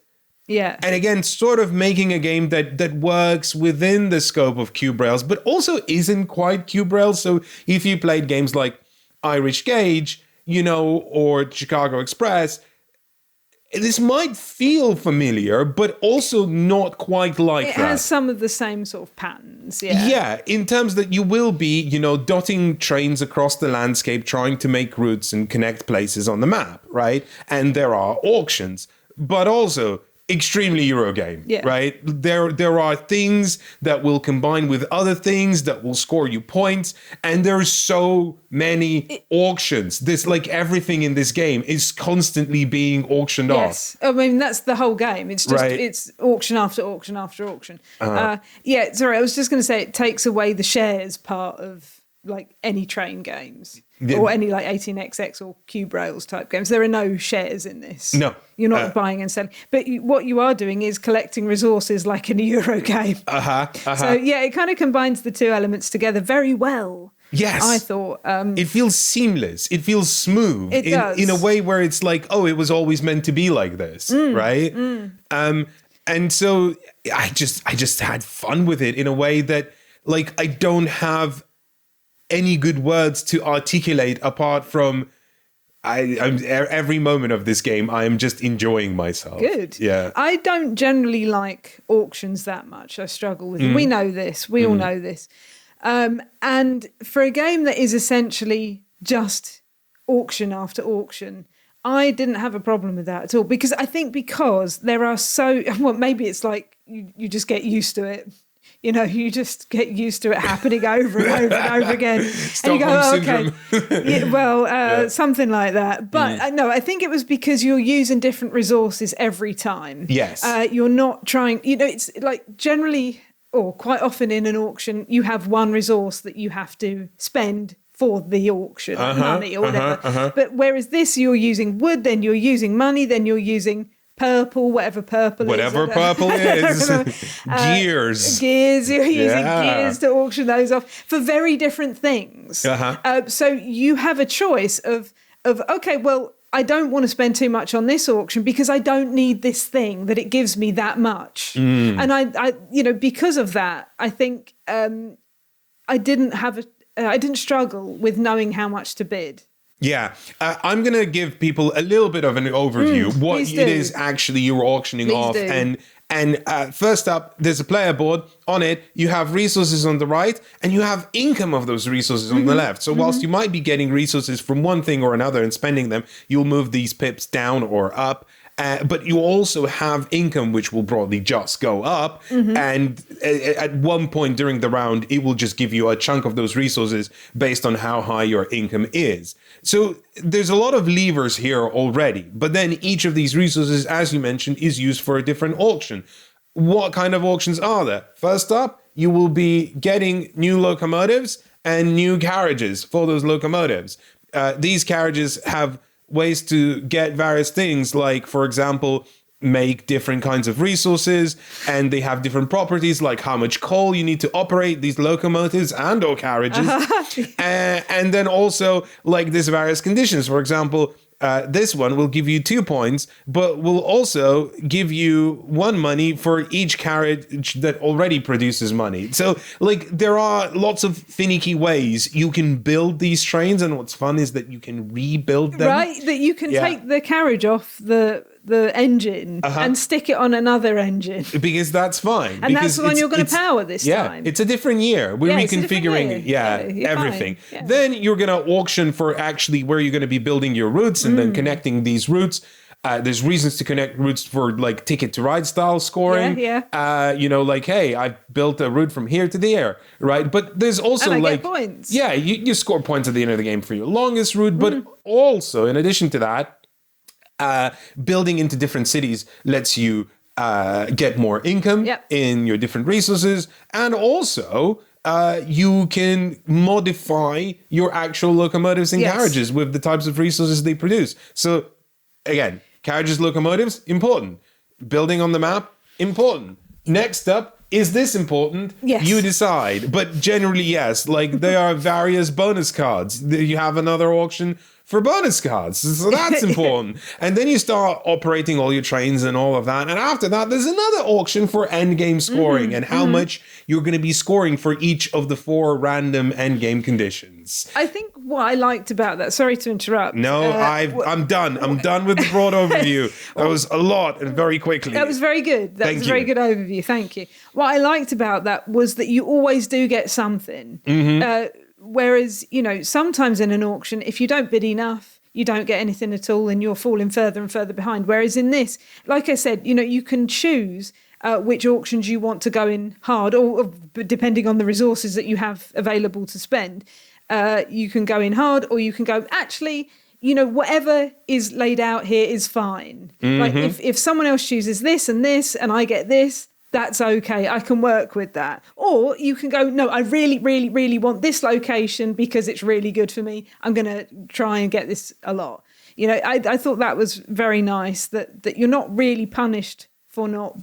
Yeah. And again, sort of making a game that works within the scope of cube rails, but also isn't quite cube rails. So if you played games like Irish Gauge, or Chicago Express, this might feel familiar, but also not quite like that. It has some of the same sort of patterns, Yeah, in terms that you will be, dotting trains across the landscape, trying to make routes and connect places on the map, right? And there are auctions, but also extremely Eurogame, right? There are things that will combine with other things that will score you points, and there's so many auctions. This, like, everything in this game is constantly being auctioned off. Yes, I mean, that's the whole game. It's just it's auction after auction after auction. Sorry, I was just going to say it takes away the shares part of like any train games or any like 18xx or cube rails type games. There are no shares in this. No. You're not buying and selling. But what you are doing is collecting resources like in a Euro game. So, it kind of combines the two elements together very well. Yes. I thought. It feels seamless. It feels smooth. It does. In a way where it's like, oh, it was always meant to be like this, right? And so I just had fun with it in a way that, like, I don't have any good words to articulate apart from I'm every moment of this game, I am just enjoying myself. Good. Yeah. I don't generally like auctions that much. I struggle with them. We know this. We all know this. And for a game that is essentially just auction after auction, I didn't have a problem with that at all. Because I think there are maybe it's like you just get used to it. You know, you just get used to it happening over and over and over again. Stockholm syndrome. Yeah, something like that. But no, I think it was because you're using different resources every time. Yes. You're not trying, it's like generally, or quite often in an auction, you have one resource that you have to spend for the auction, money or whatever. But whereas this, you're using wood, then you're using money, then you're using purple, whatever purple is. Gears. You're using gears to auction those off for very different things. So you have a choice of okay, well, I don't want to spend too much on this auction because I don't need this thing that it gives me that much. And I because of that, I think I didn't struggle with knowing how much to bid. Yeah, I'm going to give people a little bit of an overview what it is actually you're auctioning off. And first up, there's a player board. On it, you have resources on the right and you have income of those resources on the left. So whilst you might be getting resources from one thing or another and spending them, you'll move these pips down or up. But you also have income, which will broadly just go up. And at one point during the round, it will just give you a chunk of those resources based on how high your income is. So there's a lot of levers here already. But then each of these resources, as you mentioned, is used for a different auction. What kind of auctions are there? First up, you will be getting new locomotives and new carriages for those locomotives. These carriages have ways to get various things, like, for example, make different kinds of resources, and they have different properties, like how much coal you need to operate these locomotives and or carriages. And then also, like, there's various conditions. For example, this one will give you 2 points, but will also give you 1 money for each carriage that already produces money. So, like, there are lots of finicky ways you can build these trains, and what's fun is that you can rebuild them. Right, that you can take the carriage off the engine and stick it on another engine. Because that's fine. And that's the one you're going to power this time. Yeah, it's a different year. We're reconfiguring everything. Yeah. Then you're going to auction for actually where you're going to be building your routes and then connecting these routes. There's reasons to connect routes for, like, ticket to ride style scoring. Like, hey, I built a route from here to there, right? But there's also, and I like, get points. Yeah, you score points at the end of the game for your longest route. But also, in addition to that, building into different cities lets you get more income in your different resources, and also you can modify your actual locomotives and carriages with the types of resources they produce. So again, carriages, locomotives, important. Building on the map, important. Next up, is this important? Yes. You decide. But generally, yes. Like, there are various bonus cards. You have another auction for bonus cards. So that's important. And then you start operating all your trains and all of that. And after that, there's another auction for endgame scoring and how much you're going to be scoring for each of the 4 random endgame conditions. I think what I liked about that, sorry to interrupt. No, I'm done. I'm done with the broad overview. That was a lot and very quickly. That was very good. That was a very good overview. Thank you. What I liked about that was that you always do get something. Whereas, sometimes in an auction, if you don't bid enough, you don't get anything at all and you're falling further and further behind. Whereas in this, like I said, you can choose which auctions you want to go in hard, or depending on the resources that you have available to spend. You can go in hard, or you can go, actually, whatever is laid out here is fine. Like, if someone else chooses this and I get this, that's okay. I can work with that. Or you can go, no, I really, really, really want this location because it's really good for me. I'm going to try and get this a lot. I thought that was very nice that you're not really punished for not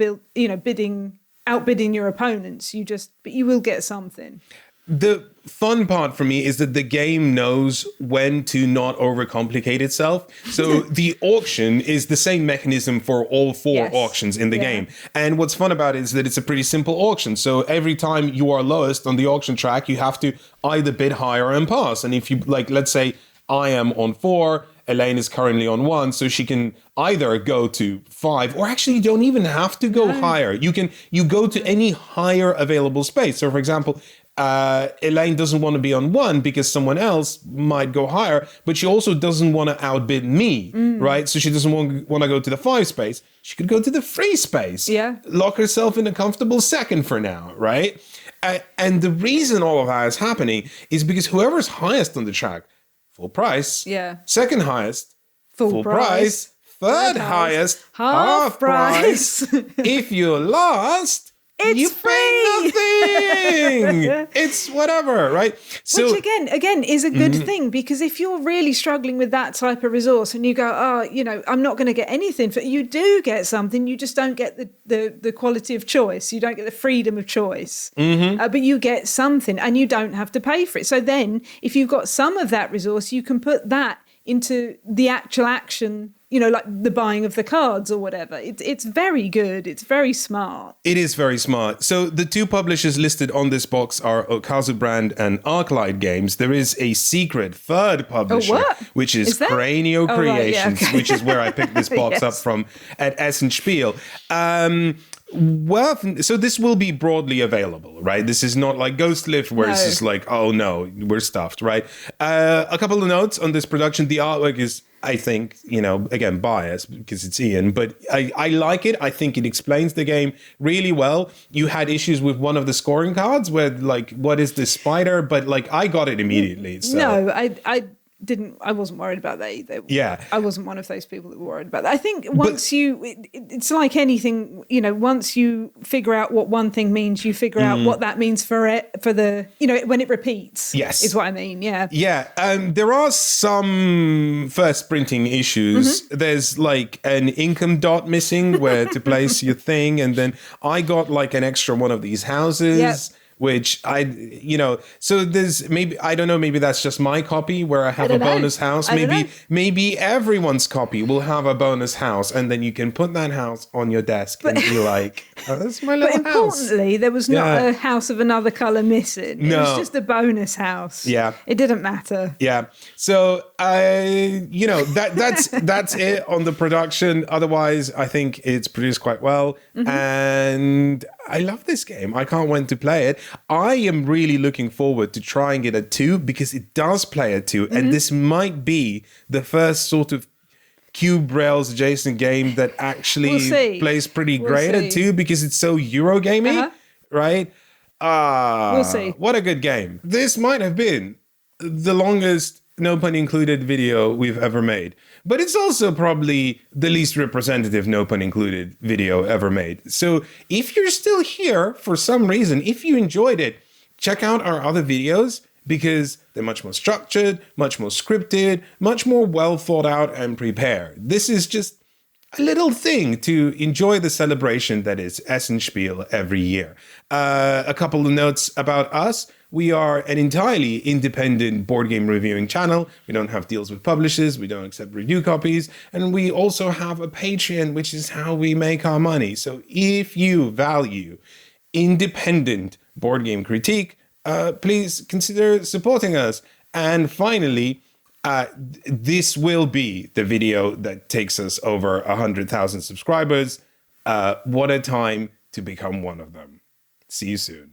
outbidding your opponents. But you will get something. fun part for me is that the game knows when to not overcomplicate itself. So the auction is the same mechanism for all four auctions in the game. And what's fun about it is that it's a pretty simple auction. So every time you are lowest on the auction track, you have to either bid higher and pass. And if you, like, let's say I am on 4, Elaine is currently on 1, so she can either go to 5, or actually you don't even have to go higher. You go to any higher available space. So for example, Elaine doesn't want to be on 1 because someone else might go higher, but she also doesn't want to outbid me, right? So she doesn't want to go to the 5 space. She could go to the 3 space. Yeah. Lock herself in a comfortable second for now, right? And the reason all of that is happening is because whoever's highest on the track, full price. Yeah. Second highest, Full price. Third highest, half price. If you lost, you pay nothing. It's whatever, right? So, which again is a good thing, because if you're really struggling with that type of resource and you go, I'm not going to get anything for it, you do get something. You just don't get the quality of choice. You don't get the freedom of choice, but you get something and you don't have to pay for it. So then if you've got some of that resource, you can put that into the actual action, like the buying of the cards or whatever. It's very good. It's very smart. It is very smart. So the 2 publishers listed on this box are Okazu Brand and Arclight Games. There is a secret 3rd publisher, which is Cranio Creations, which is where I picked this box up from at Essen Spiel. Well, so this will be broadly available, right? This is not like Ghost Lift where it's just like, oh no, we're stuffed, right? A couple of notes on this production. The artwork is, I think, again, biased because it's Ian, but I like it. I think it explains the game really well. You had issues with one of the scoring cards where, like, what is this spider? But, like, I got it immediately. So. No, I wasn't worried about that either. Yeah. I wasn't one of those people that were worried about that. I think it's like anything, once you figure out what one thing means, you figure out what that means for the, when it repeats. Yes. Is what I mean. Yeah. Yeah. There are some first printing issues. There's like an income dot missing where to place your thing. And then I got like an extra one of these houses. Yep. Which so there's maybe, I don't know, maybe that's just my copy where I have a bonus house. Maybe everyone's copy will have a bonus house, and then you can put that house on your desk and be like, oh, that's my little house. But importantly, there was not a house of another colour missing. It was just a bonus house. Yeah. It didn't matter. Yeah. So, that's it on the production. Otherwise, I think it's produced quite well. And I love this game. I can't wait to play it. I am really looking forward to trying it at 2 because it does play at 2. And this might be the first sort of Cube Rails adjacent game that actually plays pretty great at 2 because it's so Eurogamey, right? We'll see. What a good game. This might have been the longest, no pun included, video we've ever made. But it's also probably the least representative, no pun included, video ever made. So if you're still here for some reason, if you enjoyed it, check out our other videos because they're much more structured, much more scripted, much more well thought out and prepared. This is just a little thing to enjoy the celebration that is Essen Spiel every year. A couple of notes about us. We are an entirely independent board game reviewing channel. We don't have deals with publishers. We don't accept review copies. And we also have a Patreon, which is how we make our money. So if you value independent board game critique, please consider supporting us. And finally, this will be the video that takes us over 100,000 subscribers. What a time to become one of them. See you soon.